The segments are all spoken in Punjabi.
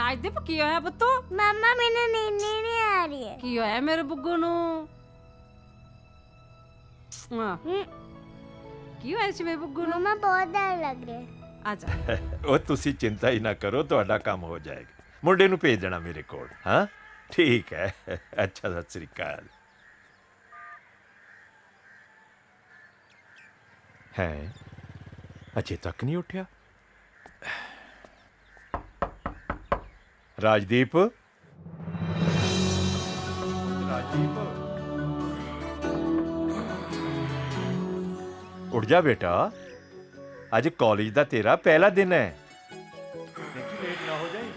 राजदीप की होया पुत्तू? मम्मा मैंने नींद नहीं आ रही है। की होया मेरे बुग्गू नू? की होया सी मेरे बुग्गू नू? मम्मा बहुत डर लग रही है। आजा ਉਹ ਤੁਸੀਂ ਚਿੰਤਾ ਹੀ ਨਾ ਕਰੋ, ਤੁਹਾਡਾ ਕੰਮ ਹੋ ਜਾਏਗਾ। ਮੁੰਡੇ ਨੂੰ ਭੇਜ ਦੇਣਾ ਮੇਰੇ ਕੋਲ। ਹਾਂ ਠੀਕ ਹੈ। ਅੱਛਾ ਸਤਿ ਸ੍ਰੀ ਅਕਾਲ। ਹੈ ਅਜੇ ਤੱਕ ਨਹੀਂ ਉੱਠਿਆ ਰਾਜਦੀਪ। ਰਾਜਦੀਪ ਉੱਠ ਜਾ ਬੇਟਾ, ਅੱਜ ਕਾਲਜ ਦਾ ਤੇਰਾ ਪਹਿਲਾ ਦਿਨ ਹੈ। ਦੇਖੀ ਲੇਟ ਨਾ ਹੋ ਜਾਏ।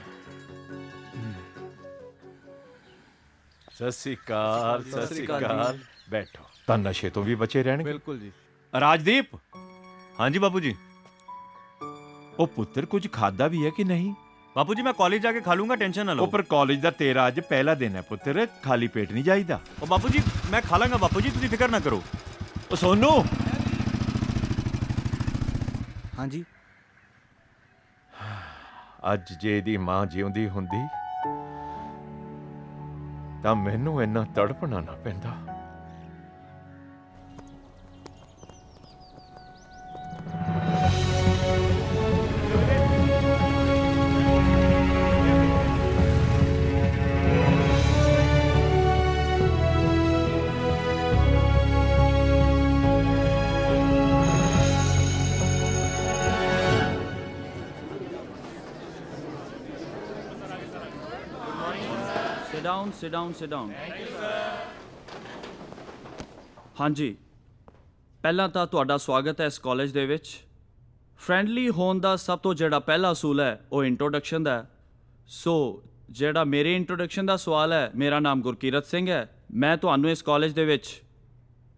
ਸਤਿ ਸ੍ਰੀ ਅਕਾਲ। ਸਤਿ ਸ੍ਰੀ ਅਕਾਲ। ਬੈਠੋ, ਤਾਂ ਨਸ਼ੇ ਤੋਂ ਵੀ ਬਚੇ ਰਹਿਣਗੇ। ਬਿਲਕੁਲ ਜੀ। ਰਾਜਦੀਪ, ਹਾਂਜੀ ਬਾਪੂ ਜੀ। ਉਹ ਪੁੱਤਰ ਕੁਝ ਖਾਦਾ ਵੀ ਹੈ ਕਿ ਨਹੀਂ? ਬਾਪੂ ਜੀ ਮੈਂ ਕਾਲਜ ਜਾ ਕੇ ਖਾ ਲੂੰਗਾ, ਟੈਨਸ਼ਨ ਨਾ ਲਓ। ਉਹ ਪਰ ਕਾਲਜ ਦਾ ਤੇਰਾ ਅੱਜ ਪਹਿਲਾ ਦਿਨ ਹੈ ਪੁੱਤਰ, ਖਾਲੀ ਪੇਟ ਨਹੀਂ ਜਾਈਦਾ। ਉਹ ਬਾਪੂ ਜੀ ਮੈਂ ਖਾ ਲਾਂਗਾ ਬਾਪੂ ਜੀ, ਤੁਸੀਂ ਫਿਕਰ ਨਾ ਕਰੋ। ਉਹ ਸੋਨੂ। ਹਾਂਜੀ। ਅੱਜ ਜੇ ਇਹਦੀ ਮਾਂ ਜਿਉਂਦੀ ਹੁੰਦੀ ਤਾਂ ਮੈਨੂੰ ਇੰਨਾ ਤੜਪਣਾ ਨਾ ਪੈਂਦਾ। Sit down. ਹਾਂਜੀ, ਪਹਿਲਾਂ ਤਾਂ ਤੁਹਾਡਾ ਸਵਾਗਤ ਹੈ ਇਸ ਕਾਲਜ ਦੇ ਵਿੱਚ। ਫਰੈਂਡਲੀ ਹੋਣ ਦਾ ਸਭ ਤੋਂ ਜਿਹੜਾ ਪਹਿਲਾ ਅਸੂਲ ਹੈ ਉਹ ਇੰਟਰੋਡਕਸ਼ਨ ਦਾ ਹੈ। ਸੋ ਜਿਹੜਾ ਮੇਰੇ ਇੰਟਰੋਡਕਸ਼ਨ ਦਾ ਸਵਾਲ ਹੈ, ਮੇਰਾ ਨਾਮ ਗੁਰਕੀਰਤ ਸਿੰਘ ਹੈ। ਮੈਂ ਤੁਹਾਨੂੰ ਇਸ ਕਾਲਜ ਦੇ ਵਿੱਚ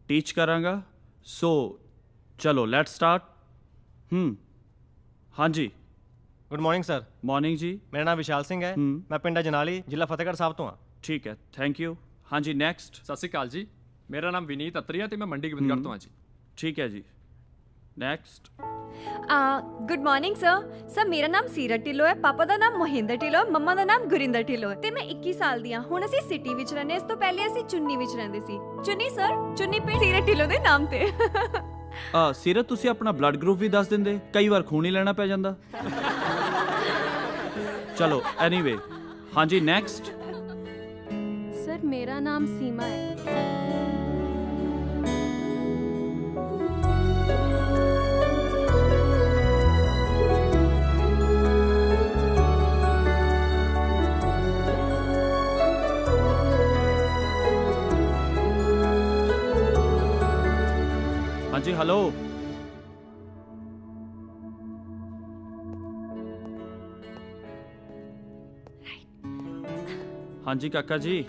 ਟੀਚ ਕਰਾਂਗਾ। ਸੋ ਚਲੋ ਲੈਟਸ ਸਟਾਰਟ। ਹਾਂਜੀ। Good morning sir. ਮਾਰਨਿੰਗ ਜੀ। ਮੇਰਾ ਨਾਮ ਵਿਸ਼ਾਲ ਸਿੰਘ ਹੈ। ਮੈਂ ਪਿੰਡ ਜਨਾਲੀ, ਜ਼ਿਲ੍ਹਾ ਫਤਿਹਗੜ੍ਹ ਸਾਹਿਬ ਤੋਂ ਹਾਂ। ਠੀਕ ਹੈ, ਥੈਂਕ ਯੂ। ਹਾਂਜੀ ਨੈਕਸਟ। ਸਤਿ ਸ਼੍ਰੀ ਅਕਾਲ ਜੀ, ਮੇਰਾ ਨਾਮ ਵਿਨੀਤ ਅਤਰੀਆ ਤੇ ਮੈਂ ਮੰਡੀ ਗੋਬਿੰਦਗੜ੍ਹ ਤੋਂ ਹਾਂ ਜੀ। ਠੀਕ ਹੈ ਜੀ, ਨੈਕਸਟ। ਗੁੱਡ ਮਾਰਨਿੰਗ ਸਰ ਮੇਰਾ ਨਾਮ ਸੀਰਤ ਢਿੱਲੋਂ ਹੈ। ਪਾਪਾ ਦਾ ਨਾਮ ਮੋਹਿੰਦਰ ਢਿੱਲੋਂ ਹੈ, ਮੰਮਾ ਦਾ ਨਾਮ ਗੁਰਿੰਦਰ ਢਿੱਲੋਂ ਹੈ ਤੇ ਮੈਂ 21 ਸਾਲ ਦੀ ਹਾਂ। ਹੁਣ ਅਸੀਂ ਸਿਟੀ ਵਿੱਚ ਰਹਿੰਦੇ, ਇਸ ਤੋਂ ਪਹਿਲੇ ਅਸੀਂ ਚੁੰਨੀ ਵਿੱਚ ਰਹਿੰਦੇ ਸੀ। ਚੁੰਨੀ ਸਰ, ਚੁੰਨੀ ਪਿੰਡ ਸੀਰਤ ਢਿੱਲੋਂ ਦੇ ਨਾਮ ਤੇ। ਸੀਰਤ ਤੁਸੀਂ ਆਪਣਾ ਬਲੱਡ ਗਰੁੱਪ ਵੀ ਦੱਸ ਦਿੰਦੇ, ਕਈ ਵਾਰ ਖੂਨ ਹੀ ਲੈਣਾ ਪੈ ਜਾਂਦਾ। ਚਲੋ ਐਨੀਵੇ, ਹਾਂਜੀ ਨੈਕਸਟ। ਸਰ ਮੇਰਾ ਨਾਮ ਸੀਮਾ ਹੈ। ਹਾਂਜੀ ਹੈਲੋ। ਹਾਂਜੀ ਕਾਕਾ ਜੀ,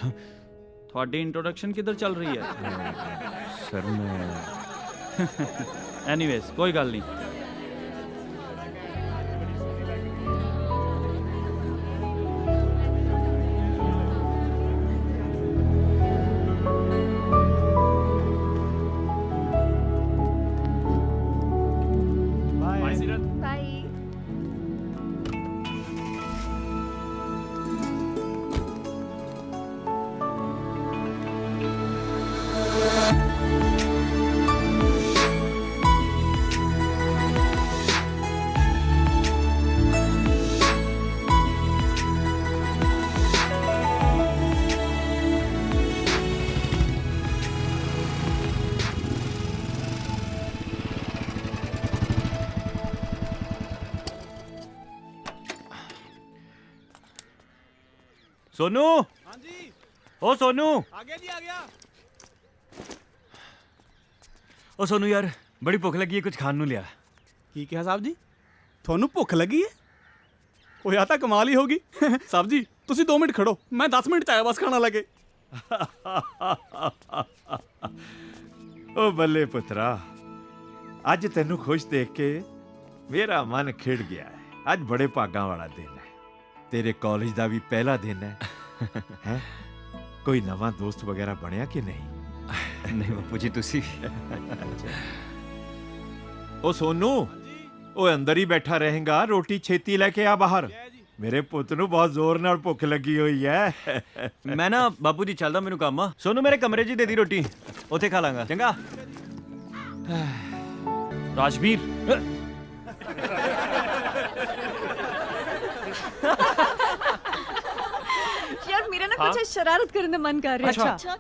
ਤੁਹਾਡੀ ਇੰਟਰੋਡਕਸ਼ਨ ਕਿੱਧਰ ਚੱਲ ਰਹੀ ਹੈ? ਸਰ ਮੈਂ ਐਨੀਵੇਜ਼ ਕੋਈ ਗੱਲ ਨਹੀਂ। ਬਾਏ ਸੀਰਤ। ਬਾਈ। ਸੋਨੂ। ਹਾਂਜੀ। ਓ ਸੋਨੂ। ਆ ਗਿਆ ਜੀ, ਆ ਗਿਆ। ਓ ਸੋਨੂ ਯਾਰ, ਬੜੀ ਭੁੱਖ ਲੱਗੀ ਹੈ, ਕੁਝ ਖਾਣ ਨੂੰ ਲਿਆ। ਕੀ ਕਿਹਾ ਸਾਹਿਬ ਜੀ? ਤੁਹਾਨੂੰ ਭੁੱਖ ਲੱਗੀ ਹੈ? ਉਹ ਯਾ ਤਾਂ ਕਮਾਲ ਹੀ ਹੋਗੀ। ਸਾਹਿਬ ਜੀ ਤੁਸੀਂ 2 ਮਿੰਟ ਖੜੋ, ਮੈਂ 10 ਮਿੰਟ ਚ ਆਇਆ ਬਸ ਖਾਣਾ ਲੱਗੇ। ਉਹ ਬੱਲੇ ਪੁੱਤਰਾ, ਅੱਜ ਤੈਨੂੰ ਖੁਸ਼ ਦੇਖ ਕੇ ਮੇਰਾ ਮਨ ਖਿੜ ਗਿਆ ਹੈ। ਅੱਜ ਬੜੇ ਭਾਗਾਂ ਵਾਲਾ ਦਿਨ ਹੈ। ਤੇਰੇ ਕਾਲਜ ਦਾ ਵੀ ਪਹਿਲਾ ਦਿਨ ਹੈ। ਹੈ ਕੋਈ ਨਵਾਂ ਦੋਸਤ ਵਗੈਰਾ ਬਣਿਆ ਕਿ ਨਹੀਂ? ਨਹੀਂ ਬਾਪੂ ਜੀ ਤੁਸੀਂ। ਉਹ ਸੋਨੂ, ਉਹ ਅੰਦਰ ਹੀ ਬੈਠਾ ਰਹੇਗਾ, ਰੋਟੀ ਛੇਤੀ ਲੈ ਕੇ ਆ ਬਾਹਰ। ਮੇਰੇ ਪੁੱਤ ਨੂੰ ਬਹੁਤ ਜ਼ੋਰ ਨਾਲ ਭੁੱਖ ਲੱਗੀ ਹੋਈ ਹੈ ਮੈਂ ਨਾ ਬਾਪੂ ਜੀ ਚੱਲਦਾ, ਮੈਨੂੰ ਕੰਮ ਆ। ਸੋਨੂੰ ਮੇਰੇ ਕਮਰੇ 'ਚ ਹੀ ਦੇ ਦੀ ਰੋਟੀ, ਉੱਥੇ ਖਾ ਲਾਂਗਾ। ਚੰਗਾ। ਰਾਜਵੀਰ ਯਾਰ ਮੇਰਾ ਨਾ ਕੁਝ ਸ਼ਰਾਰਤ ਕਰਨ ਦਾ ਮਨ ਕਰ ਰਿਹਾ। ਅੱਛਾ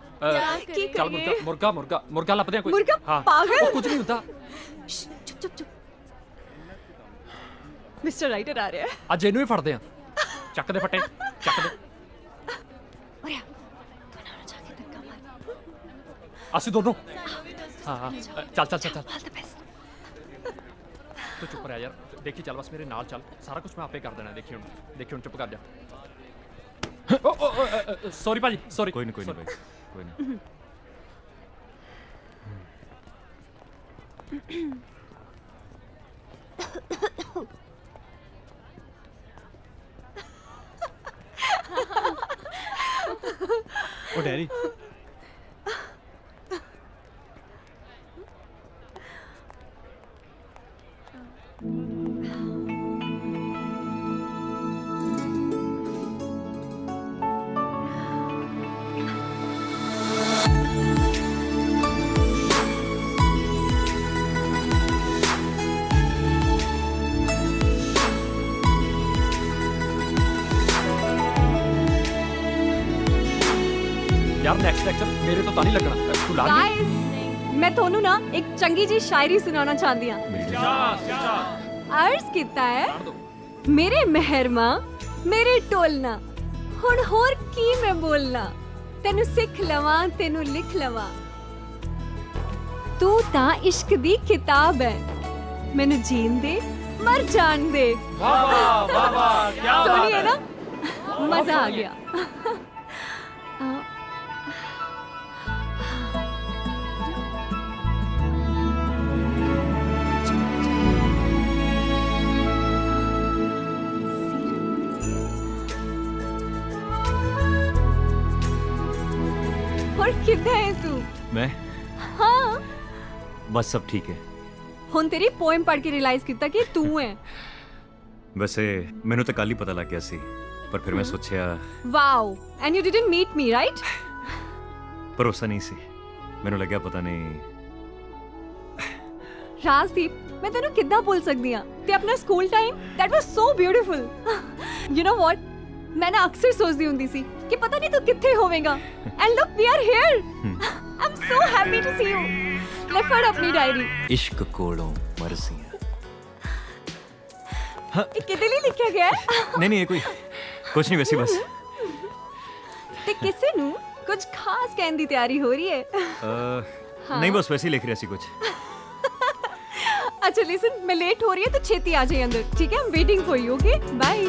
ਕੀ ਚੱਲ ਕਰੀਏ? ਮੁਰਗਾ ਲੱਭਦੇ ਆ ਕੋਈ। ਮੁਰਗਾ? ਹਾਂ ਪਾਗਲ। ਉਹ ਕੁਝ ਨਹੀਂ ਹੁੰਦਾ। ਚੁੱਪ ਚੁੱਪ ਚੁੱਪ। ਮਿਸਟਰ ਰਾਈਟਰ ਆ ਰਿਹਾ ਹੈ। ਅੱਜ ਇਹਨੂੰ ਹੀ ਫੜਦੇ ਆ। ਚੱਕ ਦੇ ਫੱਟੇ, ਚੱਕ ਦੇ। ਓਏ ਤੂੰ ਨਾ ਜਾ ਕੇ ਧੱਕਾ ਮਾਰ। ਅਸੀਂ ਦੋਨੋਂ। ਹਾਂ ਚੱਲ ਚੱਲ ਚੱਲ ਚੱਲ। ਆਲ ਦ ਬੈਸਟ। ਤੂੰ ਚੁੱਪ ਰਹਿ ਯਾਰ, ਦੇਖੀ ਚੱਲ, ਬਸ ਮੇਰੇ ਨਾਲ ਚੱਲ, ਸਾਰਾ ਕੁਝ ਮੈਂ ਆਪੇ ਕਰ ਦੇਣਾ। ਦੇਖੀ ਹੁਣ ਚੁੱਪ ਕਰ ਜਾ। ਸੌਰੀ ਭਾਜੀ, ਸੌਰੀ। ਕੋਈ ਨਹੀਂ ਕੋਈ ਨਹੀਂ ਭਾਈ, ਕੋਈ ਨਹੀਂ। ਉਹ ਡੈਡੀ ਯਾਰ ਨੈਕਸਟ ਲੈਕਚਰ ਮੇਰੇ ਤੋਂ ਤਾਂ ਨਹੀਂ ਲੱਗਣਾ। ਤੂੰ ਲਾ ਲਈ। ਗਾਇਸ ਮੈਂ ਤੁਹਾਨੂੰ ਨਾ ਇੱਕ ਚੰਗੀ ਜੀ ਸ਼ਾਇਰੀ ਸੁਣਾਉਣਾ ਚਾਹੁੰਦੀ ਹਾਂ। ਅਰਜ਼ ਕੀਤਾ ਹੈ ਮੇਰੇ ਮਹਿਰਮਾ ਮੇਰੇ ਟੋਲਨਾ, ਹੁਣ ਹੋਰ ਕੀ ਮੈਂ ਬੋਲਣਾ, ਤੈਨੂੰ ਸਿੱਖ ਲਵਾਂ ਤੈਨੂੰ ਲਿਖ ਲਵਾਂ, ਤੂੰ ਤਾਂ ਇਸ਼ਕ ਦੀ ਕਿਤਾਬ ਹੈ, ਮੈਨੂੰ ਜੀਣ ਦੇ ਮਰ ਜਾਣ ਦੇ। ਵਾਹ ਵਾਹ ਵਾਹ, ਕੀ ਸੋਹਣੀ ਹੈ ਨਾ, ਮਜ਼ਾ ਆ ਗਿਆ। और किधर है तू? मैं हाँ बस सब ठीक है। ਹੁਣ ਤੇਰੀ ਪੋਇਮ ਪੜ੍ਹ ਕੇ ਰਿਅਲਾਈਜ਼ ਕੀਤਾ ਕਿ ਤੂੰ ਹੈ। ਵੈਸੇ ਮੈਨੂੰ ਤਾਂ ਕੱਲ ਹੀ ਪਤਾ ਲੱਗ ਗਿਆ ਸੀ, ਪਰ ਫਿਰ ਮੈਂ ਸੋਚਿਆ wow, and you didn't meet me right? ਭਰੋਸਾ ਨਹੀਂ ਸੀ, ਮੈਨੂੰ ਲੱਗਿਆ ਪਤਾ ਨਹੀਂ। ਰਾਜਦੀਪ, ਮੈਂ ਤੈਨੂੰ ਕਿੱਦਾਂ ਭੁੱਲ ਸਕਦੀ ਹਾਂ? ਤੇ ਆਪਣਾ school time, that was so beautiful. You know what, ਮੈਂ ਨਾ ਅਕਸਰ ਸੋਚਦੀ ਹੁੰਦੀ ਸੀ ਕਿ ਪਤਾ ਨਹੀਂ ਤੂੰ ਕਿੱਥੇ ਹੋਵੇਂਗਾ, and look we are here. I am so happy to see you. ਲੈ ਫੜ ਆਪਣੀ ਡਾਇਰੀ। ਇਸ਼ਕ ਕੋਲੋਂ ਮਰਜ਼ੀਆਂ। ਇਹ ਕਿਹਦੇ ਲਈ ਲਿਖਿਆ ਗਿਆ ਹੈ? ਨਹੀਂ ਇਹ ਕੋਈ ਕੁਝ ਨਹੀਂ, ਵੈਸੇ ਬਸ। ਤੇ ਕਿਸੇ ਨੂੰ ਕੁਝ ਖਾਸ ਕਹਿਣ ਦੀ ਤਿਆਰੀ ਹੋ ਰਹੀ ਹੈ? ਨਹੀਂ ਬਸ ਵੈਸੇ ਹੀ ਲਿਖ ਰਿਹਾ ਸੀ ਕੁਝ। अच्छा लिसन, मैं लेट हो रही है तो छेती आ जाइए अंदर, ठीक है? I am waiting for you, okay? Bye.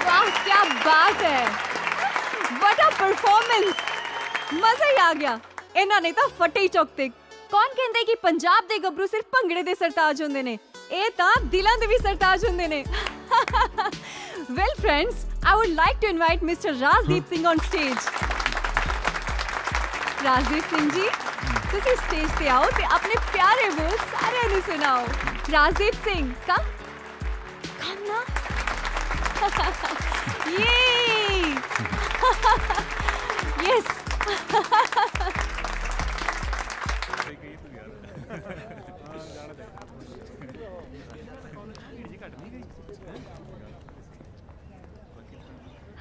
वाह क्या बात है, व्हाट अ परफॉर्मेंस, मजा ही आ गया। ਇਹਨਾਂ ਨੇ ਤਾਂ ਫੱਟੇ ਹੀ ਚੁੱਕਤੇ। ਕੌਣ ਕਹਿੰਦੇ ਕਿ ਪੰਜਾਬ ਦੇ ਗੱਭਰੂ ਸਿਰਫ ਭੰਗੜੇ ਦੇ ਸਰਤਾਜ ਹੁੰਦੇ ਨੇ? ਇਹ ਤਾਂ ਦਿਲਾਂ ਦੇ ਵੀ ਸਰਤਾਜ ਹੁੰਦੇ ਨੇ। Well friends, I would like to invite Mr. Rajdeep Singh on stage. Rajdeep Singh ji, ਤੁਸੀਂ ਸਟੇਜ ਤੇ ਆਓ ਤੇ ਆਪਣੇ ਪਿਆਰੇ ਬੋਲ ਸਾਰਿਆਂ ਨੂੰ ਸੁਣਾਓ। ਰਾਜਦੀਪ ਸਿੰਘ, come ਨਾ। ਯੇ ਯੈਸ।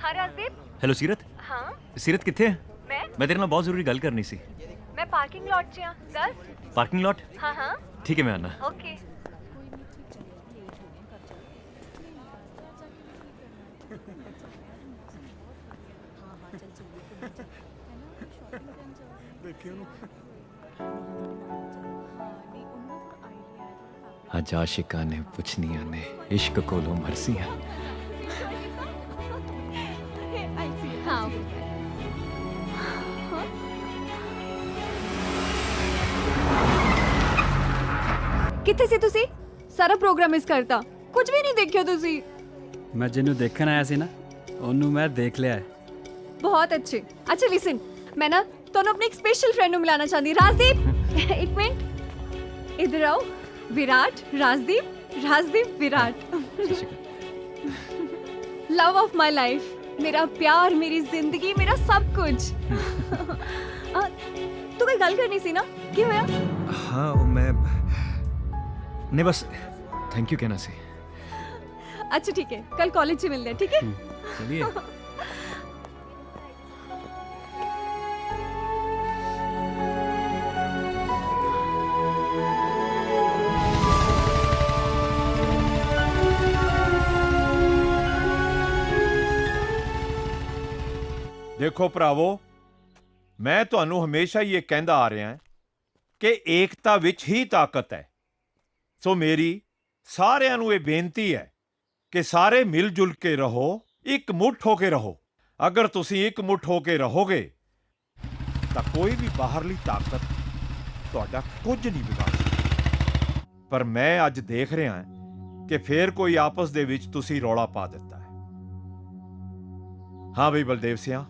हाँ राजदीप। ਹੈਲੋ ਸੀਰਤ। हाँ ਸੀਰਤ ਕਿੱਥੇ ਹੈ? मैं ਤੇਰੇ ਨਾਲ ਬਹੁਤ ਜ਼ਰੂਰੀ ਗੱਲ ਕਰਨੀ ਸੀ। मैं पार्किंग लॉट च हां। दस। ਪਾਰਕਿੰਗ ਲੋਟ? हाँ हाँ ਠੀਕ ਹੈ, ਮੈਂ ਆਣਾ। ओके। ਅੱਜ ਆਸ਼ਿਕਾਂ ਨੇ ਪੁੱਛਣੀਆਂ ਨੇ ਇਸ਼ਕ ਕੋਲੋਂ ਮਰਜ਼ੀਆਂ। हाँ ਕਿੱਥੇ ਸੀ ਤੁਸੀਂ? ਸਾਰਾ ਪ੍ਰੋਗਰਾਮ ਮਿਸ ਕਰਤਾ, ਕੁਝ ਵੀ ਨਹੀਂ ਦੇਖਿਆ ਤੁਸੀਂ। ਮੈਂ ਜਿਹਨੂੰ ਦੇਖਣ ਆਇਆ ਸੀ ਨਾ, ਉਹਨੂੰ ਮੈਂ ਦੇਖ ਲਿਆ ਹੈ। बहुत अच्छे। अच्छा लिसन, मैं ना ਤੁਹਾਨੂੰ अपने एक स्पेशल फ्रेंड ਨੂੰ ਮਿਲਾਣਾ ਚਾਹੁੰਦੀ। राजदीप, एक मिनट, इधर आओ। Virat, Rajdeep Virat, love of my life, मेरा प्यार, मेरी जिंदगी, मेरा सब कुछ। तू कोई गल करनी सी ना, की होया? हाँ मैं नहीं बस थैंक यू कहना सी। अच्छा ठीक है, कल कॉलेज से मिलते हैं, ठीक है? चलिए। ਦੇਖੋ ਭਰਾਵੋ, ਮੈਂ ਤੁਹਾਨੂੰ ਹਮੇਸ਼ਾ ਹੀ ਇਹ ਕਹਿੰਦਾ ਆ ਰਿਹਾ ਕਿ ਏਕਤਾ ਵਿੱਚ ਹੀ ਤਾਕਤ ਹੈ। ਸੋ ਮੇਰੀ ਸਾਰਿਆਂ ਨੂੰ ਇਹ ਬੇਨਤੀ ਹੈ ਕਿ ਸਾਰੇ ਮਿਲ ਜੁਲ ਕੇ ਰਹੋ, ਇੱਕ ਮੁੱਠ ਹੋ ਕੇ ਰਹੋ। ਅਗਰ ਤੁਸੀਂ ਇੱਕ ਮੁੱਠ ਹੋ ਕੇ ਰਹੋਗੇ ਤਾਂ ਕੋਈ ਵੀ ਬਾਹਰਲੀ ਤਾਕਤ ਤੁਹਾਡਾ ਕੁਝ ਨਹੀਂ ਵਿਗਾੜ ਸਕਦੀ। ਪਰ ਮੈਂ ਅੱਜ ਦੇਖ ਰਿਹਾ ਕਿ ਫੇਰ ਕੋਈ ਆਪਸ ਦੇ ਵਿੱਚ ਤੁਸੀਂ ਰੌਲਾ ਪਾ ਦਿੱਤਾ ਹੈ। ਹਾਂ ਬਈ ਬਲਦੇਵ ਸਿਆਂ,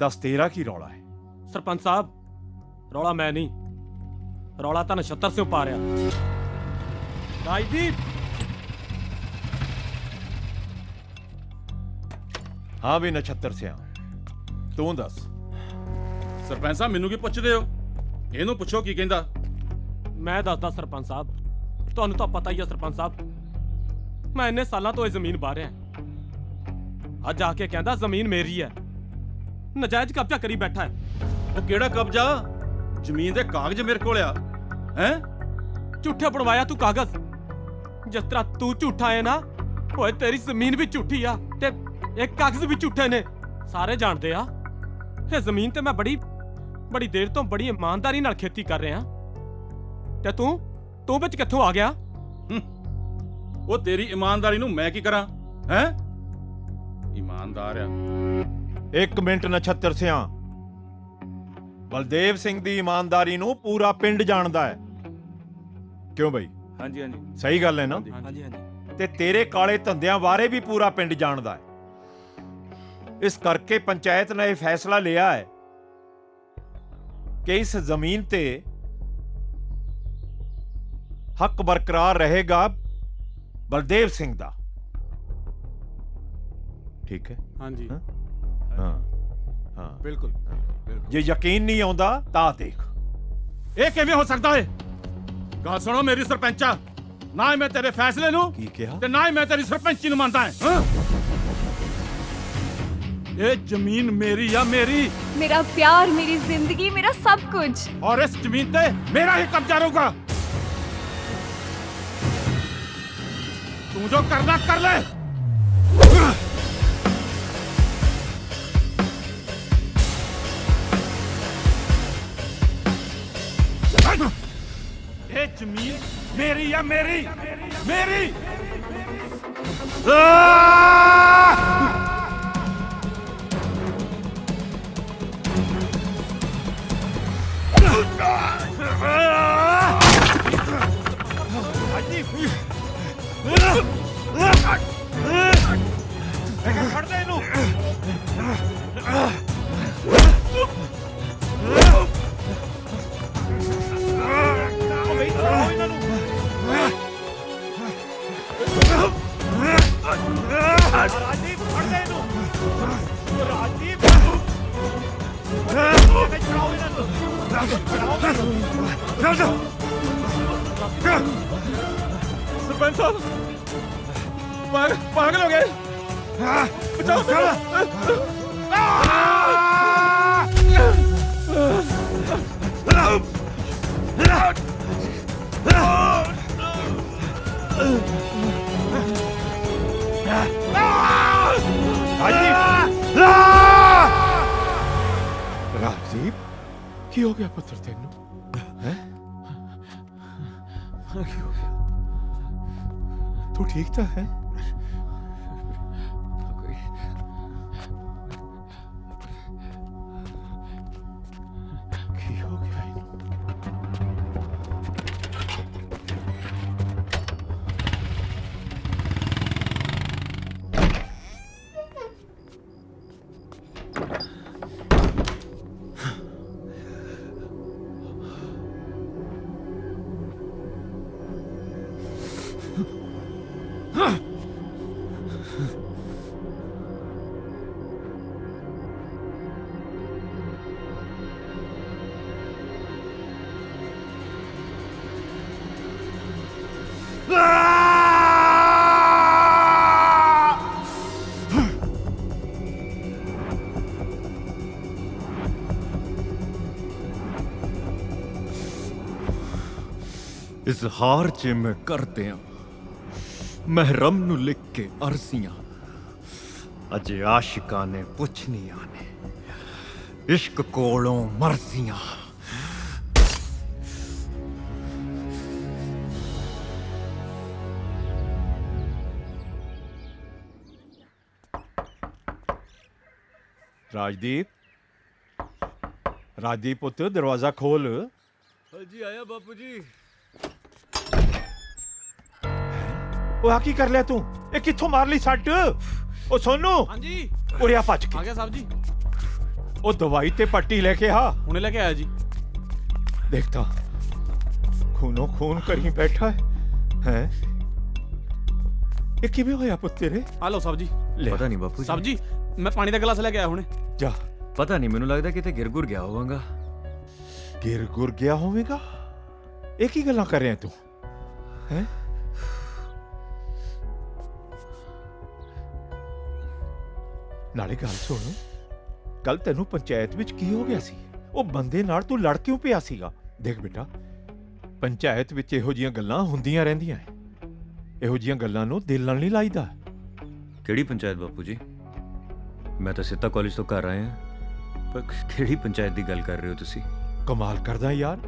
दस तेरा की रौला है? सरपंच साहब, रौला मैं नहीं, रौला तो नछत्तर से पा रहा। राजदीप, हाँ भी नछत्तर सिया, तू दस। ਸਰਪੰਚ ਸਾਹਿਬ ਮੈਨੂੰ ਕੀ ਪੁੱਛਦੇ ਹੋ? ਇਹਨੂੰ ਪੁੱਛੋ ਕੀ ਕਹਿੰਦਾ। मैं दसदा सरपंच साहब, ਤੁਹਾਨੂੰ ਤਾਂ ਪਤਾ ਹੀ ਆ ਸਰਪੰਚ ਸਾਹਿਬ, ਮੈਂ ਇੰਨੇ ਸਾਲਾਂ ਤੋਂ ਇਹ ਜ਼ਮੀਨ ਬਾਹ ਰਿਹਾ। ਅੱਜ ਆ ਕੇ ਕਹਿੰਦਾ ਜ਼ਮੀਨ ਮੇਰੀ ਹੈ, ਨਜਾਇਜ਼ ਕਬਜ਼ਾ ਕਰੀ ਬੈਠਾ ਹੈ। ਉਹ ਕਿਹੜਾ ਕਬਜ਼ਾ? ਜ਼ਮੀਨ ਦੇ ਕਾਗਜ਼ ਮੇਰੇ ਕੋਲ ਆ। ਹੈ ਝੂਠੇ ਬਣਵਾਇਆ ਤੂੰ ਕਾਗਜ਼। ਜਿਸ ਤਰ੍ਹਾਂ ਤੂੰ ਝੂਠਾ ਹੈ ਨਾ, ਓਏ ਤੇਰੀ ਜ਼ਮੀਨ ਵੀ ਝੂਠੀ ਆ ਤੇ ਇਹ ਕਾਗਜ਼ ਵੀ ਝੂਠੇ ਨੇ। ਸਾਰੇ ਜਾਣਦੇ ਆ ਇਹ ਜ਼ਮੀਨ ਤੇ ਮੈਂ ਬੜੀ ਦੇਰ ਤੋਂ ਬੜੀ ਇਮਾਨਦਾਰੀ ਨਾਲ ਖੇਤੀ ਕਰ ਰਿਹਾ ਤੇ ਤੂੰ ਵਿੱਚ ਕਿੱਥੋਂ ਆ ਗਿਆ? ਉਹ ਤੇਰੀ ਇਮਾਨਦਾਰੀ ਨੂੰ ਮੈਂ ਕੀ ਕਰਾਂ? ਹੈ ਇਮਾਨਦਾਰ ਆ। एक मिनट नछत्तर सिया, बलदेव सिंह दी ईमानदारी नूं पूरा पिंड जानदा है। क्यों बई? ਹਾਂਜੀ ਹਾਂਜੀ सही गल है ना? ਹਾਂਜੀ ते तेरे काले धंधियां बारे भी पूरा पिंड जानदा है। इस करके पंचायत ने यह फैसला लिया है कि इस जमीन ते हक बरकरार रहेगा बलदेव सिंह दा। ठीक है? ਹਾਂਜੀ हाँ हाँ ਬਿਲਕੁਲ जे यकीन नहीं आउंदा तां देख। ਇਹ ਕਿਵੇਂ ਹੋ ਸਕਦਾ ਹੈ? ਗੱਲ ਸੁਣੋ ਮੇਰੀ ਸਰਪੰਚਾ, ਨਾ ਹੀ ਮੈਂ ਤੇਰੇ ਫੈਸਲੇ ਨੂੰ की कहा? ਤੇ ਨਾ ਹੀ ਮੈਂ ਤੇਰੀ ਸਰਪੰਚੀ ਨੂੰ ਮੰਨਦਾ ਹਾਂ। ਇਹ ਜ਼ਮੀਨ ਮੇਰੀ ਆ, ਮੇਰੀ, मेरा प्यार, मेरी जिंदगी, मेरा सब कुछ। ਔਰ ਇਸ ਜ਼ਮੀਨ ਤੇ ਮੇਰਾ ਹੀ ਕਬਜ਼ਾ ਰਹੂਗਾ। ਤੂੰ ਜੋ ਕਰਨਾ ਕਰ ਲੈ। ਇਹ ਜ਼ਮੀਨ ਮੇਰੀ ਆ, ਮੇਰੀ, ਮੇਰੀ। ਫੜ ਦੇ ਇਹਨੂੰ। ਰਾਜਦੀਪ ਫੜ ਦੇ ਇਹਨੂੰ। ਰਾਜਦੀਪ ਛੜਾਓ ਇਹਨਾਂ ਨੂੰ। ਸਰਪੰਚ ਸਾਹਿਬ ਪਾਗਲ ਹੋ ਗਏ। ਬਚਾਓ राजदीप की हो गया पुत्र तेन? की हो गया? तू ठीक तो है? की हो गया इन्हू? ਇਜ਼ਹਾਰ ਚ ਮੈਂ ਕਰਦਿਆਂ ਮਹਿਰਮ ਨੂੰ ਲਿਖ ਕੇ ਅਰਜ਼ੀਆਂ ਅਜੇ ਆਸ਼ਿਕਾਂ ਨੇ ਪੁੱਛਣੀਆਂ ਨੇ ਇਸ਼ਕ ਕੋਲੋਂ ਮਰਜ਼ੀਆਂ ਰਾਜਦੀਪ ਪੁੱਤ ਦਰਵਾਜ਼ਾ ਖੋਲ। ਜੀ ਆਇਆ ਬਾਪੂ ਜੀ। ਉਹ ਆ ਕੀ ਕਰ ਲਿਆ ਤੂੰ? ਇਹ ਕਿੱਥੋਂ ਮਾਰ ਲਈ ਸੱਟ? ਉਹ ਸੋਨੂ ਹਾਂਜੀ ਉਰੇ ਆ ਭੱਜ ਆ ਕੇ। ਗਿਆ ਸਾਹਿਬ ਜੀ, ਉਹ ਦਵਾਈ ਤੇ ਪੱਟੀ ਲੈ ਕੇ ਆ। ਹੁਣੇ ਲੈ ਕੇ ਆਇਆ ਜੀ। ਦੇਖਤਾ ਖੂਨੋਂ ਖੂਨ ਕਰੀ ਬੈਠਾ ਹੈ। ਇਹ ਕਿਵੇਂ ਹੋਇਆ ਪੁੱਤ ਤੇਰੇ? ਆ ਲਓ ਸਾਹਿਬ ਜੀ। ਲੈ ਪਤਾ ਨਹੀਂ ਬਾਪੂ ਸਾਹਿਬ ਜੀ ਮੈਂ ਪਾਣੀ ਦਾ ਗਲਾਸ ਲੈ ਕੇ ਆਇਆ ਹੁਣੇ। ਜਾ। ਪਤਾ ਨਹੀਂ, ਮੈਨੂੰ ਲੱਗਦਾ ਕਿਤੇ ਗਿਰ ਗੁਰ ਗਿਆ ਹੋਵਾਂਗਾ। ਗਿਰ ਗੁਰ ਗਿਆ ਹੋਵੇਗਾ? ਇਹ ਕੀ ਗੱਲਾਂ ਕਰ ਰਿਹਾ ਤੂੰ ਹੈ? ਨਾਲੇ ਗੱਲ ਸੁਣ, ਕੱਲ ਤੈਨੂੰ ਪੰਚਾਇਤ ਵਿੱਚ ਕੀ ਹੋ ਗਿਆ ਸੀ? ਉਹ ਬੰਦੇ ਨਾਲ ਤੂੰ ਲੜ ਕਿਉਂ ਪਿਆ ਸੀਗਾ? ਦੇਖ ਬੇਟਾ, ਪੰਚਾਇਤ ਵਿੱਚ ਇਹੋ ਜੀਆਂ ਗੱਲਾਂ ਹੁੰਦੀਆਂ ਰਹਿੰਦੀਆਂ ਐ। ਇਹੋ ਜੀਆਂ ਗੱਲਾਂ ਨੂੰ ਦਿਲ ਨਾਲ ਨਹੀਂ ਲਾਈਦਾ। ਕਿਹੜੀ ਪੰਚਾਇਤ ਬਾਪੂ ਜੀ? ਮੈਂ ਤਾਂ ਸਿੱਧਾ ਕਾਲਜ ਤੋਂ ਘਰ ਆਇਆ, ਪਰ ਕਿਹੜੀ ਪੰਚਾਇਤ ਦੀ ਗੱਲ ਕਰ ਰਹੇ ਹੋ ਤੁਸੀਂ? ਕਮਾਲ ਕਰਦਾ ਯਾਰ,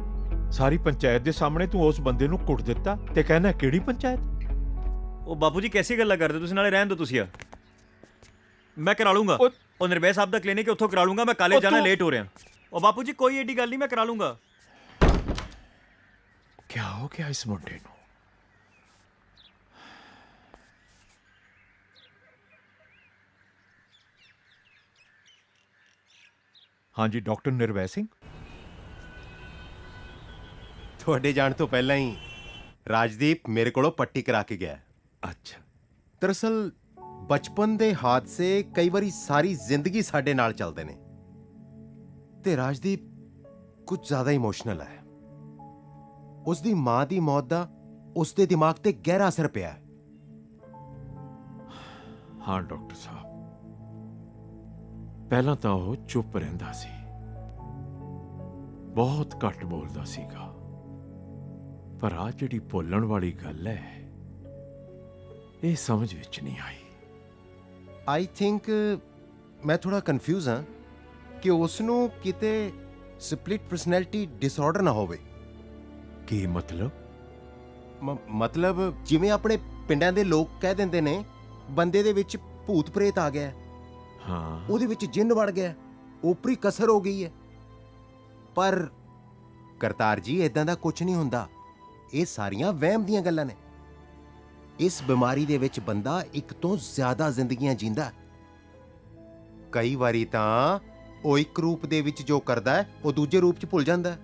ਸਾਰੀ ਪੰਚਾਇਤ ਦੇ ਸਾਹਮਣੇ ਤੂੰ ਉਸ ਬੰਦੇ ਨੂੰ ਕੁੱਟ ਦਿੱਤਾ ਤੇ ਕਹਿੰਦਾ ਕਿਹੜੀ ਪੰਚਾਇਤ? ਉਹ ਬਾਪੂ ਜੀ ਕੈਸੀ ਗੱਲਾਂ ਕਰਦੇ ਤੁਸੀਂ? ਨਾਲੇ ਰਹਿਣ ਦਿਓ ਤੁਸੀਂ ਆ, ਮੈਂ ਕਰਾ ਲੂੰਗਾ। ਉਹ ਨਿਰਭੈ ਸਾਹਿਬ ਦਾ ਕਲੀਨਿਕ ਉੱਥੋਂ ਕਰਾ ਲੂੰਗਾ। ਮੈਂ ਕਾਲਜ ਜਾਣਾ, ਲੇਟ ਹੋ ਰਿਹਾ। ਉਹ ਬਾਪੂ ਜੀ ਕੋਈ ਏਡੀ ਗੱਲ ਨਹੀਂ, ਮੈਂ ਕਰਾ ਲੂੰਗਾ। ਕੀ ਹੋ ਗਿਆ ਇਸ ਮੁੰਡੇ ਨੂੰ? ਹਾਂਜੀ ਡਾਕਟਰ ਨਿਰਵੈ ਸਿੰਘ। ਤੁਹਾਡੇ ਜਾਣ ਤੋਂ ਪਹਿਲਾਂ ਹੀ ਰਾਜਦੀਪ ਮੇਰੇ ਕੋਲੋਂ ਪੱਟੀ ਕਰਾ ਕੇ ਗਿਆ। ਅੱਛਾ। ਦਰਅਸਲ ਬਚਪਨ ਦੇ ਹਾਦਸੇ ਕਈ ਵਾਰੀ ਸਾਰੀ ਜ਼ਿੰਦਗੀ ਸਾਡੇ ਨਾਲ ਚੱਲਦੇ ਨੇ ਤੇ ਰਾਜਦੀਪ ਕੁਝ ਜ਼ਿਆਦਾ ਇਮੋਸ਼ਨਲ ਹੈ। ਉਸ ਦੀ ਮਾਂ ਦੀ ਮੌਤ ਦਾ ਉਸ ਦੇ ਦਿਮਾਗ ਤੇ ਗਹਿਰਾ ਅਸਰ ਪਿਆ ਹੈ। ਹਾਂ ਡਾਕਟਰ ਸਾਹਿਬ, ਪਹਿਲਾਂ ਤਾਂ ਉਹ ਚੁੱਪ ਰਹਿੰਦਾ ਸੀ, ਬਹੁਤ ਘੱਟ ਬੋਲਦਾ ਸੀਗਾ, ਪਰ ਆ ਜਿਹੜੀ ਬੋਲਣ ਵਾਲੀ ਗੱਲ ਹੈ ਇਹ ਸਮਝ ਵਿੱਚ ਨਹੀਂ ਆਈ। ਆਈ ਥਿੰਕ ਮੈਂ ਥੋੜਾ ਕਨਫਿਊਜ਼ ਹਾਂ ਕਿ ਉਸ ਨੂੰ ਕਿਤੇ ਸਪਲਿਟ ਪਰਸਨੈਲਿਟੀ ਡਿਸਆਰਡਰ ਨਾ ਹੋਵੇ। ਕੀ ਮਤਲਬ? ਮਤਲਬ ਜਿਵੇਂ ਆਪਣੇ ਪਿੰਡਾਂ ਦੇ ਲੋਕ ਕਹਿ ਦਿੰਦੇ ਨੇ, ਬੰਦੇ ਦੇ ਵਿੱਚ ਭੂਤ ਪ੍ਰੇਤ ਆ ਗਿਆ, ਹਾਂ, ਉਹਦੇ ਵਿੱਚ ਜਿੰਨ ਵੜ ਗਿਆ, ਓਪਰੀ ਕਸਰ ਹੋ ਗਈ ਹੈ। ਪਰ ਕਰਤਾਰ ਜੀ ਇਦਾਂ ਦਾ ਕੁਝ ਨਹੀਂ ਹੁੰਦਾ। ਇਹ ਸਾਰੀਆਂ ਵਹਿਮ ਦੀਆਂ ਗੱਲਾਂ ਨੇ। ਇਸ ਬਿਮਾਰੀ ਦੇ ਵਿੱਚ ਬੰਦਾ ਇੱਕ ਤੋਂ ਜ਼ਿਆਦਾ ਜ਼ਿੰਦਗੀਆਂ ਜੀਂਦਾ। ਕਈ ਵਾਰੀ ਤਾਂ ਉਹ ਇੱਕ ਰੂਪ ਦੇ ਵਿੱਚ ਜੋ ਕਰਦਾ ਹੈ ਉਹ ਦੂਜੇ ਰੂਪ 'ਚ ਭੁੱਲ ਜਾਂਦਾ।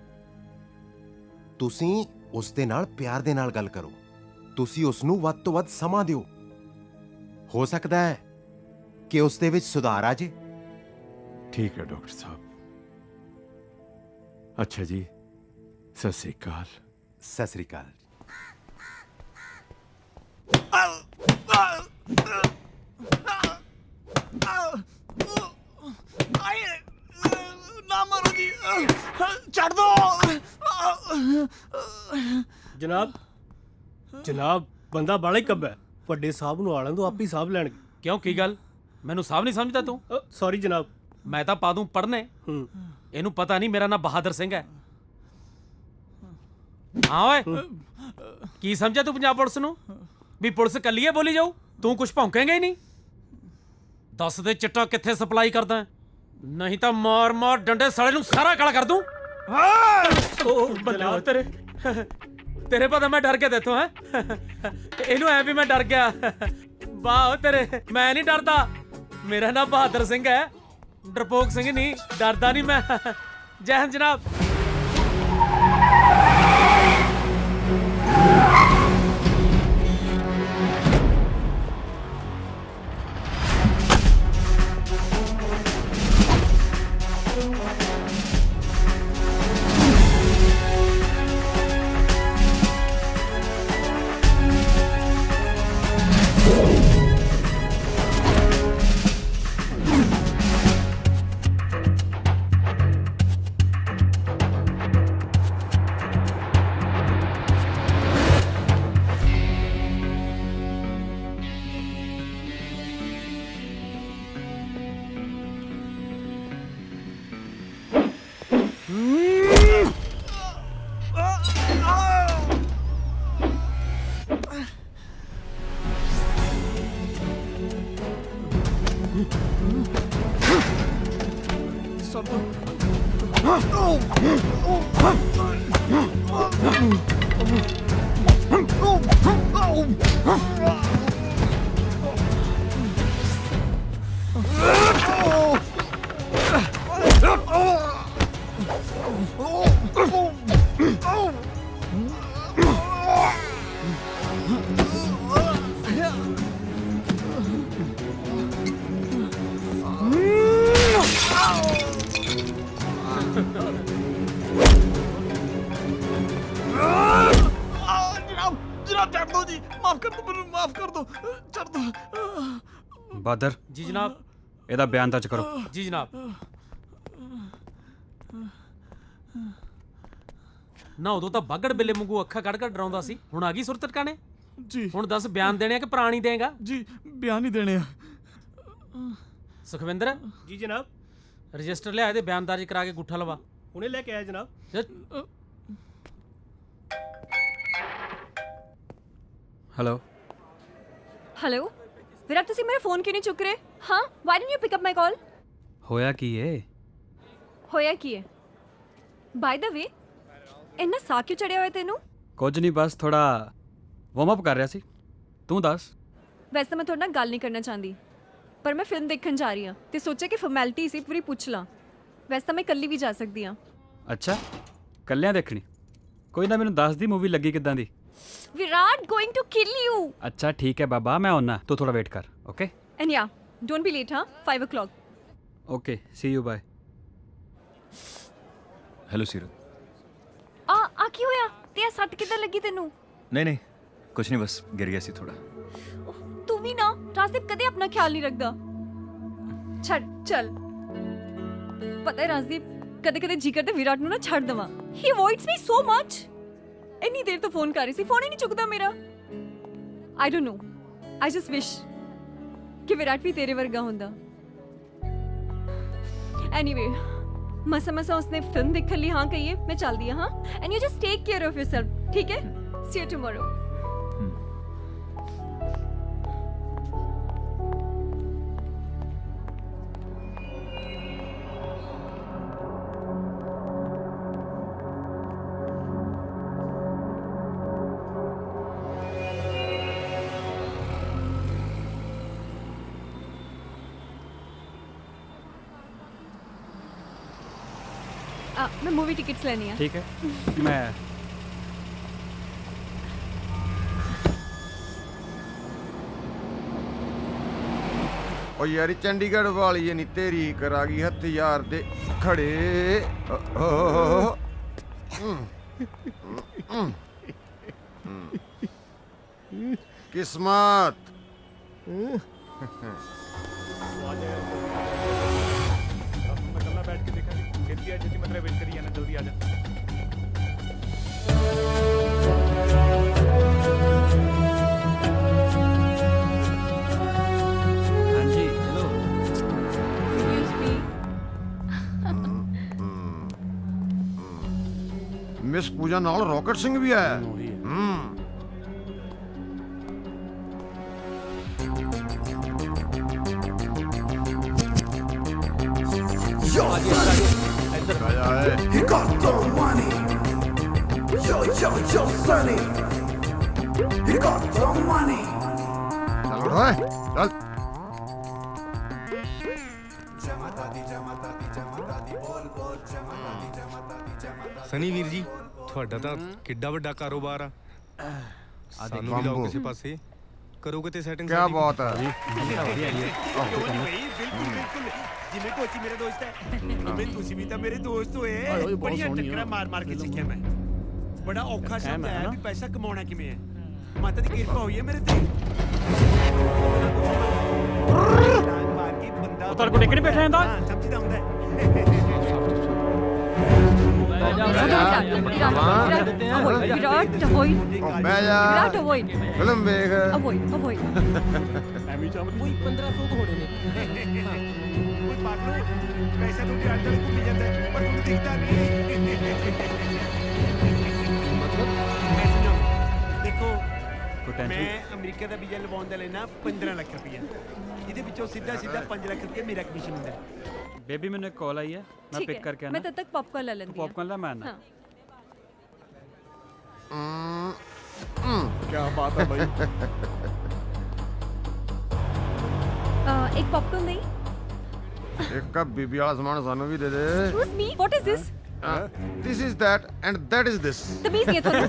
ਤੁਸੀਂ ਉਸ ਦੇ ਨਾਲ ਪਿਆਰ ਦੇ ਨਾਲ ਗੱਲ ਕਰੋ। ਤੁਸੀਂ ਉਸ ਨੂੰ ਵੱਧ ਤੋਂ ਵੱਧ ਸਮਾਂ ਦਿਓ। ਹੋ ਸਕਦਾ ਹੈ ਕਿ ਉਸ ਦੇ ਵਿੱਚ ਸੁਧਾਰ ਆ ਜੇ। ਠੀਕ ਹੈ ਡਾਕਟਰ ਸਾਹਿਬ। ਅੱਛਾ ਜੀ, ਸਤਿ ਸ੍ਰੀ ਅਕਾਲ। ਸਤਿ ਸ੍ਰੀ ਅਕਾਲ। ਨਾ ਮਾਰੋ ਜੀ, ਛੱਡ ਦੋ। ਜਨਾਬ ਬੰਦਾ ਬਾਲਾ ਹੀ ਕੱਬਾ। ਵੱਡੇ ਸਾਹਿਬ ਨੂੰ ਆਲਾਂ ਤੋਂ ਆਪ ਹੀ ਸਾਹਿਬ ਲੈਣਗੇ। ਕਿਉਂ, ਕੀ ਗੱਲ? ਮੈਨੂੰ ਸਾਹਬ ਨਹੀਂ ਸਮਝਦਾ ਤੂੰ? ਸੌਰੀ ਜਨਾਬ। ਮੈਂ ਤਾਂ ਪਾ ਦੂੰ ਪੜ੍ਹਨੇ। ਇਹਨੂੰ ਪਤਾ ਨਹੀਂ ਮੇਰਾ ਨਾਮ ਬਹਾਦਰ ਸਿੰਘ ਹੈ। ਹਾਂ ਓਏ, ਕੀ ਸਮਝਿਆ ਤੂੰ ਪੰਜਾਬ ਪੁਲਿਸ ਨੂੰ? ਵੀ ਪੁਲਿਸ ਕੱਲੀ ਹੈ ਬੋਲੀ ਜਾਊ? ਤੂੰ ਕੁਝ ਭੌਂਕੇਂਗਾ ਹੀ ਨਹੀਂ। ਦੱਸ ਦੇ ਚਿੱਟਾ ਕਿੱਥੇ ਸਪਲਾਈ ਕਰਦਾ, ਨਹੀਂ ਤਾਂ ਮਾਰ ਮਾਰ ਡੰਡੇ ਸਾਲੇ ਨੂੰ ਸਾਰਾ ਕਾਲਾ ਕਰ ਦੂੰ। ਜਨਾਬ ਤੇਰੇ ਪਤਾ ਮੈਂ ਡਰ ਗਿਆ ਤੇਥੋਂ ਹੈ। ਇਹਨੂੰ ਐ ਵੀ ਮੈਂ ਡਰ ਗਿਆ। ਵਾਹ ਤੇਰੇ, ਮੈਂ ਨਹੀਂ ਡਰਦਾ। ਮੇਰਾ ਨਾਮ ਬਹਾਦਰ ਸਿੰਘ ਹੈ, ਡਰਪੋਕ ਸਿੰਘ ਨਹੀਂ। ਡਰਦਾ ਨਹੀਂ ਮੈਂ। ਜੈ ਹਿੰਦ ਜਨਾਬ। ਬਾਦਰ ਜੀ ਜਨਾਬ। ਇਹਦਾ ਬਿਆਨ ਦਰਜ ਕਰੋ। ਜੀ ਜਨਾਬ। ਨਾ ਉਦੋਂ ਤਾਂ ਬਾਗੜ ਬਿੱਲੇ ਵਾਂਗੂ ਅੱਖਾਂ ਕੱਢ ਕੱਢ ਡਰਾਉਂਦਾ ਸੀ, ਹੁਣ ਆ ਗਈ ਸੁਰਤ ਟਿਕਾਣੇ। ਜੀ ਹੁਣ ਦੱਸ ਬਿਆਨ ਦੇਣੇ ਆ ਕਿ ਪ੍ਰਾਣੀ ਦੇਗਾ? ਜੀ ਬਿਆਨ ਹੀ ਦੇਣੇ ਆ। ਸੁਖਵਿੰਦਰ ਜੀ ਜਨਾਬ। ਰਜਿਸਟਰ ਲਿਆ ਇਹਦੇ ਬਿਆਨ ਦਰਜ ਕਰਾ ਕੇ ਗੁੱਠਾ ਲਵਾ। ਹੁਣੇ ਲੈ ਕੇ ਆਇਆ ਜਨਾਬ। ਹੈਲੋ ਹੈਲੋ ਵਿਰਾਟ, ਤੁਸੀਂ ਮੇਰਾ ਫੋਨ ਕਿਉਂ ਨਹੀਂ ਚੁੱਕ ਰਹੇ? ਹਾਂ, why didn't you pick up my call? ਹੋਇਆ ਕੀ ਏ? ਹੋਇਆ ਕੀ ਹੈ? ਬਾਈ ਦਾ ਵੇ, ਇੰਨਾ ਸਾਹ ਕਿਉਂ ਚੜਿਆ ਹੋਇਆ ਤੈਨੂੰ? ਕੁਝ ਨਹੀਂ, ਬਸ ਥੋੜਾ ਵਾਰਮ ਅਪ ਕਰ ਰਿਹਾ ਸੀ। ਤੂੰ ਦੱਸ। ਵੈਸੇ ਤਾਂ ਮੈਂ ਤੁਹਾਡੇ ਨਾਲ ਗੱਲ ਨਹੀਂ ਕਰਨਾ ਚਾਹੁੰਦੀ, ਪਰ ਮੈਂ ਫਿਲਮ ਦੇਖਣ ਜਾ ਰਹੀ ਹਾਂ ਤੇ ਸੋਚਿਆ ਕਿ ਫਾਰਮੈਲਿਟੀ ਸੀ ਪੂਰੀ ਪੁੱਛ ਲਾਂ। ਵੈਸੇ ਤਾਂ ਮੈਂ ਇਕੱਲੀ ਵੀ ਜਾ ਸਕਦੀ ਹਾਂ। ਅੱਛਾ, ਕੱਲਿਆਂ ਦੇਖਣੀ? ਕੋਈ ਨਾ, ਮੈਨੂੰ ਦੱਸ ਦੀ ਮੂਵੀ ਲੱਗੀ ਕਿੱਦਾਂ ਦੀ। Virat going to kill you. ਅੱਛਾ ਠੀਕ ਹੈ ਬਾਬਾ, ਮੈਂ ਆਉਣਾ, ਤੂੰ ਥੋੜਾ ਵੇਟ ਕਰ। Okay and ya don't be late. ਹਾਂ, 5 o'clock। Okay, see you, bye. Hello Seerat. ਆ ਕੀ ਹੋਇਆ? ਤੇ ਇਹ ਸੱਟ ਕਿੱਦਾਂ ਲੱਗੀ ਤੈਨੂੰ? ਨਹੀਂ ਕੁਝ ਨਹੀਂ, ਬਸ ਗਿਰ ਗਿਆ ਸੀ ਥੋੜਾ। ਤੂੰ ਵੀ ਨਾ, ਰਾਜਦੀਪ ਕਦੇ ਆਪਣਾ ਖਿਆਲ ਨਹੀਂ ਰੱਖਦਾ। ਛੱਡ ਚੱਲ। ਪਤਾ ਹੈ ਰਾਜਦੀਪ, ਕਦੇ ਕਦੇ ਜੀ ਕਰਦਾ ਵਿਰਾਟ ਨੂੰ ਨਾ ਛੱਡ ਦੇਵਾਂ। ਹੀ ਅਵੋਇਡਸ ਮੀ ਸੋ ਮਚ। ਇੰਨੀ ਦੇਰ ਤੋਂ ਫੋਨ ਕਰ ਰਹੀ ਸੀ, ਫੋਨ ਹੀ ਨਹੀਂ ਚੁੱਕਦਾ ਮੇਰਾ। I don't know, I just ਵਿਸ਼ ਕਿ ਵਿਰਾਟ ਵੀ ਤੇਰੇ ਵਰਗਾ ਹੁੰਦਾ। ਐਨੀਵੇ, ਮਸਾ ਉਸਨੇ ਫਿਲਮ ਦੇਖਣ ਲਈ ਹਾਂ ਕਹੀਏ, ਮੈਂ ਚੱਲਦੀ ਹਾਂ। And you just take care of yourself, ਠੀਕ ਹੈ? ਸੀ ਯੂ ਟੁਮਾਰੋ। मैं मूवी टिकट्स लेनी है। ठीक है, मैं ਓ ਯਾਰੀ ਚੰਡੀਗੜ੍ਹ ਵਾਲੀ ਨਹੀਂ ਤੇਰੀ ਕਰਾ ਗਈ ਹਥਿਆਰ ਦੇ ਖੜੇ। ਕਿਸਮਤ बैठ के देखा खेती आज मतलब वेट करी जाना, जल्दी आ जा। हाँ जी, हेलो। Excuse me. मिस पूजा नाल रॉकेट सिंह भी आया। He got the money. Yo, Sonny. He got the money. चल ਸਨੀ ਵੀਰ ਜੀ, ਤੁਹਾਡਾ ਤਾਂ ਕਿੱਡਾ ਵੱਡਾ ਕਾਰੋਬਾਰ ਆ। ਸਾਨੂੰ ਵੀ ਲਾਓ ਕਿਸੇ ਪਾਸੇ, ਕਰੋਗੇ ਤੇ ਸੈਟਿੰਗ। क्या बात है? ਜਿਵੇਂ ਕੋਚੀ ਮੇਰੇ ਦੋਸਤ ਹੈ, ਉਵੇਂ ਤੁਸੀਂ ਵੀ ਤਾਂ ਮੇਰੇ ਦੋਸਤ ਹੋਏ। ਬੜੀਆਂ ਟੱਕਰਾਂ ਮਾਰ ਕੇ ਸਿੱਖਿਆ ਮੈਂ। ਬੜਾ ਔਖਾ ਸ਼ਬਦ ਹੈ ਵੀ ਪੈਸਾ ਕਮਾਉਣਾ ਕਿਵੇਂ ਹੈ। ਮਾਤਾ ਦੀ ਕਿਰਪਾ ਹੋਈ ਹੈ ਮੇਰੇ ਤੇ। ਮਾਰ ਕੇ ਬੰਦਾ ਉਹ ਤੁਹਾਡੇ ਕੋਲ ਟਿਕਟ ਬੈਠਾ ਜਾਂਦਾ। ਸਮਝਦਾ ਹੁੰਦਾ Virat avoid. Virat avoid. Film देख। अवॉइड। ਐਵੇਂ ਚਾਹ ਕੋਈ 1500 ਹੋਣੇ ਨੇ। ਕੋਈ ਪਾਗਲ ਪੈਸਾ ਤੋਂ ਅੱਡ ਅੱਡ ਘੁੰਮੀ ਜਾਂਦਾ ਪਰ ਤੁਹਾਨੂੰ ਦਿਖਦਾ ਨਹੀਂ। ਮਤਲਬ ਮੈਂ ਸਮਝਾਉਂ। ਦੇਖੋ, ਮੈਂ ਅਮਰੀਕਾ ਦਾ ਵੀਜ਼ਾ ਲਵਾਉਣ ਦਾ ਲੈਣਾ 15 ਲੱਖ ਰੁਪਇਆ। ਇਹਦੇ ਵਿੱਚ ਵਿੱਚੋਂ ਸਿੱਧਾ 5 ਲੱਖ ਰੁਪਏ ਮੇਰਾ ਕਮਿਸ਼ਨ ਹੁੰਦਾ ਹੈ। बेबी मैंने एक कॉल आई है मैं ठीक पिक है करके मैं आना तब तक पॉपकॉर्न ले लेती हूँ पॉपकॉर्न ला मैं आना हाँ। क्या बात है भाई। एक पॉपकॉर्न नहीं एक कप बीबी वाला सामान सानू भी दे दे। Excuse me, what is this? This is that and that is this। तमीज़ नहीं है थोड़ा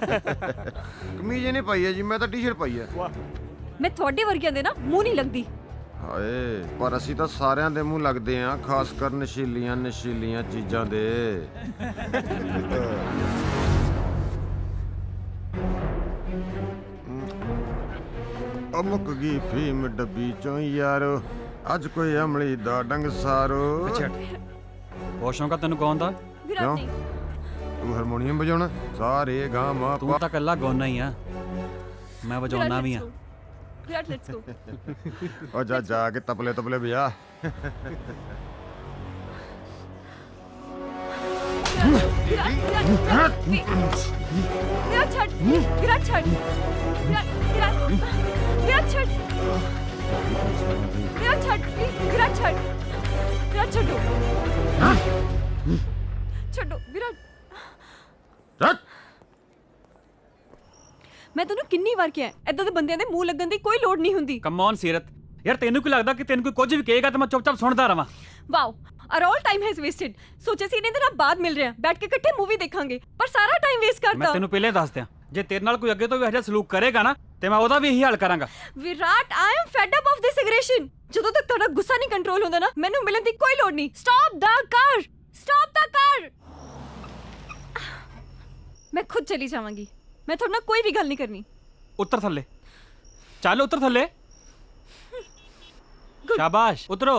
कमीज नहीं पाई है जी, मैं तो टी-शर्ट पाई है। मैं थोड़े वर्गियां दे ना मुंह नहीं लगदी ਹਾਏ ਪਰ ਅਸੀਂ ਤਾਂ ਸਾਰਿਆਂ ਦੇ ਮੂੰਹ ਲੱਗਦੇ ਆਂ, ਖਾਸ ਕਰ ਨਸ਼ੀਲੀਆਂ ਚੀਜ਼ਾਂ ਦੇ। ਅਮੁਕ ਗਈ ਫੀਮ ਡੱਬੀ ਚੋਂ ਯਾਰੋ, ਅੱਜ ਕੋਈ ਅਮਲੀ ਦਾ ਡੰਗ ਸਾਰੋ। बहुत शौक है तेन गाउन दा विराट क्यों? नहीं ਤੂੰ ਹਾਰਮੋਨੀਅਮ ਵਜਾਉਣਾ? ਸਾਰੇ ਗਾ ਮਾ तू तो कल्ला गाउना ही है मैं बजाउना भी हाँ विराट लेट्स गो ਉਹ ਜਾ ਕੇ ਤਪਲੇ ਵਜਾ। विराट छट विराट छट विराट छट विराट छड्डो ਛੱਡੋ ਵਿਰਾਟ। ਮੈਂ ਤੈਨੂੰ ਕਿੰਨੀ ਵਾਰ ਕਿਹਾ ਐਦਾਂ ਦੇ ਬੰਦਿਆਂ ਦੇ ਮੂੰਹ ਲੱਗਣ ਦੀ ਕੋਈ ਲੋੜ ਨਹੀਂ ਹੁੰਦੀ। कम ऑन सीरत यार तेन की लगता कि तेन कोई कुछ भी कहेगा तो मैं चुपचाप सुनता रहा wow are all time has wasted. ਸੋਚਿਆ ਸੀ ਇਹਨੇ ਦਿਨਾਂ ਬਾਅਦ ਮਿਲ ਰਿਹਾ ਬੈਠ ਕੇ ਇਕੱਠੇ ਮੂਵੀ ਦੇਖਾਂਗੇ ਪਰ ਸਾਰਾ ਟਾਈਮ ਵੇਸਟ मैं ਕਰਤਾ। तेन पहले दस दिया जे तेरे नाल कोई अगे तो भी ऐसा सलूक करेगा ना तो मैं ਉਹਦਾ ਵੀ ਇਹੀ ਹਾਲ ਕਰਾਂਗਾ। Virat I am fed up of this aggression. ਜਦੋਂ ਤੱਕ ਤੁਹਾਡਾ ਗੁੱਸਾ ਨਹੀਂ ਕੰਟਰੋਲ ਹੁੰਦਾ ਨਾ ਮੈਨੂੰ ਮਿਲਣ ਦੀ ਕੋਈ ਲੋੜ ਨਹੀਂ। ਸਟਾਪ ਦਾ ਕਾਰ मैं खुद चली जाऊंगी। मैं थोड़ा ना कोई भी गल नहीं करनी। उतर थल्ले चल उतर थल्ले शाबाश उतरो।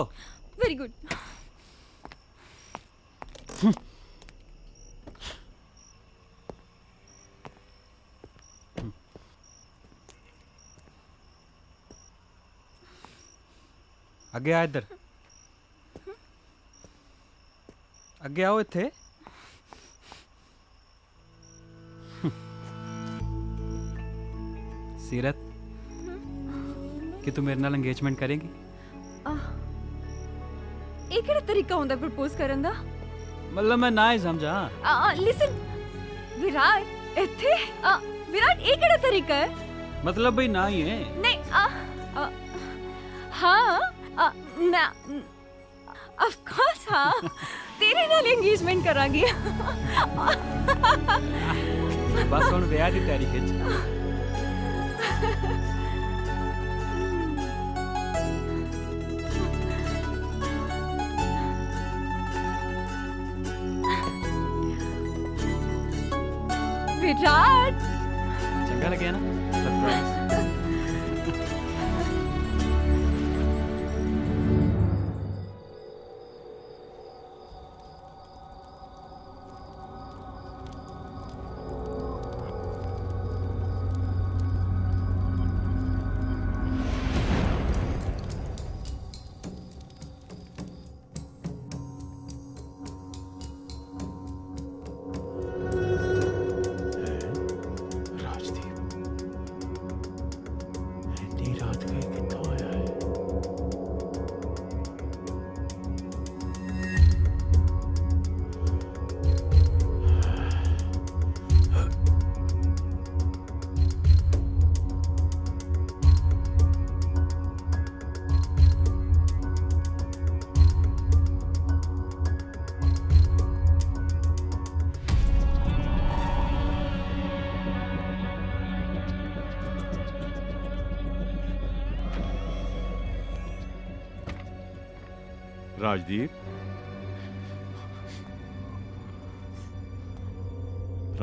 Very good. अगे आ इधर अगे आओ इत्थे। सीरत कि तू मेरे नाल एंगेजमेंट करेगी? ਇਹ ਕਿਹੜਾ ਤਰੀਕਾ ਹੁੰਦਾ ਪ੍ਰਪੋਜ਼ ਕਰਨ ਦਾ? मतलब मैं ना ही समझा। लिसन विराट ਇੱਥੇ विराट ਇਹ ਕਿਹੜਾ ਤਰੀਕਾ ਹੈ? मतलब भाई ना ही है। नहीं हाँ ना ऑफ कोर्स हाँ तेरे नाल एंगेजमेंट करांगी। बस हुण विआह दी तैयारी खिच। विराट चंगा लगे ना सरप्राइज।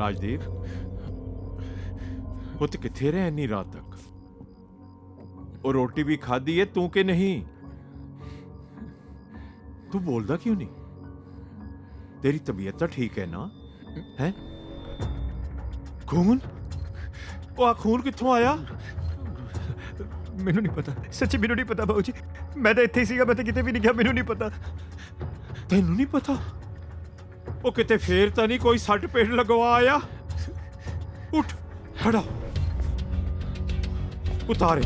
राजदीप पुत किथे रहे इन्नी रात तक? और रोटी भी खाधी है तू के नहीं? तू बोलदा क्यों नहीं? तेरी तबीयत तो ठीक है ना? है खून? वो खून कित्थों आया? ਮੈਨੂੰ ਨਹੀਂ ਪਤਾ, ਸੱਚੀ ਮੈਨੂੰ ਨਹੀਂ ਪਤਾ ਬਾਊ ਜੀ। ਮੈਂ ਤਾਂ ਇੱਥੇ ਹੀ ਸੀਗਾ, ਮੈਂ ਤਾਂ ਕਿਤੇ ਵੀ ਨਹੀਂ ਗਿਆ, ਮੈਨੂੰ ਨਹੀਂ ਪਤਾ। ਤੈਨੂੰ ਨਹੀਂ ਪਤਾ? ਉਹ ਕਿਤੇ ਫੇਰ ਤਾਂ ਨਹੀਂ ਕੋਈ ਸੱਟ ਪੇਟ ਲਗਵਾ ਆਇਆ? ਉੱਠ ਖੜਾ ਉਤਾਰੇ।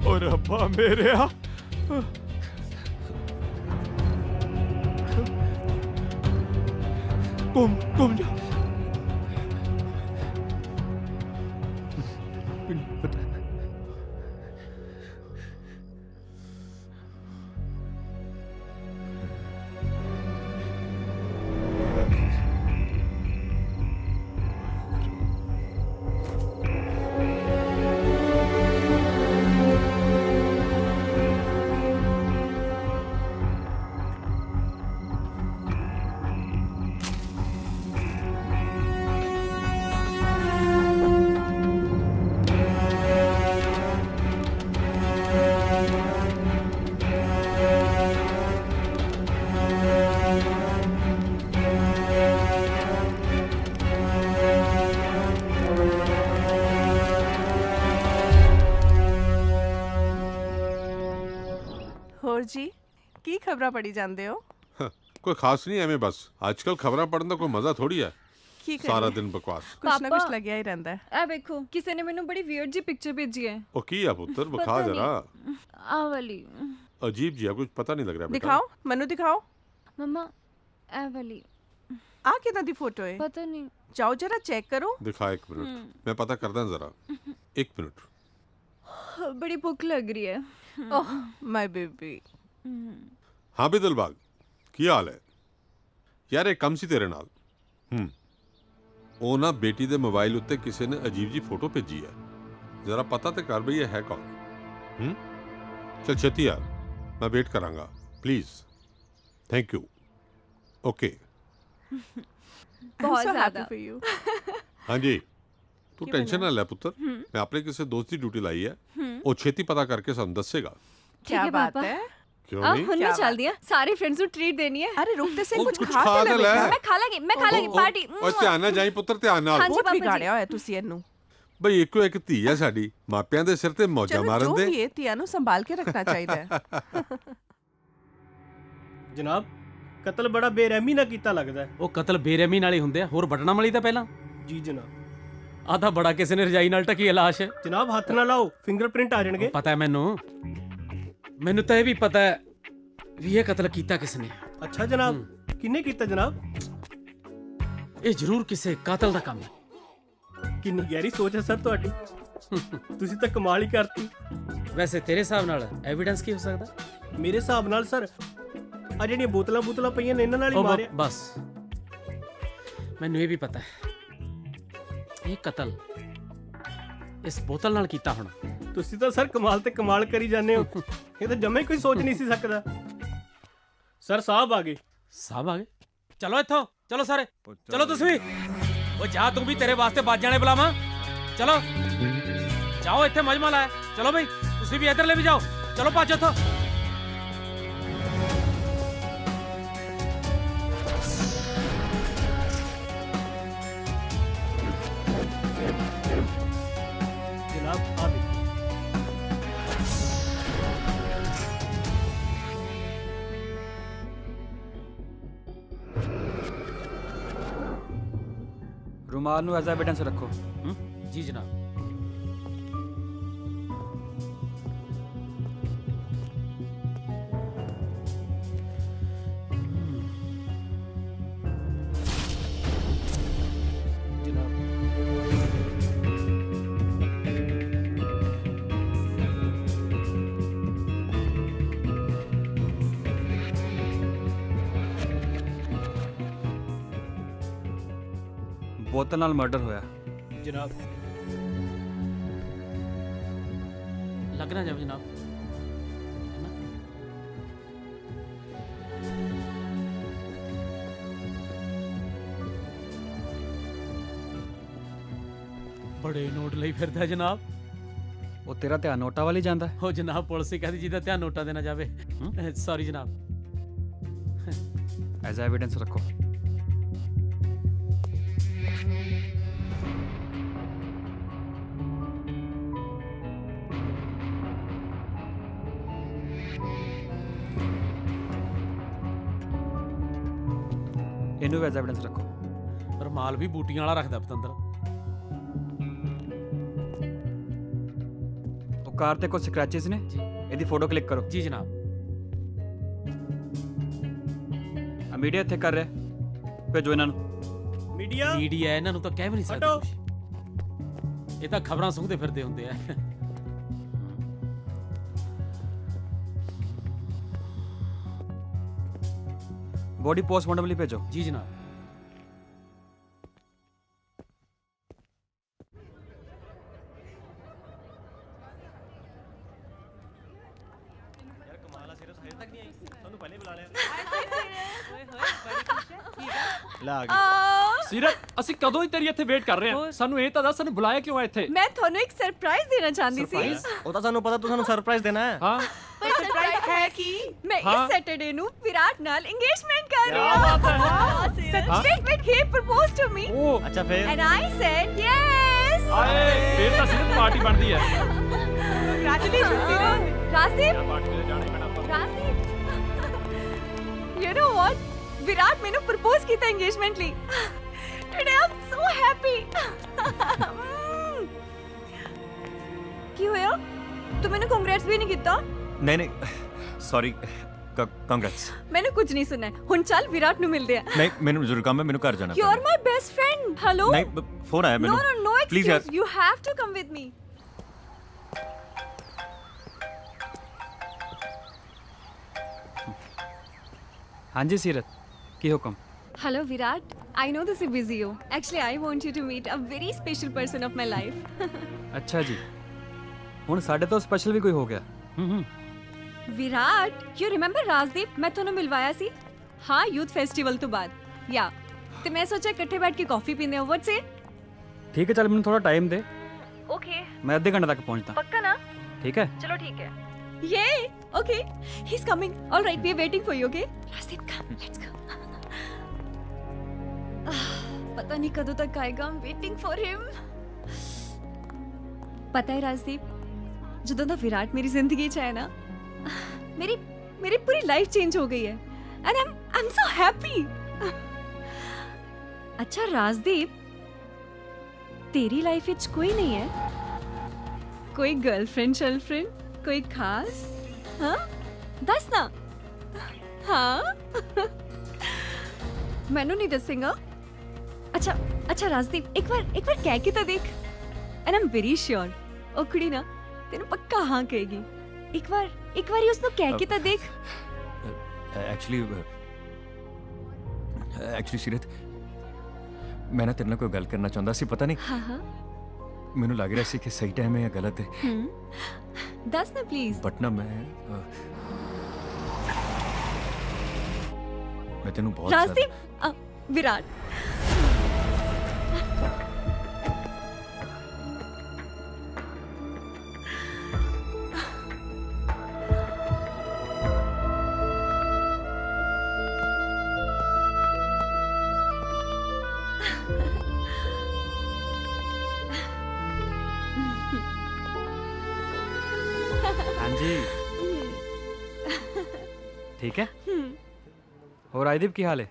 ਓ ਓ ਰੱਬਾ ਮੇਰਿਆ ਘੁੰਮ ਜਾ ਹੋਰ ਜੀ ਕੀ ਖਬਰਾਂ ਪੜੀ ਜਾਂਦੇ ਹੋ? ਕੋਈ ਖਾਸ ਨਹੀਂ ਐਵੇਂ ਬਸ ਅੱਜ ਕੱਲ ਖਬਰਾਂ ਪੜਨ ਦਾ ਕੋਈ ਮਜ਼ਾ ਥੋੜੀ ਹੈ ਕੀ ਸਾਰਾ ਦਿਨ ਬਕਵਾਸ ਕੁਛ ਨਾ ਕੁਛ ਲੱਗਿਆ ਹੀ ਰਹਿੰਦਾ ਹੈ। ਆ ਵੇਖੋ ਕਿਸੇ ਨੇ ਮੈਨੂੰ ਬੜੀ ਵੀਅਰਡ ਜੀ ਪਿਕਚਰ ਭੇਜੀ ਹੈ। ਉਹ ਕੀ ਆ ਪੁੱਤਰ ਵਿਖਾ ਜਰਾ ਆ ਵਾਲੀ ਅਜੀਬ ਜਿਹਾ ਕੁਝ ਪਤਾ ਨਹੀਂ ਲੱਗ ਰਿਹਾ ਬੇਟਾ ਦਿਖਾਓ ਮੈਨੂੰ ਦਿਖਾਓ। ਮਮਾ ਇਹ ਵਾਲੀ ਆ ਕਿਹਨਾਂ ਦੀ ਫੋਟੋ ਹੈ? ਪਤਾ ਨਹੀਂ ਜਾਓ ਜਰਾ ਚੈੱਕ ਕਰੋ। ਦਿਖਾ ਇੱਕ ਮਿੰਟ ਮੈਂ ਪਤਾ ਕਰਦਾ ਜ਼ਰਾ ਇੱਕ ਮਿੰਟ ਬੜੀ ਭੁੱਖ ਲੱਗ ਰਹੀ ਹੈ। Oh my baby. हाँ भी दिलबाग की हाल है यार एक कम सी तेरे नाल ਉਹ ਨਾ ਬੇਟੀ ਦੇ ਮੋਬਾਈਲ ਉੱਤੇ ਕਿਸੇ ਨੇ ਅਜੀਬ ਜੀ ਫੋਟੋ ਭੇਜੀ ਹੈ ਜ਼ਰਾ ਪਤਾ ਤੇ ਕਰ ਬਈ ਇਹ ਹੈ ਕੌਣ ਚਲ ਛੇਤੀ ਯਾਰ ਮੈਂ ਵੇਟ ਕਰਾਂਗਾ ਪਲੀਜ਼ ਥੈਂਕ ਯੂ ਓਕੇ ਬਹੁਤ ਜ਼ਿਆਦਾ हाँ जी तू टेंशन ना ले पुत्र मैं अपने किसी दोस्त की ड्यूटी लाई है वो छेती पता करके ਸਾਨੂੰ ਦੱਸੇਗਾ क्या बात है क्यों आ, नहीं ਹੁਣ ਮੈਂ ਚੱਲਦੀ ਆ ਸਾਰੇ ਫਰੈਂड्स ਨੂੰ ਟ੍ਰੀਟ ਦੇਣੀ ਹੈ। अरे रुक ते से कुछ कुछ खा खा के ले ले ਮੈਂ ਖਾ ਲਾਂਗੀ ਪਾਰਟੀ। ਓਏ ਧਿਆਨ ਨਾਲ ਜਾਈ ਪੁੱਤਰ ਧਿਆਨ ਨਾਲ ਹਾਂਜੀ ਬਹੁਤ ਪਾਪਾ ਜੀ। ਵਿਗਾੜਿਆ ਹੋਇਆ ਤੁਸੀਂ ਇਹਨੂੰ। ਬਈ ਇੱਕੋ ਇੱਕ ਧੀ ਹੈ ਸਾਡੀ ਮਾਪਿਆਂ ਦੇ ਸਿਰ ਤੇ ਮੌਜਾਂ ਚਲੋ ਮਾਰਨ ਜੋ ਦੇ ਵੀ ਹੈ ਧੀਆਂ ਨੂੰ ਸੰਭਾਲ ਕੇ ਰੱਖਣਾ ਚਾਹੀਦਾ ਹੈ। ਜਨਾਬ ਕਤਲ ਬੜਾ ਬੇਰਹਿਮੀ ਨਾਲ ਕੀਤਾ ਲੱਗਦਾ ਹੈ। ਉਹ ਕਤਲ ਬੇਰਹਿਮੀ ਨਾਲ ਹੀ ਹੁੰਦੇ ਆ ਹੋਰ ਬਟਣਾ ਮਲੀ ਤਾਂ ਪਹਿਲਾਂ ਜੀ ਜਨਾਬ। ਆਹ ਤਾਂ ਬੜਾ ਕਿਸੇ ਨੇ ਰਜਾਈ ਨਾਲ ਢਕੀ ਹੈ ਲਾਸ਼। ਜਨਾਬ ਹੱਥ ਨਾ ਲਾਓ ਫਿੰਗਰਪ੍ਰਿੰਟ ਆ ਜਾਣਗੇ। ਪਤਾ ਹੈ ਮੈਨੂੰ ਤਾਂ ਇਹ ਵੀ ਪਤਾ ਹੈ ਵੀ ਇਹ ਕਤਲ ਕੀਤਾ ਕਿਸ ਨੇ। ਅੱਛਾ ਜਨਾਬ ਕਿੰਨੇ ਕੀਤਾ ਜਨਾਬ? ਇਹ ਜ਼ਰੂਰ ਕਿਸੇ ਕਾਤਲ ਦਾ ਕੰਮ ਹੈ। ਕਿੰਨੀ ਗਹਿਰੀ ਸੋਚ ਹੈ ਸਰ ਤੁਹਾਡੀ। ਤੁਸੀਂ ਤਾਂ ਕਮਾਲ ਹੀ ਕਰਤੀ। ਵੈਸੇ ਤੇਰੇ ਹਿਸਾਬ ਨਾਲ ਐਵੀਡੈਂਸ ਕੀ ਹੋ ਸਕਦਾ? ਮੇਰੇ ਹਿਸਾਬ ਨਾਲ ਸਰ ਆ ਜਿਹੜੀਆਂ ਬੋਤਲਾਂ ਪਈਆਂ ਨੇ ਇਹਨਾਂ ਨਾਲ ਹੀ ਮਾਰਿਆ। ਬਸ ਮੈਨੂੰ ਇਹ ਵੀ ਪਤਾ ਹੈ ਇਹ ਕਤਲ ਇਸ ਬੋਤਲ ਨਾਲ ਕੀਤਾ ਹੋਣਾ। ਤੁਸੀਂ ਤਾਂ ਸਰ ਕਮਾਲ ਤੇ ਕਮਾਲ ਕਰੀ ਜਾਂਦੇ ਹੋ। ਇਹ ਤਾਂ ਜਮੇ ਕੋਈ ਸੋਚ ਨਹੀਂ ਸੀ ਸਕਦਾ। ਸਰ ਸਾਹਿਬ ਆ ਗਏ। ਸਾਹਿਬ ਆ ਗਏ? ਚਲੋ ਇੱਥੋਂ ਚਲੋ ਸਾਰੇ ਚਲੋ ਤੁਸੀਂ ਵੀ। ਉਹ ਜਾ ਤੂੰ ਵੀ ਤੇਰੇ ਵਾਸਤੇ ਬਾਜਾਂ ਨੇ ਬੁਲਾਵਾਂ। ਚਲੋ ਜਾਓ ਇੱਥੇ ਮਜਮਾ ਲਾਇਆ। ਚਲੋ ਬਈ ਤੁਸੀਂ ਵੀ ਇੱਧਰਲੇ ਵੀ ਜਾਓ। ਚਲੋ ਭੱਜ ਇੱਥੋਂ। ਜਨਾਬ ਆ ਦੇਖੋ। रुमाल ਨੂੰ ਐਜ਼ ਐਵੀਡੈਂਸ ਰੱਖੋ। ਜੀ ਜਨਾਬ। ਬੋਤਲ ਨਾਲ ਮਰਡਰ ਹੋਇਆ। ਜਨਾਬ ਲੱਗਣਾ ਜਾਵੇ ਜਨਾਬ। ਬੜੇ ਨੋਟ ਲਈ ਫਿਰਦਾ ਜਨਾਬ। ਉਹ ਤੇਰਾ ਧਿਆਨ ਨੋਟਾਂ ਵੱਲ ਹੀ ਜਾਂਦਾ। ਉਹ ਜਨਾਬ ਪੁਲਿਸ ਹੀ ਕਹਿੰਦੀ ਜਿਹਦਾ ਧਿਆਨ ਨੋਟਾਂ ਦੇ ਨਾ ਜਾਵੇ। ਸੌਰੀ ਜਨਾਬ। ਐਜ਼ ਐਵੀਡੈਂਸ ਰੱਖੋ। ਇਹਨੂੰ ਐਜ਼ ਐਵੀਡੈਂਸ ਰੱਖੋ। ਰਮਾਲ ਵੀ ਬੂਟੀਆਂ ਵਾਲਾ ਰੱਖਦਾ ਪਤੰਦਰ। ਉਹ ਕਾਰ ਤੇ ਕੁਝ ਸਕ੍ਰੈਚਸ ਨੇ ਇਹਦੀ ਫੋਟੋ ਕਲਿੱਕ ਕਰੋ। ਜੀ ਜਨਾਬ। ਆ ਮੀਡੀਆ ਇੱਥੇ ਕਰ ਰਿਹਾ, ਭੇਜੋ ਇਹਨਾਂ ਨੂੰ। ਮੀਡੀਆ ਇਹਨਾਂ ਨੂੰ ਤਾਂ ਕਹਿ ਵੀ ਨਹੀਂ ਸਕਦੇ ਕੁਛ। ਇਹ ਤਾਂ ਖਬਰਾਂ ਸੁਣਦੇ ਫਿਰਦੇ ਹੁੰਦੇ ਆ। ਬੋਡੀ ਪੋਸਟਮਾਰਟਮ ਲਈ ਭੇਜੋ। ਜੀ ਜਨਾਬ। ਸੀਰਤ, ਅਸੀਂ ਕਦੋਂ ਹੀ ਤੇਰੀ ਇੱਥੇ ਵੇਟ ਕਰ ਰਹੇ ਹਾਂ। ਸਾਨੂੰ ਇਹ ਤਾਂ ਦੱਸ, ਸਾਨੂੰ ਬੁਲਾਇਆ ਕਿਉਂ ਹੈ ਇੱਥੇ? ਮੈਂ ਤੁਹਾਨੂੰ ਇੱਕ ਸਰਪ੍ਰਾਈਜ਼ ਦੇਣਾ ਚਾਹੁੰਦੀ ਸੀ। ਉਹ ਤਾਂ ਸਾਨੂੰ ਪਤਾ, ਤੂੰ ਸਾਨੂੰ ਸਰਪ੍ਰਾਈਜ਼ ਦੇਣਾ ਹੈ। ਹਾਂ, ਪਰ ਸਰਪ੍ਰਾਈਜ਼ ਹੈ ਕਿ ਮੈਂ ਹਾਂ। ਇਸ ਸੈਟਰਡੇ ਨੂੰ ਵਿਰਾਟ ਨਾਲ ਇੰਗੇਜਮੈਂਟ ਕਰ ਰਹੀ ਕਿਆ ਹਾਂ। ਬਾਤ ਹੈ। ਸੱਚੀ but he propose to me ਅੱਛਾ ਫਿਰ ਐਂਡ ਆਈ ਸੈਡ ਯੈਸ। ਆਏ ਫੇਰ ਤਾਂ ਸੀਰਤ ਪਾਰਟੀ ਬਣਦੀ ਹੈ। ਕੰਗ੍ਰੈਚੁਲੇਸ਼ਨਸ ਰਾਜਦੀਪ। ਪਾਰਟੀ ਤੇ ਜਾਣਾ ਹੀ ਪੈਣਾ ਆਪਾਂ। Rajdeep, you know what, Virat ਮੈਨੂੰ ਪ੍ਰਪੋਜ਼ ਕੀਤਾ ਇੰਗੇਜਮੈਂਟ ਲਈ। Today I am so happy. ਕੀ ਹੋਇਆ? ਤੂੰ ਮੈਨੂੰ ਕੰਗ੍ਰੈਟਸ ਵੀ ਨਹੀਂ ਕੀਤਾ? ਨਹੀਂ ਨਹੀਂ, ਸੌਰੀ, ਕੰਗ੍ਰੈਟਸ। ਮੈਨੂੰ ਕੁਝ ਨਹੀਂ ਸੁਣਨਾ। ਹੁਣ ਚੱਲ ਵਿਰਾਟ ਨੂੰ ਮਿਲਦੇ ਆ। ਨਹੀਂ, ਮੈਨੂੰ ਜ਼ਰੂਰ ਕੰਮ ਹੈ, ਮੈਨੂੰ ਘਰ ਜਾਣਾ you are my best friend. Hello. ਨਹੀਂ, ਫੋਨ ਆਇਆ ਮੈਨੂੰ। No, no Please, excuse. You have to come with me. ਹਾਂਜੀ ਸੀਰਤ, ਕੀ ਹੁਕਮ? Hello Virat. I know this is busy हो. Actually, I want you to meet a very special person of my life. ਅੱਛਾ ਜੀ, ਹੁਣ ਸਾਡੇ ਤੋਂ ਸਪੈਸ਼ਲ ਵੀ ਕੋਈ ਹੋ ਗਿਆ। Virat, you remember Rajdeep? मैं ਤੁਹਾਨੂੰ ਮਿਲਵਾਇਆ ਸੀ। हाँ, youth festival ਤੋਂ ਬਾਅਦ। Yeah. ਤੇ ਮੈਂ ਸੋਚਿਆ ਇਕੱਠੇ ਬੈਠ ਕੇ ਕਾਫੀ ਪੀਂਦੇ ਹਾਂ। What's it? ਠੀਕ ਹੈ, ਚੱਲ ਮੈਨੂੰ ਥੋੜਾ ਟਾਈਮ ਦੇ, Okay. ਮੈਂ ਅੱਧੇ ਘੰਟੇ ਤੱਕ ਪਹੁੰਚਦਾ। ਪੱਕਾ ਨਾ? ਠੀਕ ਹੈ। ਚਲੋ ਠੀਕ ਹੈ। Yay! Okay. He's coming. All right, we are waiting for you, okay? Rajdeep, come. Let's go. पता नहीं कदों तक आएगा। I'm waiting for him. पता है राजदीप, ਜਦੋਂ ਦਾ ਵਿਰਾਟ ਮੇਰੀ ਜ਼ਿੰਦਗੀ 'ਚ ਆਇਆ ਨਾ, ਮੇਰੀ ਪੂਰੀ ਲਾਈਫ ਚੇਂਜ ਹੋ ਗਈ ਹੈ। And I'm so happy. ਅੱਛਾ ਰਾਜਦੀਪ, ਤੇਰੀ ਲਾਈਫ ਵਿੱਚ ਕੋਈ ਨਹੀਂ ਹੈ? ਕੋਈ ਗਰਲਫ੍ਰੈਂਡ ਸ਼ਰਲਫ੍ਰੈਂਡ, ਕੋਈ ਖਾਸ? ਹਾਂ, ਦੱਸ ਨਾ। ਹਾਂ, ਮੈਨੂੰ ਨਹੀਂ ਦੱਸੇਗਾ? ਅੱਛਾ ਰਾਜਦੀਪ, ਇੱਕ ਵਾਰ ਕਹਿ ਕੇ ਤਾਂ ਦੇਖ। ਐਂਡ ਆਮ ਵੈਰੀ ਸ਼ੋਰ ਉਹ ਕੁੜੀ ਨਾ ਤੈਨੂੰ ਪੱਕਾ ਹਾਂ ਕਹੇਗੀ। ਇੱਕ ਵਾਰੀ ਉਸ ਨੂੰ ਕਹਿ ਕੇ ਤਾਂ ਦੇਖ। ਐਕਚੁਅਲੀ ਸੀਰਤ, ਮੈਂ ਨਾ ਤੇਰੇ ਨਾਲ ਕੋਈ ਗੱਲ ਕਰਨਾ ਚਾਹੁੰਦਾ ਸੀ। ਪਤਾ ਨਹੀਂ ਹਾਂ ਮੈਨੂੰ ਲੱਗ ਰਿਹਾ ਸੀ ਕਿ ਸਹੀ ਟਾਈਮ ਹੈ ਜਾਂ ਗਲਤ ਹੈ। ਦੱਸ ਨਾ ਪਲੀਜ਼। ਬਟ ਨਾ ਮੈਂ ਤੈਨੂੰ ਬਹੁਤ ਰਾਜਦੀਪ, ਵਿਰਾਟ, ਹਾਂਜੀ ਠੀਕ ਹੈ। ਹੋਰ ਰਾਜਦੀਪ, ਕੀ ਹਾਲ ਹੈ?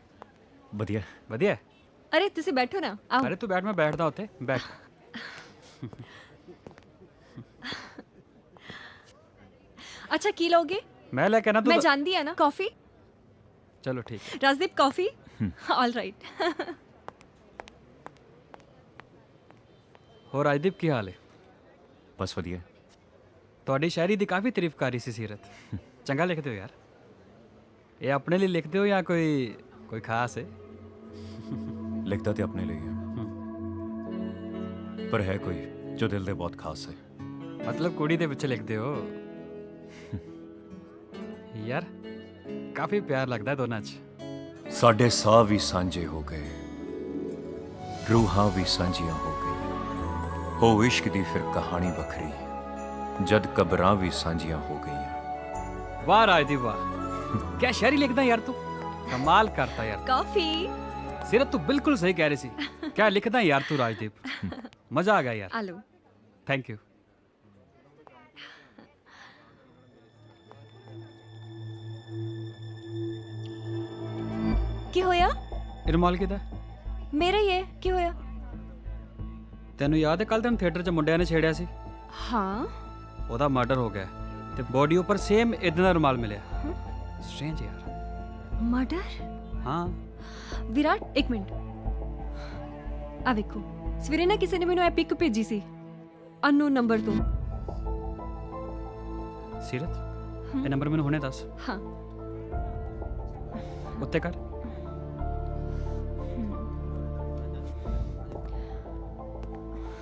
ਵਧੀਆ ਵਧੀਆ। ਅਰੇ ਤੁਸੀਂ ਬੈਠੋ ਨਾ। ਆਓ। ਅਰੇ ਤੂੰ ਬੈਠ, ਮੈਂ ਬੈਠਦਾ ਉੱਥੇ, ਬੈਠ। ਅੱਛਾ ਕੀ ਲੋਗੇ? ਮੈਂ ਲੈ ਕੇ ਆਣਾ। ਮੈਂ ਜਾਣਦੀ ਆ ਨਾ। ਕਾਫੀ? ਚਲੋ ਠੀਕ ਹੈ। ਰਾਜਦੀਪ ਕਾਫੀ? All right. ਹੋਰ ਰਾਜਦੀਪ, ਕੀ ਹਾਲ ਹੈ? ਬਸ ਵਧੀਆ। ਤੁਹਾਡੀ ਸ਼ਾਇਰੀ ਦੀ ਕਾਫੀ ਤਾਰੀਫ ਕਰ ਰਹੀ ਸੀ ਸੀਰਤ। ਚੰਗਾ ਲਿਖਦੇ ਹੋ ਯਾਰ। ਇਹ ਆਪਣੇ ਲਈ ਲਿਖਦੇ ਹੋ ਜਾਂ ਕੋਈ ਖਾਸ ਹੈ? ਲਿਖਦਾ ਤੇ ਆਪਣੇ ਲਈ ਹੈ, ਪਰ ਹੈ ਕੋਈ ਜੋ ਦਿਲ ਦੇ ਬਹੁਤ ਖਾਸ ਹੈ। ਮਤਲਬ ਕੁੜੀ ਦੇ ਪਿੱਛੇ ਲਿਖਦੇ ਹੋ ਯਾਰ। ਕਾਫੀ ਪਿਆਰ ਲੱਗਦਾ ਦੋਨਾਂ 'ਚ। ਸਾਡੇ ਸਾਹ ਵੀ ਸਾਂਝੇ ਹੋ ਗਏ, ਰੂਹਾਂ ਵੀ ਸਾਂਝੀਆਂ ਹੋ ਗਈਆਂ, ਹੋ ਇਸ਼ਕ ਦੀ ਫਿਰ ਕਹਾਣੀ ਵੱਖਰੀ, ਜਦ ਕਬਰਾਂ ਵੀ ਸਾਂਝੀਆਂ ਹੋ ਗਈਆਂ। ਵਾਹ ਰਾਜਦੀਪ ਵਾਹ, क्या शायरी लिखता है यार तू, कमाल करता यार। कॉफी सीरत, तू बिल्कुल सही कह रही सी। क्या लिखता है यार तू राजदीप, मजा आ गया यार। आलो, थैंक यू। ਕੀ ਹੋਇਆ? ਇਰਮਾਲ ਕਿਦਾ? ਮੇਰਾ ਹੀ ਹੈ। ਕੀ ਹੋਇਆ? ਤੈਨੂੰ ਯਾਦ ਹੈ ਕੱਲ ਤੈਨੂੰ ਥੀਏਟਰ 'ਚ ਮੁੰਡਿਆਂ ਨੇ ਛੇੜਿਆ ਸੀ? ਹਾਂ। ਉਹਦਾ ਮਰਡਰ ਹੋ ਗਿਆ ਤੇ ਬੋਡੀ ਉੱਪਰ ਸੇਮ ਇਦਾਂ ਦਾ ਰੁਮਾਲ ਮਿਲਿਆ। ਸਟ੍ਰੇਂਜ ਯਾਰ। ਮਰਡਰ? ਹਾਂ। ਵਿਰਾਟ ਇੱਕ ਮਿੰਟ, ਆ ਵੇਖੋ ਸਵੇਰੇ ਨਾ ਕਿਸੇ ਨੇ ਮੈਨੂੰ ਇਹ ਪਿਕ ਭੇਜੀ ਸੀ ਅਨਨੋਨ ਨੰਬਰ ਤੋਂ। ਸੀਰਤ ਇਹ ਨੰਬਰ ਮੈਨੂੰ ਹੁਣੇ ਦੱਸ। ਹਾਂ ਉੱਤੇ ਕਰ।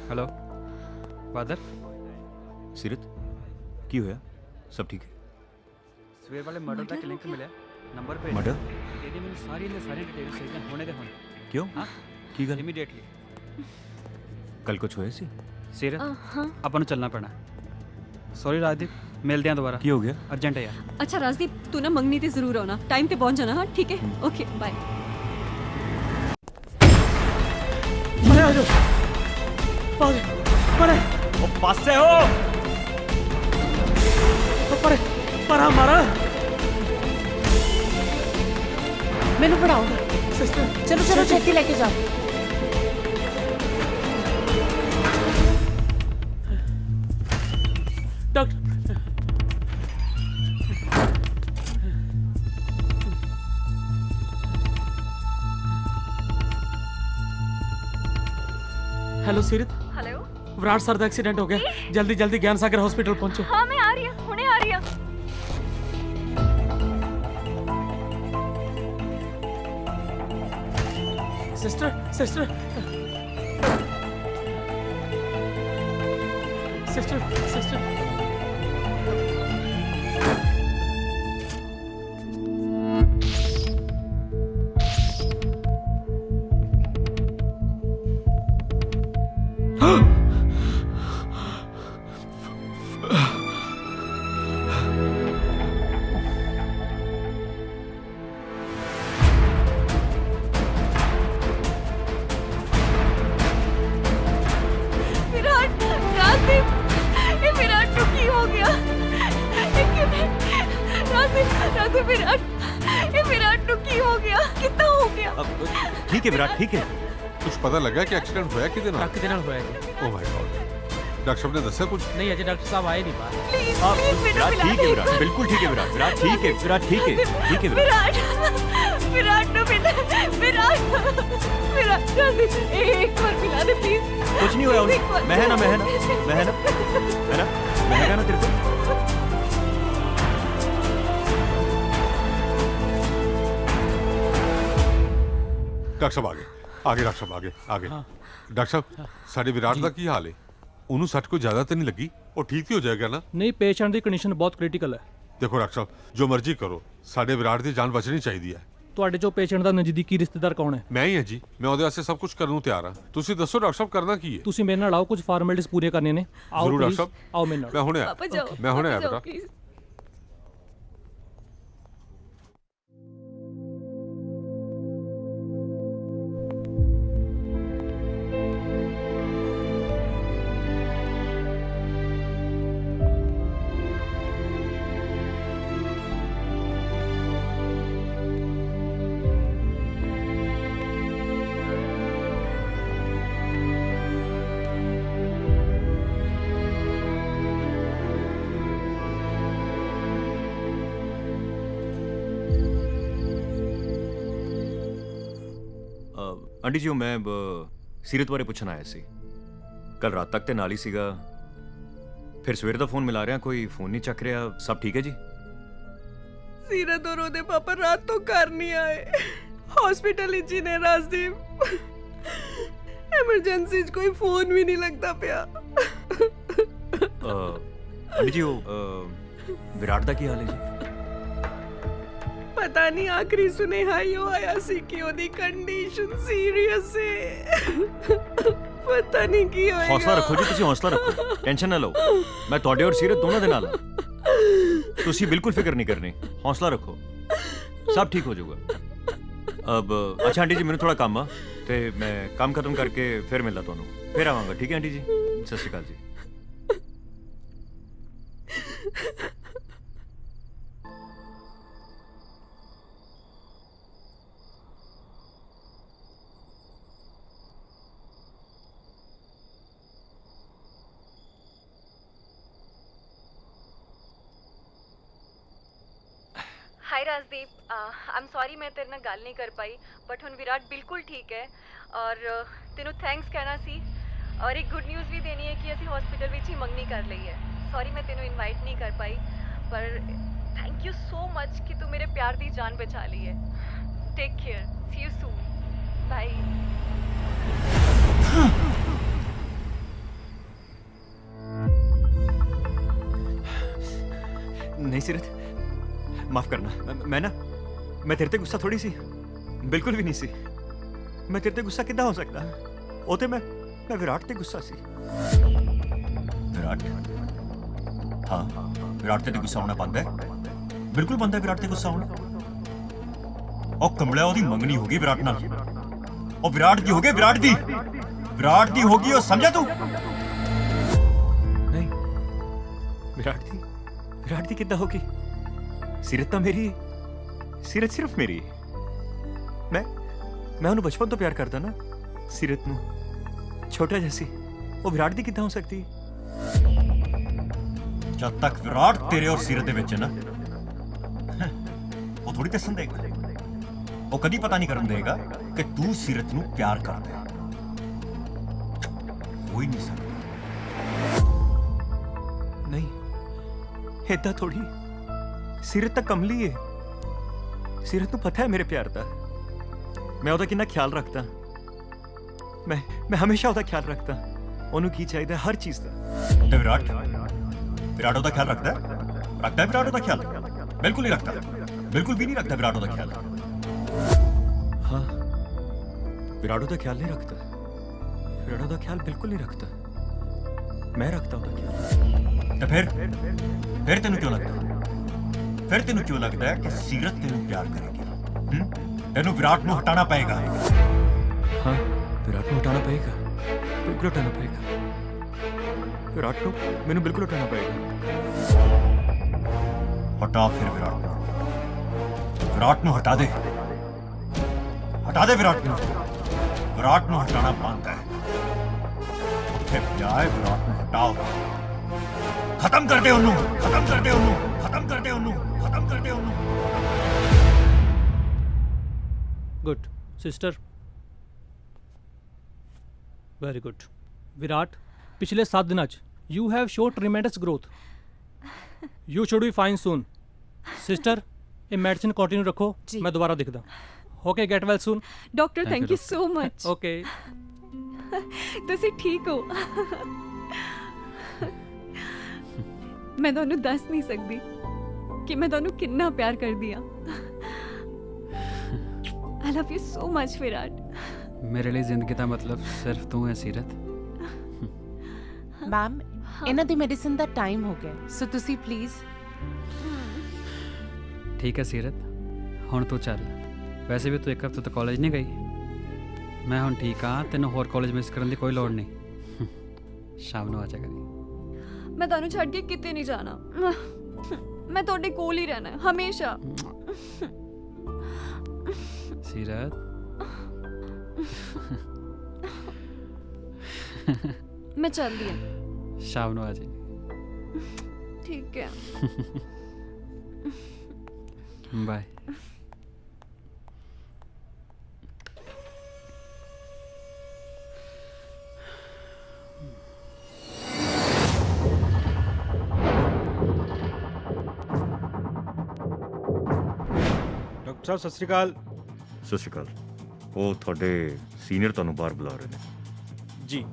Hello father. सीरत की होया? सब ठीक है? ਸਵੇਰ ਵਾਲੇ ਮਰਡਰ ਦਾ ਲਿੰਕ ਮਿਲਿਆ, ਨੰਬਰ ਭੇਜ। ਮਰਡਰ? ਇਹਦੀ ਮੈਨੂੰ ਸਾਰੀ ਡਿਟੇਲ ਚਾਹੀਦੀ ਹੁਣੇ ਦੇ ਹੁਣੇ। क्यों? ਹਾਂ की गल? ਇਮੀਡੀਏਟਲੀ। कल कुछ होया सी? ਸੀਰਤ ਹਾਂ। ਆਪਾਂ ਨੂੰ ਚੱਲਣਾ ਪੈਣਾ। ਸੌਰੀ ਰਾਜਦੀਪ, ਮਿਲਦੇ ਆਂ ਦੁਬਾਰਾ। ਕੀ ਹੋ ਗਿਆ? ਅਰਜੈਂਟ ਹੈ ਯਾਰ। ਅੱਛਾ ਰਾਜਦੀਪ, ਤੂੰ ਨਾ ਮੰਗਨੀ ਤੇ ਜ਼ਰੂਰ ਆਉਣਾ, ਟਾਈਮ ਤੇ ਪਹੁੰਚ ਜਾਣਾ। ਹਾਂ ਠੀਕ ਹੈ, ਓਕੇ ਬਾਏ। परे ओ पासे हो। परे पर हमारा मैनू पढ़ाओ सिस्टर। चलो चलो छेती लेके जाओ। डॉक्टर हेलो सीरत। हेलो। विराट सर का एक्सीडेंट हो गया, जल्दी जल्दी ज्ञान सागर हॉस्पिटल पहुंचो। हाँ मैं आ रही हूँ, हुणे आ रही हूँ। सिस्टर सिस्टर सिस्टर सिस्टर ठीक है विराट, ठीक है। कुछ पता लगा कि एक्सीडेंट होया कि दिन? ट्रक के नाल होया जी। Oh my God. डॉक्टर साहब ने दसा कुछ? नहीं अजय डॉक्टर साहब आए नहीं बाहर। विराट ठीक है विराट, बिल्कुल ठीक है विराट। विराट ठीक है, विराट ठीक है, ठीक है विराट। विराट नो विराट विराट जल्दी एक बार पिला दे प्लीज। कुछ नहीं होया उन्हें। मैं है ना, मैं है ना, मैं है ना, है ना, मैं है ना तेरे को। डॉक्टर साहब आगे डॉक्टर साहब आगे। डॉक्टर साहब साडे विराट ਦਾ ਕੀ ਹਾਲ ਹੈ? ਉਹਨੂੰ ਸੱਟ ਕੋਈ ਜ਼ਿਆਦਾ ਤਾਂ ਨਹੀਂ ਲੱਗੀ? ਉਹ ਠੀਕ ਹੀ ਹੋ ਜਾਏਗਾ ਨਾ? नहीं पेशेंट ਦੀ ਕੰਡੀਸ਼ਨ ਬਹੁਤ ਕ੍ਰਿਟੀਕਲ ਹੈ। ਦੇਖੋ ਡਾਕਟਰ ਸਾਹਿਬ ਜੋ ਮਰਜ਼ੀ ਕਰੋ, ਸਾਡੇ ਵਿਰਾਟ ਦੀ ਜਾਨ ਬਚਣੀ ਚਾਹੀਦੀ ਹੈ। ਤੁਹਾਡੇ ਚੋਂ ਪੇਸ਼ੈਂਟ ਦਾ ਨਜ਼ਦੀਕੀ ਰਿਸ਼ਤੇਦਾਰ ਕੌਣ ਹੈ? ਮੈਂ ਹੀ ਹਾਂ ਜੀ, ਮੈਂ ਉਹਦੇ ਵਾਸਤੇ ਸਭ ਕੁਝ ਕਰਨ ਨੂੰ ਤਿਆਰ ਹਾਂ। ਤੁਸੀਂ ਦੱਸੋ ਡਾਕਟਰ ਸਾਹਿਬ ਕਰਨਾ ਕੀ ਹੈ? ਤੁਸੀਂ ਮੇਰੇ ਨਾਲ ਆਓ, ਕੁਝ ਫਾਰਮੈਲਿਟੀਜ਼ ਪੂਰੀਆਂ ਕਰਨੀਆਂ ਨੇ। ਆਓ ਜ਼ਰੂਰ ਡਾਕਟਰ please, ਸਾਹਿਬ। ਆਓ ਮੇਰੇ ਨਾਲ। ਮੈਂ ਹੁਣੇ ਆਇਆ। पापा जाओ, मैं हुणे पापा आया जाओ, बेटा। please। ਆਂਟੀ ਜੀ ਉਹ ਮੈਂ ਸੀਰਤ ਬਾਰੇ ਪੁੱਛਣ ਆਇਆ ਸੀ। ਕੱਲ ਰਾਤ ਤੱਕ ਤੇ ਨਾਲ ਹੀ ਸੀਗਾ, ਫਿਰ ਸਵੇਰ ਦਾ ਫੋਨ ਮਿਲਾ ਰਿਹਾ, ਕੋਈ ਫੋਨ ਨਹੀਂ ਚੱਕ ਰਿਹਾ। ਸਭ ਠੀਕ ਹੈ ਜੀ? सीरत और ओदे पापा रात तो घर नहीं आए, हॉस्पिटल ही ने राजदीप। एमरजेंसी कोई फोन भी नहीं लगता पिया। ਆਂਟੀ ਜੀ ਉਹ ਵਿਰਾਟ ਦਾ ਕੀ ਹਾਲ ਹੈ ਜੀ? पता नहीं आखिरी सुनेहा यो आया सी कि ओदी कंडीशन सीरियस है। पता नहीं की होएगा। ਹੌਸਲਾ ਰੱਖੋ ਜੀ, ਤੁਸੀਂ ਹੌਸਲਾ ਰੱਖੋ, ਟੈਨਸ਼ਨ ਨਾ ਲਓ। ਮੈਂ ਤੁਹਾਡੇ ਔਰ ਸੀਰਤ ਦੋਨਾਂ ਦੇ ਨਾਲ ਹਾਂ। ਤੁਸੀਂ ਬਿਲਕੁਲ ਫਿਕਰ ਨਹੀਂ ਕਰਨੀ, ਹੌਸਲਾ ਰੱਖੋ, ਸਭ ਠੀਕ ਹੋ ਜਾਊਗਾ। ਅਬ ਅੱਛਾ ਆਂਟੀ ਜੀ ਮੈਨੂੰ ਥੋੜਾ ਕੰਮ ਆ ਤੇ ਮੈਂ ਕੰਮ ਖਤਮ ਕਰਕੇ ਫਿਰ ਮਿਲਦਾ ਤੁਹਾਨੂੰ, ਫਿਰ ਆਵਾਂਗਾ। ਠੀਕ ਹੈ ਆਂਟੀ ਜੀ, ਸਤਿ ਸ਼੍ਰੀ ਅਕਾਲ ਜੀ। ਜਸਦੀਪ ਆਮ ਸੌਰੀ ਮੈਂ ਤੇਰੇ ਨਾਲ ਗੱਲ ਨਹੀਂ ਕਰ ਪਾਈ ਬਟ ਹੁਣ ਵਿਰਾਟ ਬਿਲਕੁਲ ਠੀਕ ਹੈ ਔਰ ਤੈਨੂੰ ਥੈਂਕਸ ਕਹਿਣਾ ਸੀ ਔਰ ਇੱਕ ਗੁੱਡ ਨਿਊਜ਼ ਵੀ ਦੇਣੀ ਹੈ ਕਿ ਅਸੀਂ ਹਸਪੀਟਲ ਵਿੱਚ ਹੀ ਮੰਗਣੀ ਕਰ ਲਈ ਹੈ ਸੌਰੀ ਮੈਂ ਤੈਨੂੰ ਇਨਵਾਈਟ ਨਹੀਂ ਕਰ ਪਾਈ ਪਰ ਥੈਂਕ ਯੂ ਸੋ ਮਚ ਕਿ ਤੂੰ ਮੇਰੇ ਪਿਆਰ ਦੀ ਜਾਨ ਬਚਾ ਲਈ ਹੈ take care see you soon bye नहीं सीरत माफ करना मैं तेरे ते गुस्सा थोड़ी सी बिल्कुल भी नहीं सी मैं तेरे ते गुस्सा किद्दां हो सकदा ओ ते मैं विराट ते गुस्सा सी विराट हाँ विराट ते गुस्सा होना बंद है बिल्कुल बंद है विराट ते गुस्सा होना ओ कमला ओदी मंगनी होगी विराट नाल ओ विराट दी होगी विराट दी होगी ओ समझा तू नहीं विराट दी किद्दां होगी सीरत तो मेरी है सीरत सिर्फ मेरी है मैं उन्हें बचपन तो प्यार करता ना सीरत नू छोटा जैसी वो विराट दी किद्दां हो सकती जब तक विराट तेरे और सीरत दे विच है ना वो थोड़ी दसन देगा वो कदी पता नहीं करन देगा कि तू सीरत नू प्यार करदा है हो ही नहीं सकता नहीं इदा थोड़ी सीरत तो कमली है सीरत नू पता है मेरे प्यार दा मैं ओदा कितना ख्याल रखता मैं हमेशा ओदा ख्याल रखता ओनू की चाहिए हर चीज दा ते विराट ओदा ख्याल रखता है विराट ओदा ख्याल बिल्कुल नहीं रखता बिल्कुल भी नहीं रखता विराट ओदा ख्याल हाँ विराट ओदा ख्याल नहीं रखता विराट ओदा ख्याल बिल्कुल नहीं रखता मैं रखता ओदा ख्याल तो फिर तेनू क्यों लगता है कि सीरत तेनू प्यार करेगी तेनू विराट नू हटाना पड़ेगा हाँ विराट नू हटाना पड़ेगा बिल्कुल हटाना पड़ेगा विराट नू मैनू बिल्कुल हटाना पड़ेगा हटा फिर विराट नू हटा दे विराट नू हटाना बनता है उत्थे जाए विराट नू हटाओ खत्म कर दे उन्नू good sister very good Virat पिछले 7 दिनों you have show tremendous growth you should be fine soon sister ये मेडिसिन कंटिन्यू रखो मैं दोबारा दिखदा okay get well soon doctor thank you so much okay ਤੁਸੀਂ ਠੀਕ ਹੋ ਮੈਂ ਤੁਹਾਨੂੰ ਦੱਸ ਨਹੀਂ ਸਕਦੀ ਕਿ ਮੈਂ ਤੁਹਾਨੂੰ ਕਿੰਨਾ ਪਿਆਰ ਕਰਦੀ ਆ I love you so much Virat मेरे लिए जिंदगी का मतलब सिर्फ तू है सीरत मैम ਇਹਨਾਂ ਦੀ ਮੈਡੀਸਿਨ ਦਾ ਟਾਈਮ ਹੋ ਗਿਆ ਸੋ ਤੁਸੀਂ ਪਲੀਜ਼ ठीक है सीरत हुण तू चल वैसे भी तू एक हफ्ते तो कॉलेज नहीं गई मैं हुण ठीक हाँ तेनों होर कॉलेज मिस करने की कोई लोड़ नहीं शाम ਨੂੰ ਆ ਜਾ ਕਰੀ ਮੈਂ ਤੁਹਾਨੂੰ ਛੱਡ ਕੇ ਕਿਤੇ ਨਹੀਂ ਜਾਣਾ ਮੈਂ ਤੁਹਾਡੇ ਕੋਲ ਹੀ ਰਹਿਣਾ ਹੈ ਹਮੇਸ਼ਾ सीरत ਮੈਂ ਚੱਲਦੀ ਹਾਂ शाम ਨੂੰ ਆ ਜਾ ਠੀਕ ਹੈ बाय ਡਾਕਟਰ ਸਾਹਿਬ ਸਤਿ ਸ਼੍ਰੀ ਅਕਾਲ ਸਤਿ ਸ਼੍ਰੀ ਅਕਾਲ ਉਹ ਤੁਹਾਡੇ ਸੀਨੀਅਰ ਤੁਹਾਨੂੰ ਬਾਹਰ ਬੁਲਾ ਰਹੇ ਨੇ ਜੀ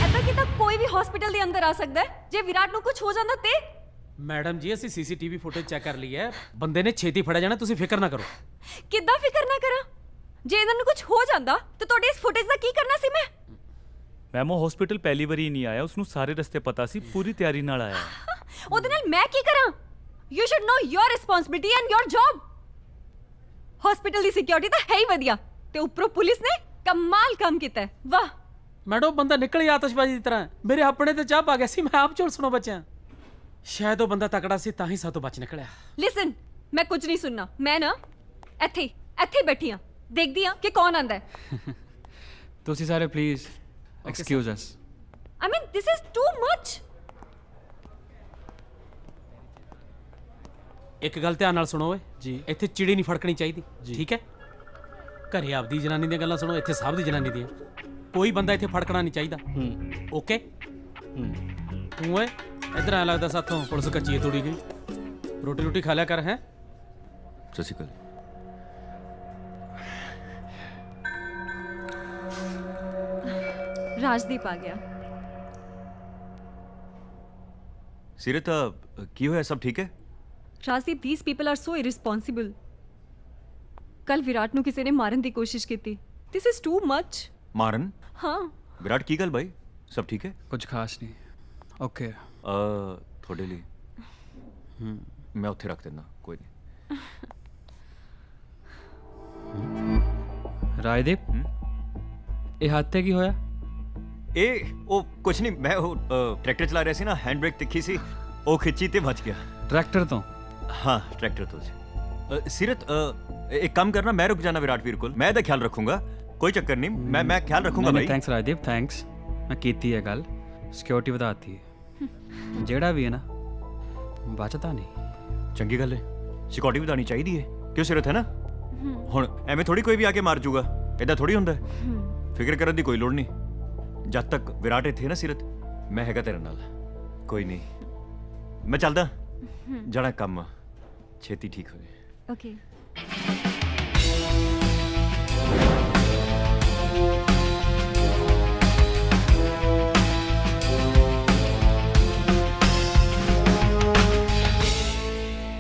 ਐਦਾਂ ਕਿਤਾ ਕੋਈ ਵੀ ਹਸਪੀਟਲ ਦੇ ਅੰਦਰ ਆ ਸਕਦਾ ਹੈ ਜੇ ਵਿਰਾਟ ਨੂੰ ਕੁਝ ਹੋ ਜਾਂਦਾ ਤੇ ਮੈਡਮ ਜੀ ਅਸੀਂ ਸੀਸੀਟੀਵੀ ਫੁਟੇਜ ਚੈੱਕ ਕਰ ਲਈ ਹੈ ਬੰਦੇ ਨੇ ਛੇਤੀ ਫੜਿਆ ਜਾਣਾ ਤੁਸੀਂ ਫਿਕਰ ਨਾ ਕਰੋ ਕਿੱਦਾਂ ਫਿਕਰ ਨਾ ਕਰਾਂ ਜੇ ਇਹਨਾਂ ਨੂੰ ਕੁਝ ਹੋ ਜਾਂਦਾ ਤੇ ਤੁਹਾਡੇ ਇਸ ਫੁਟੇਜ ਦਾ ਕੀ ਕਰਨਾ ਸੀ ਮੈਂ ਮੈਮ ਉਹ ਹਸਪੀਟਲ ਪਹਿਲੀ ਵਾਰੀ ਨਹੀਂ ਆਇਆ, ਉਸਨੂੰ ਸਾਰੇ ਰਸਤੇ ਪਤਾ ਸੀ, ਪੂਰੀ ਤਿਆਰੀ ਨਾਲ ਆਇਆ। ਉਹਦੇ ਨਾਲ ਮੈਂ ਕੀ ਕਰਾਂ? You should know your responsibility and your job. Hospital ਦੀ ਸਿਕਿਉਰਿਟੀ ਤਾਂ ਹੈ ਹੀ ਵਧੀਆ ਤੇ ਉੱਪਰੋਂ ਪੁਲਿਸ ਨੇ ਕਮਾਲ ਕੰਮ ਕੀਤਾ ਹੈ। ਵਾਹ ਮੈਡਮ ਬੰਦਾ ਨਿਕਲ ਗਿਆ ਆਤਿਸ਼ਬਾਜ਼ੀ ਦੀ ਤਰ੍ਹਾਂ, ਮੇਰੇ ਆਪਣੇ ਤੇ ਚਾਹ ਪਾ ਗਿਆ ਸੀ, ਮੈਂ ਆਪ ਝੋਲ ਸੁਣੋ ਬੱਚਿਆਂ। ਸ਼ਾਇਦ ਉਹ ਬੰਦਾ ਤਕੜਾ ਸੀ ਤਾਂ ਹੀ ਸਾਤੋਂ ਬਚ ਨਿਕਲਿਆ। ਲਿਸਨ, ਮੈਂ ਕੁਝ ਨਹੀਂ ਸੁਣਨਾ, ਮੈਂ ਨਾ ਇੱਥੇ ਬੈਠੀ ਆ, ਦੇਖਦੀ ਆ ਕਿ ਕੌਣ ਆਂਦਾ ਹੈ। ਤੁਸੀਂ ਸਾਰੇ please excuse us. I mean this is too much. ਇੱਕ ਗੱਲ ਧਿਆਨ ਨਾਲ ਸੁਣੋ ਓਏ ਜੀ, ਇੱਥੇ ਚਿੜੀ ਨਹੀਂ ਫੜਕਣੀ ਚਾਹੀਦੀ, ਠੀਕ ਹੈ? ਘਰੇ ਆਪਦੀ ਜਨਾਨੀ ਦੀਆਂ ਗੱਲਾਂ ਸੁਣੋ, ਇੱਥੇ ਸਭ ਦੀ ਜਨਾਨੀ ਦੀਆਂ। ਕੋਈ ਬੰਦਾ ਇੱਥੇ ਫੜਕਣਾ ਨਹੀਂ ਚਾਹੀਦਾ, ਓਕੇ? ਤੂੰ ਓਏ ਇਧਰ ਆ, ਲੱਗਦਾ ਸਾਥੋਂ ਪੁਲਿਸ ਕੱਚੀ ਤੋੜੀ ਗਈ। ਰੋਟੀ ਰੋਟੀ ਖਾ ਲਿਆ ਕਰ। ਹੈ ਸਤਿ ਸ਼੍ਰੀ ਅਕਾਲ। ਰਾਜਦੀਪ ਆ ਗਿਆ। ਸੀਰਤ ਕੀ ਹੋਇਆ, ਸਭ ਠੀਕ ਹੈ? Rajdeep, these people are so irresponsible। ਕੱਲ ਵਿਰਾਟ ਨੂੰ ਕਿਸੇ ਨੇ ਮਾਰਨ ਦੀ ਕੋਸ਼ਿਸ਼ ਕੀਤੀ। This is too much। ਮਾਰਨ? ਹਾਂ। ਵਿਰਾਟ ਕੀ ਗੱਲ ਭਾਈ, ਸਭ ਠੀਕ ਹੈ? ਕੁਝ ਖਾਸ ਨਹੀਂ। ਓਕੇ ਤੁਹਾਡੇ ਲਈ ਮੈਂ ਉੱਥੇ ਰੱਖ ਦਿੰਦਾ, ਕੋਈ ਨਹੀਂ। ਰਾਜਦੀਪ, ਇਹ ਹੱਥ ਤੇ ਕੀ ਹੋਇਆ? ਇਹ ਉਹ ਕੁਝ ਨਹੀਂ, ਮੈਂ ਉਹ ਟਰੈਕਟਰ ਚਲਾ ਰਿਹਾ ਸੀ ਨਾ, ਹੈਂਡ ਬ੍ਰੇਕ ਤਿੱਖੀ ਸੀ, ਉਹ ਖਿੱਚੀ ਤੇ ਬਚ ਗਿਆ। ਟਰੈਕਟਰ ਤੋਂ? ਹਾਂ ਟਰੈਕਟਰ ਤੋਂ ਜੀ। ਸੀਰਤ ਇੱਕ ਕੰਮ ਕਰਨਾ, ਮੈਂ ਰੁਕ ਜਾਣਾ ਵਿਰਾਟ ਵੀਰ ਕੋਲ, ਮੈਂ ਇਹਦਾ ਖਿਆਲ ਰੱਖੂੰਗਾ, ਕੋਈ ਚੱਕਰ ਨਹੀਂ, ਮੈਂ ਖਿਆਲ ਰੱਖੂੰਗਾ ਭਾਈ। Thanks Rajdeep, thanks. ਮੈਂ ਕੀਤੀ ਹੈ ਗੱਲ, ਸਿਕਿਉਰਿਟੀ ਵਧਾਤੀ ਹੈ, ਜਿਹੜਾ ਵੀ ਹੈ ਨਾ ਬਚਦਾ ਨਹੀਂ। ਚੰਗੀ ਗੱਲ ਹੈ, ਸਿਕਿਉਰਿਟੀ ਵਧਾਉਣੀ ਚਾਹੀਦੀ ਹੈ, ਕਿਉਂ ਸੀਰਤ, ਹੈ ਨਾ? ਹੁਣ ਐਵੇਂ ਥੋੜੀ ਕੋਈ ਵੀ ਆ ਕੇ ਮਾਰ ਜੂਗਾ, ਇਦਾਂ ਥੋੜੀ ਹੁੰਦਾ। ਫਿਕਰ ਕਰਨ ਦੀ ਕੋਈ ਲੋੜ ਨਹੀਂ, ਜਦ ਤੱਕ ਵਿਰਾਟ ਇੱਥੇ ਹੈ ਨਾ ਸੀਰਤ, ਮੈਂ ਹੈਗਾ ਤੇਰੇ ਨਾਲ। ਕੋਈ ਨਹੀਂ, ਮੈਂ ਚੱਲਦਾ, ਜਾਣਾ ਕੰਮ ਛੇਤੀ ਠੀਕ ਹੋ ਜਾਏ। ਓਕੇ।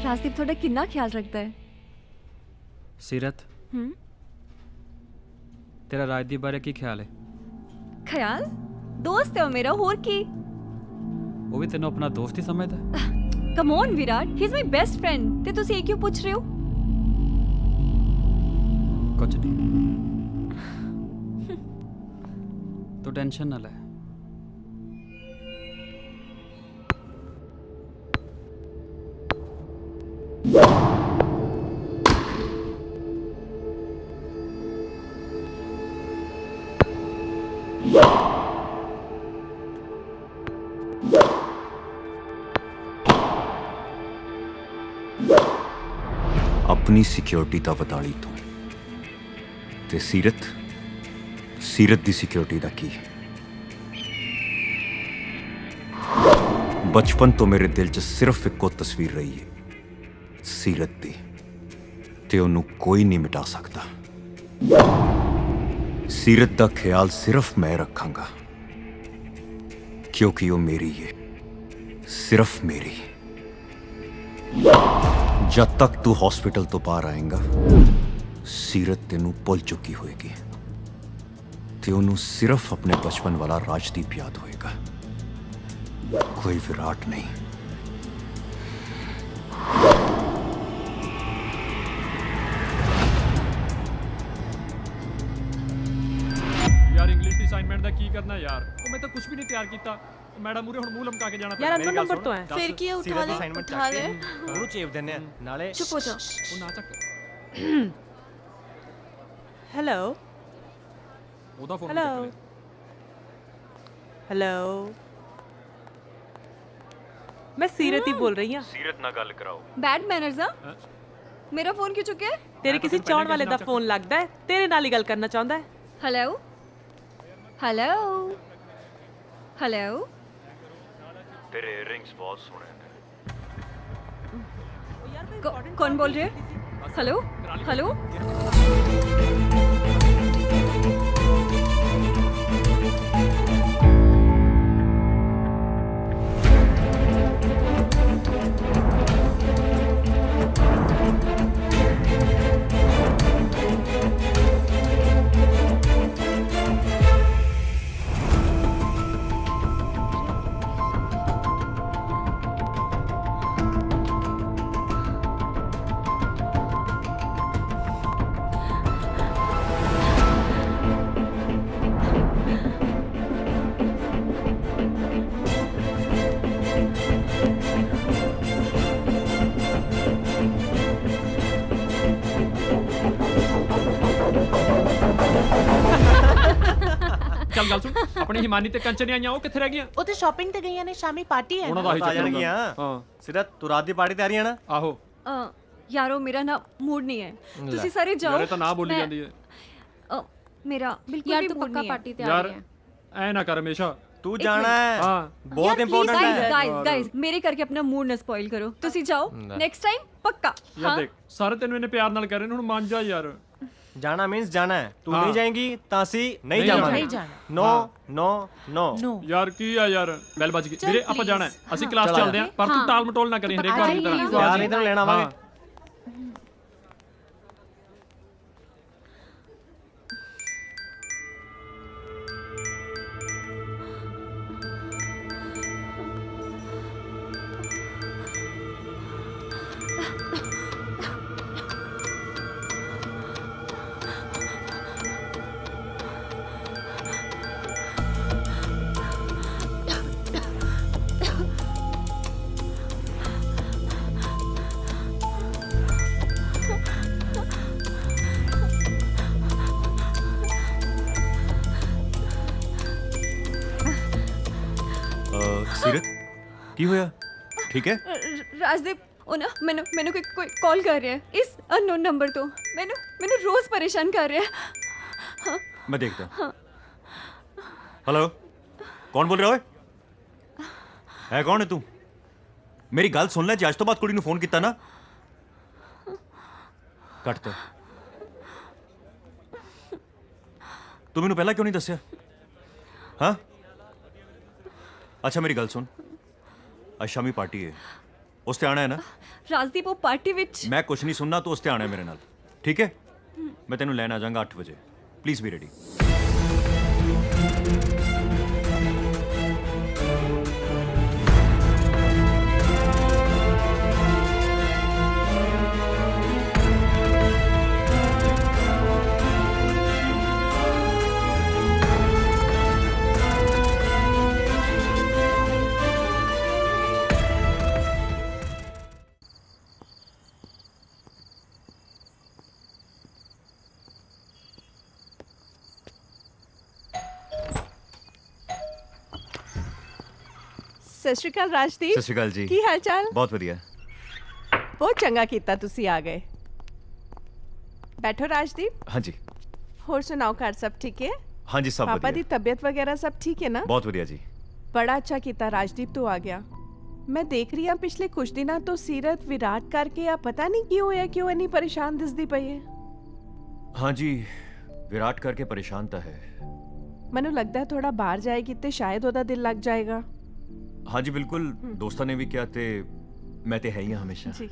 ਰਾਜਦੀਪ ਤੁਹਾਡਾ ਕਿੰਨਾ ਖਿਆਲ ਰੱਖਦਾ ਹੈ। ਸੀਰਤ, ਤੇਰਾ ਰਾਜਦੀਪ ਬਾਰੇ ਕੀ ਖਿਆਲ ਹੈ? ਖਿਆਲ? ਦੋਸਤ ਹੈ ਉਹ ਮੇਰਾ, ਹੋਰ ਕੀ। ਉਹ ਵੀ ਤੈਨੂੰ ਆਪਣਾ ਦੋਸਤ ਹੀ ਸਮਝਦਾ? Come on Virat, he is my best friend. ਤੇ ਤੁਸੀਂ ਇਹ ਕਿਉਂ ਪੁੱਛ ਰਹੇ ਹੋ? ਕੁਝ ਨਹੀਂ, ਤੂੰ ਟੈਨਸ਼ਨ ਨਾ ਲੈ। ਆਪਣੀ ਸਿਕਿਉਰਿਟੀ ਦਾ ਵਤਾਲੀ ਤੋਂ ਤੇ ਸੀਰਤ ਦੀ ਸਿਕਿਉਰਿਟੀ ਦਾ ਕੀ? ਬਚਪਨ ਤੋਂ ਮੇਰੇ ਦਿਲ 'ਚ ਸਿਰਫ ਇੱਕੋ ਤਸਵੀਰ ਰਹੀ ਹੈ, ਸੀਰਤ ਦੀ, ਤੇ ਉਹਨੂੰ ਕੋਈ ਨਹੀਂ ਮਿਟਾ ਸਕਦਾ। ਸੀਰਤ ਦਾ ਖਿਆਲ ਸਿਰਫ ਮੈਂ ਰੱਖਾਂਗਾ, ਕਿਉਂਕਿ ਉਹ ਮੇਰੀ ਹੈ, ਸਿਰਫ ਮੇਰੀ। ਜਦ ਤੱਕ ਤੂੰ ਹਸਪੀਟਲ ਤੋਂ ਬਾਹਰ ਆਏਗਾ, ਸੀਰਤ ਤੈਨੂੰ ਭੁੱਲ ਚੁੱਕੀ ਹੋਏਗੀ ਤੇ ਉਹਨੂੰ ਸਿਰਫ ਆਪਣੇ ਬਚਪਨ ਵਾਲਾ ਰਾਜਦੀਪ ਯਾਦ ਹੋਏਗਾ, ਕੋਈ ਵਿਰਾਟ ਨਹੀਂ। ਯਾਰ ਇੰਗਲਿਸ਼ ਦੀ ਅਸਾਈਨਮੈਂਟ ਦਾ ਕੀ ਕਰਨਾ ਯਾਰ? ਉਹ ਮੈਂ ਤਾਂ ਕੁਝ ਵੀ ਨਹੀਂ ਤਿਆਰ ਕੀਤਾ, ਮੈਡਮ ਮੂਰੇ ਹੁਣ ਮੂੰਹ ਲਮਕਾ ਕੇ ਜਾਣਾ ਯਾਰ ਅਨਨੋਨ ਨੰਬਰ ਤੋਂ ਹੈ। ਫਿਰ ਕੀ ਹੈ, ਉਠਾ ਲੈ, ਉਠਾ ਲੈ। ਉਹਨੂੰ ਚੇਪ ਦਿੰਨੇ ਆ ਨਾਲੇ। ਚੁੱਪ ਹੋ ਜਾ। ਉਹ ਨਾ ਚੱਕ। हेलो ਉਹਦਾ ਫੋਨ हेलो हेलो मैं सीरत ही बोल रही हूँ सीरत ना गल कराओ बैड मैनर्स आ मेरा फोन क्यों चुके तेरे किसी चाहण वाले दा फोन लगदा है तेरे नाल ही गल करना चाहुंदा है हेलो हेलो हेलो तेरे इयररिंग्स बहुत सोहने ने कौन बोल रहे हैं हेलो हेलो ਚੱਲ ਗੱਲ ਸੁਣ ਆਪਣੀ ਹਿਮਾਨੀ ਤੇ ਕੰਚਨ ਆਈਆਂ ਉਹ ਕਿੱਥੇ ਰਹਿ ਗਈਆਂ ਉਹ ਤੇ ਸ਼ਾਪਿੰਗ ਤੇ ਗਈਆਂ ਨੇ ਸ਼ਾਮੀ ਪਾਰਟੀ ਹੈ ਉਹਨਾਂ ਦਾ ਹੀ ਚੱਕਰ ਹੁੰਦਾ। ਹਾਂ ਸਿਰਤ ਤੂੰ ਰਾਤ ਦੀ ਪਾਰਟੀ ਤੇ ਆ ਰਹੀ ਹੈ ਨਾ ਆਹੋ यारो मेरा ना मूड नहीं है तुसी सारे जाओ ਯਾਰ ਇਹ ਤਾਂ ਨਾ ਬੋਲੀ ਜਾਂਦੀ ਹੈ मेरा बिल्कुल यार भी तू मूड पक्का नहीं है पार्टी ते आ ਯਾर रही है ਐ ਨਾ ਕਰ ਹਮੇਸ਼ਾ तू जाना है हाँ बहुत इंपॉर्टेंट है गाइस गाइस मेरे करके अपना मूड ना स्पॉइल करो तुसी जाओ नेक्स्ट टाइम पक्का ਯਾਰ ਦੇਖ ਸਾਰੇ ਤੈਨੂੰ ਇਹਨੇ ਪਿਆਰ ਨਾਲ ਕਹਿ ਰਹੇ ਨੇ ਹੁਣ ਮੰਨ ਜਾ ਯਾਰ जाना मींस जाना है तू हाँ। नहीं जाएगी तासी नहीं नहीं जाना नहीं जाना नो नो नो नो ਯਾਰ ਕੀ ਆ ਯਾਰ ਬੈਲ ਵੱਜ ਗਈ ਵੀਰੇ ਆਪਾਂ ਜਾਣਾ ਹੈ ਅਸੀਂ ਕਲਾਸ ਚੱਲਦੇ ਆਂ ਪਰ ਤੂੰ ਟਾਲ ਮਟੋਲ ਨਾ ਕਰੀ ਹਰੇਕ ਵਾਰ ਦੀ ਤਰ੍ਹਾਂ यार इधर लेना हाँ। आवांगे सीरत की होया ठीक है राजदीप ਉਹ ਨਾ ਮੈਨੂੰ ਕੋਈ ਕਾਲ ਕਰ ਰਿਹਾ ਹੈ ਇਸ ਅਨਨੋਨ ਨੰਬਰ ਤੋਂ ਮੈਨੂੰ ਰੋਜ਼ ਪਰੇਸ਼ਾਨ ਕਰ ਰਿਹਾ ਹੈ मैं देखता हूँ हेलो कौन बोल रहा है कौन है तू मेरी गल सुन ले जे अज तो बाद कुड़ी नूं फोन किया ना कट ते तू मैनूं पहला क्यों नहीं दस्सिया हाँ अच्छा मेरी गल सुन आज शामी पार्टी है उस ते आना है ना राजदीप वो पार्टी विच मैं कुछ नहीं सुनना तो उस ते आना है मेरे नाल ठीक है मैं तेनू लैन आ जाऊंगा 8 बजे प्लीज बी रेडी ਸਤਿ ਸ਼੍ਰੀ ਅਕਾਲ ਰਾਜਦੀਪ सत श्री अकाल जी ਕੀ ਹਾਲ ਚਾਲ बहुत वधिया ਬਹੁਤ ਚੰਗਾ ਕੀਤਾ ਤੁਸੀਂ ਆ ਗਏ ਬੈਠੋ ਰਾਜਦੀਪ हाँ जी ਹੋਰ ਸੁਣਾਓ ਘਰ ਸਭ ਠੀਕ ਹੈ हाँ जी सब ਪਾਪਾ ਦੀ वधिया ਤਬੀਅਤ ਵਗੈਰਾ ਸਭ ਠੀਕ ਹੈ ਨਾ बहुत वधिया जी ਬੜਾ ਅੱਛਾ ਕੀਤਾ ਰਾਜਦੀਪ ਤੂੰ ਆ ਗਿਆ ਮੈਂ ਦੇਖ ਰਹੀ ਹਾਂ ਪਿਛਲੇ ਕੁਝ ਦਿਨਾਂ ਤੋਂ ਸੀਰਤ ਵਿਰਾਟ ਕਰਕੇ ਆ ਪਤਾ ਨਹੀਂ ਕੀ ਹੋਇਆ ਕਿਉਂ ਇੰਨੀ ਪਰੇਸ਼ਾਨ ਦਿਸਦੀ ਪਈ ਹੈ हाँ जी विराट करके परेशान तो है ਮੈਨੂੰ ਲੱਗਦਾ ਥੋੜਾ ਬਾਹਰ ਜਾਏਗੀ ਤੇ ਸ਼ਾਇਦ ਉਹਦਾ ਦਿਲ ਲੱਗ ਜਾਏਗਾ हाँ जी बिल्कुल दोस्तों ने भी क्या ते मैं ते है ही हाँ हमेशा जी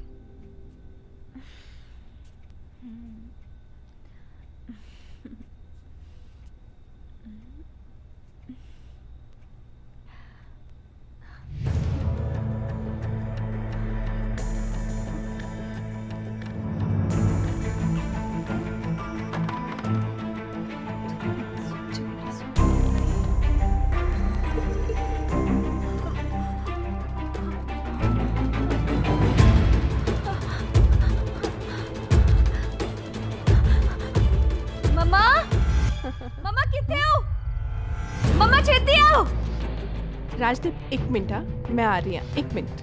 राजदीप एक मिनट, हाँ मैं आ रही हूँ, एक मिनट।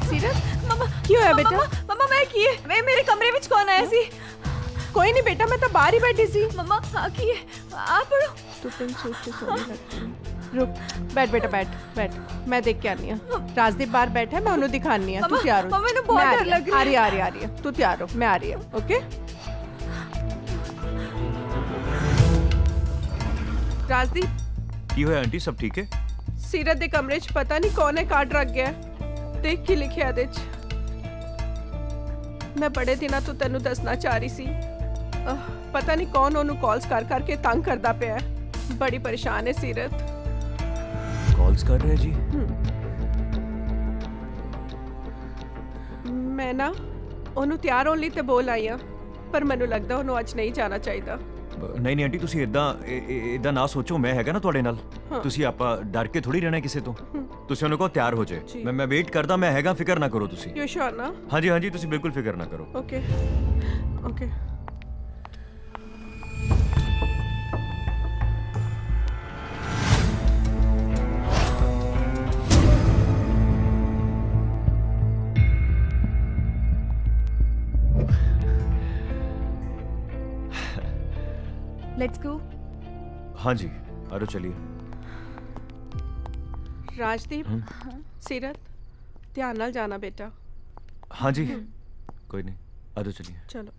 सीरत मम्मा क्यों है बेटा? मम्मा मैं की मैं मेरे कमरे ਵਿੱਚ कौन आया सी? कोई नहीं बेटा, मैं तो बाहर ही बैठी सी। मम्मा हाँ की आप पढ़ो। तू पिन सूट के सोने लगती है। रुक, बैठ बेटा बैठ बैठ, मैं देख के आनी हूँ। राजदीप बाहर बैठा है, मैं उन्हें दिखानी है। तू तैयार हो? मम्मा मैंने बहुत डर लग रहा है। आ रही है, तू तैयार हो, मैं आ रही हूँ। ओके राजदीप की होया आंटी, सब ठीक है? सीरत दे कमरे च पता नहीं कौन है कार्ड रख गया। देख के लिखिया दे च। मैं बड़े दिनों तो तेनू दसना चाह रही सी। पता नहीं कौन ओनू कॉल्स कर करके तंग करदा पिया है। बड़ी परेशान है सीरत। कॉल्स कर रहे जी? मैं ना ओनू तैयार होने ते बोल आई हाँ, पर मैनू लगदा ओनू अज नहीं जाना चाहिए। नहीं आंटी, ਤੁਸੀਂ ਇਦਾਂ ਨਾ ਸੋਚੋ, ਮੈਂ ਹੈਗਾ ਨਾ ਤੁਹਾਡੇ ਨਾਲ। ਤੁਸੀਂ ਆਪਾਂ ਡਰ ਕੇ ਥੋੜੀ ਰਹਿਣਾ ਕਿਸੇ ਤੋਂ। ਤੁਸੀਂ ਉਹਨੂੰ ਕਹੋ ਤਿਆਰ ਹੋ ਜਾਏ। ਮੈਂ ਵੇਟ ਕਰਦਾ, ਮੈਂ ਹੈਗਾ, ਫਿਕਰ ਨਾ ਕਰੋ ਤੁਸੀਂ। ਯੂ ਸ਼ੋਰ ਨਾ? ਹਾਂਜੀ ਹਾਂਜੀ, ਤੁਸੀਂ ਬਿਲਕੁਲ ਫਿਕਰ ਨਾ ਕਰੋ। Okay okay. Let's go. हाँ जी, आरो चलिए। राजदीप सीरत ध्यान नाल जाना बेटा। हाँ जी कोई नहीं, आरो चलिए। चलो।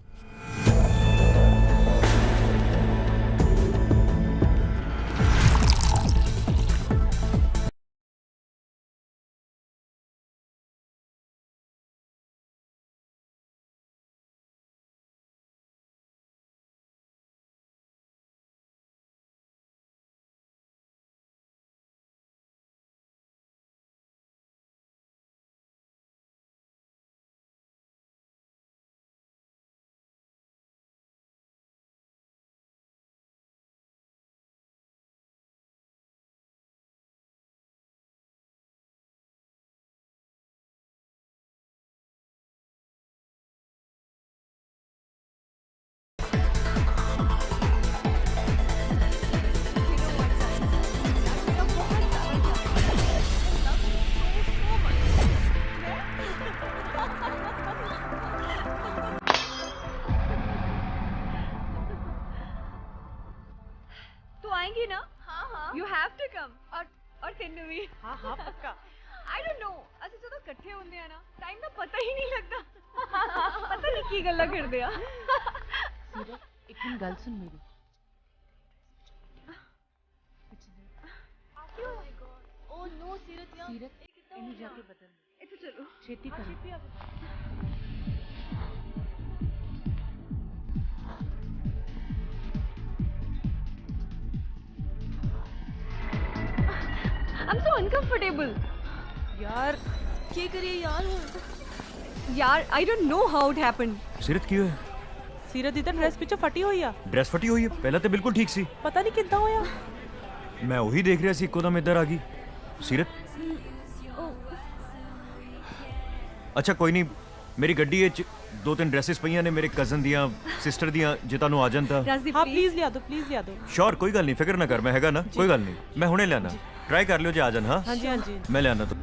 ना? हाँ। You have to come. और तेनू भी। हाँ पक्का। I don't know. ਅਸੀਂ ਜਦੋਂ ਇਕੱਠੇ ਹੁੰਦੇ ਆ ਨਾ, ਟਾਈਮ ਦਾ ਪਤਾ ਹੀ ਨਹੀਂ ਲੱਗਦਾ। ਪਤਾ ਨਹੀਂ ਕੀ ਗੱਲਾਂ ਕਰਦੇ ਆ। ਸੀਰਤ, ਇੱਕ ਮਿੰਟ ਗੱਲ ਸੁਣ ਮੇਰੀ। Oh my God. Oh no, Seerat ਯਾਰ। ਸੀਰਤ, ਇਹਨੂੰ ਜਾ ਕੇ ਬਦਲ। ਇੱਥੇ ਚਲੋ। ਛੇਤੀ ਕਰੋ। ਛੇਤੀ ਆ। I'm so uncomfortable. यार क्या करिए यार I don't know how it happened. सीरत क्यों है? सीरत दी ड्रेस पिछे फटी हुई आ। ड्रेस फटी हुई है? पहले तो बिल्कुल ठीक सी। पता नहीं किद्दां होया। मैं वही देख रहा सी, एकदम इधर आ गई। सीरत अच्छा कोई नहीं, मेरी गड्डी विच 2-3 ड्रेसेस पईयां ने मेरे कजन दियां, सिस्टर दियां, जे तानू आ जान तां। हां प्लीज लिया दो। श्योर, कोई गल नहीं, फिक्र ना कर, मैं हैगा ना, कोई गल नहीं, मैं हुणे लेना। ट्राई कर लियो जे आ जान। हां जी मैं ले आना। तो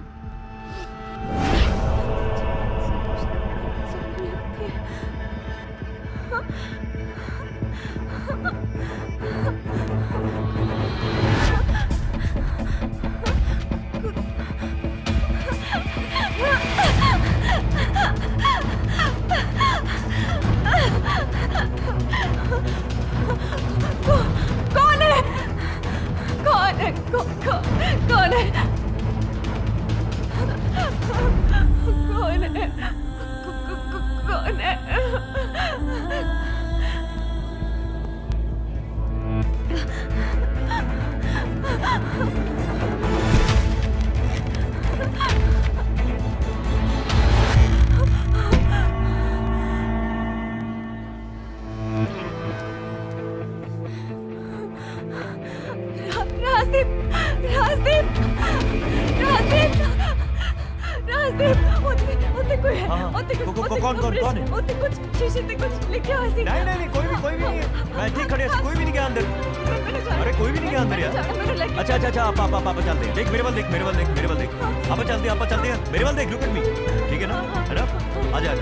शीशे पे कुछ लिखा हुआ सी नहीं नहीं नहीं कोई भी नहीं है मैं ठीक खड़े कोई भी नहीं गया अंदर अरे कोई भी नहीं गया अंदर यार अच्छा अच्छा अच्छा आप चलते हैं देख मेरे वाल देख आप चलते हैं मेरे वाल देख लुक एट मी ठीक है ना है ना आजा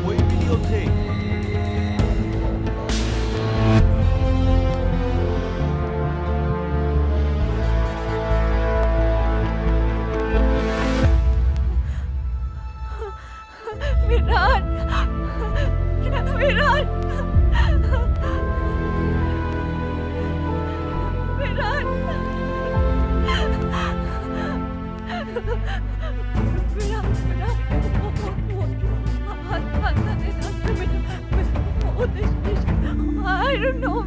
कोई भी नहीं उठे I don't know,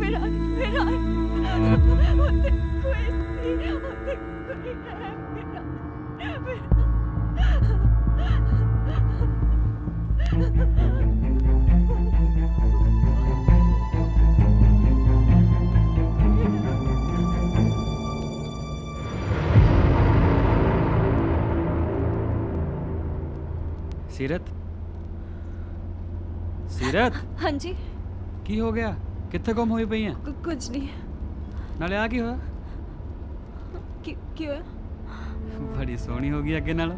Seerat Seerat ਹਾਂਜੀ ਕੀ ਹੋ ਗਿਆ ਕਿੱਥੇ ਗੁੰਮ ਹੋਈ ਪਈ ਆ ਕੁਝ ਨਹੀਂ ਨਾਲੇ ਆ ਕੀ ਹੋਇਆ ਕੀ ਹੋਇਆ ਬੜੀ ਸੋਹਣੀ ਹੋ ਗਈ ਅੱਗੇ ਨਾਲੋਂ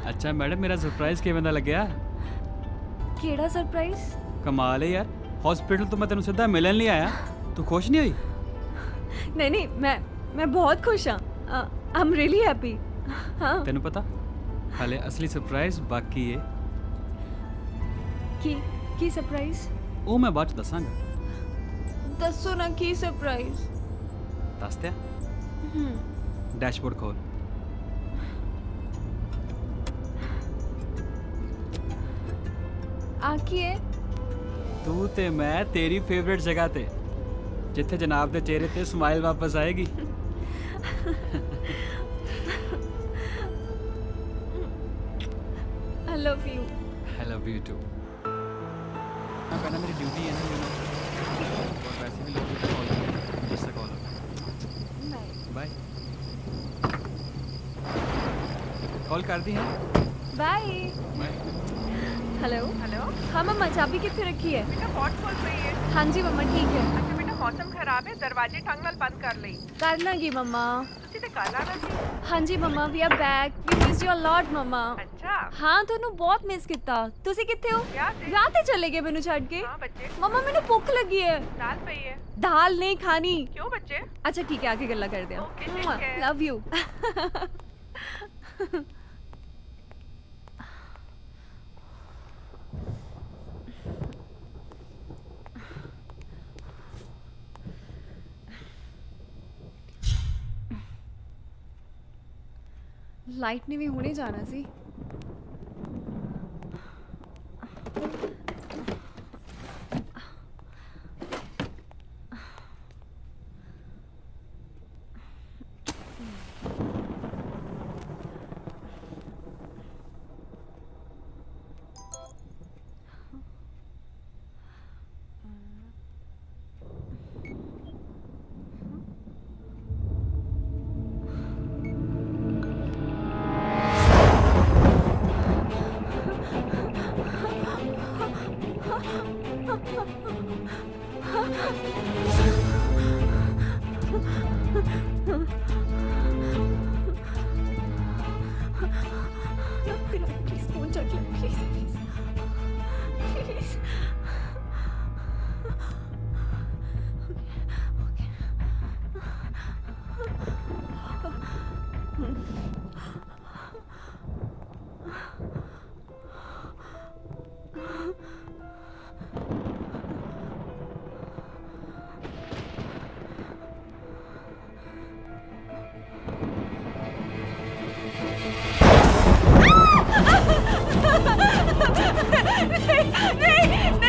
ਅੱਛਾ ਮੈਡਮ ਮੇਰਾ ਸਰਪ੍ਰਾਈਜ਼ ਕਿਵੇਂ ਦਾ ਲੱਗਿਆ ਕਿਹੜਾ ਸਰਪ੍ਰਾਈਜ਼ ਕਮਾਲ ਹੈ ਯਾਰ ਹਸਪੀਟਲ ਤੋਂ ਮੈਂ ਤੈਨੂੰ ਸਿੱਧਾ ਮਿਲਣ ਲਈ ਆਇਆ ਤੂੰ ਖੁਸ਼ ਨਹੀਂ ਹੋਈ ਨਹੀਂ ਮੈਂ ਬਹੁਤ ਖੁਸ਼ ਹਾਂ ਆਈ ਐਮ ਰੀਲੀ ਹੈਪੀ ਹਾਂ ਤੈਨੂੰ ਪਤਾ ਹਾਲੇ ਅਸਲੀ ਸਰਪ੍ਰਾਈਜ਼ ਬਾਕੀ ਹੈ ਕੀ ਸਰਪ੍ਰਾਈਜ਼ ਉਹ ਮੈਂ ਬਾਅਦ ਚ ਦੱਸਾਂਗਾ ਦੱਸੋ ਨਾ ਕੀ ਸਰਪ੍ਰਾਈਜ਼ ਦੱਸ ਦਿਆਂ ਡੈਸ਼ਬੋਰਡ ਖੋਲ ਆ ਕੀ ਹੈ ਤੂੰ ਤੇ ਮੈਂ ਤੇਰੀ ਫੇਵਰਿਟ ਜਗ੍ਹਾ ਤੇ ਜਿੱਥੇ ਜਨਾਬ ਦੇ ਚਿਹਰੇ ਤੇ ਸਮਾਈਲ ਵਾਪਸ ਆਏਗੀ I love you. I love you too. मैं कहना मेरी ड्यूटी है ना यू नो और वैसे भी लोगों को कॉल जिससे कॉल बाय कॉल कर दी है बाय हेलो हाँ मम्मा चाबी कितने रखी है बेटा पॉट खोल रही है हाँ जी मम्मा ठीक है अच्छा बेटा मौसम खराब है दरवाजे ढंग ਨਾਲ ਬੰਦ ਕਰ ਲਈ कर लांगी मम्मा ਤੁਸੀਂ ਤੇ ਕੱਲ ਆਣਾ ਸੀ हाँ जी mamma we are back we miss you a lot mamma ਅੱਛਾ हाँ ਤੁਹਾਨੂੰ ਬਹੁਤ ਮਿਸ ਕੀਤਾ ਤੁਸੀਂ ਕਿੱਥੇ ਹੋ ਵਿਆਹ ਤੇ ਚਲੇ ਗਏ ਮੈਨੂੰ ਛੱਡ ਕੇ ਹਾਂ ਬੱਚੇ ਮਮਾ ਮੈਨੂੰ ਭੁੱਖ ਲੱਗੀ ਹੈ ਦਾਲ ਪਈ ਹੈ दाल नहीं खानी क्यों बच्चे अच्छा ठीक है आके गल्ला करते हैं लव यू लाइट ने भी हुणे जाना सी Please phone check it, please. नहीं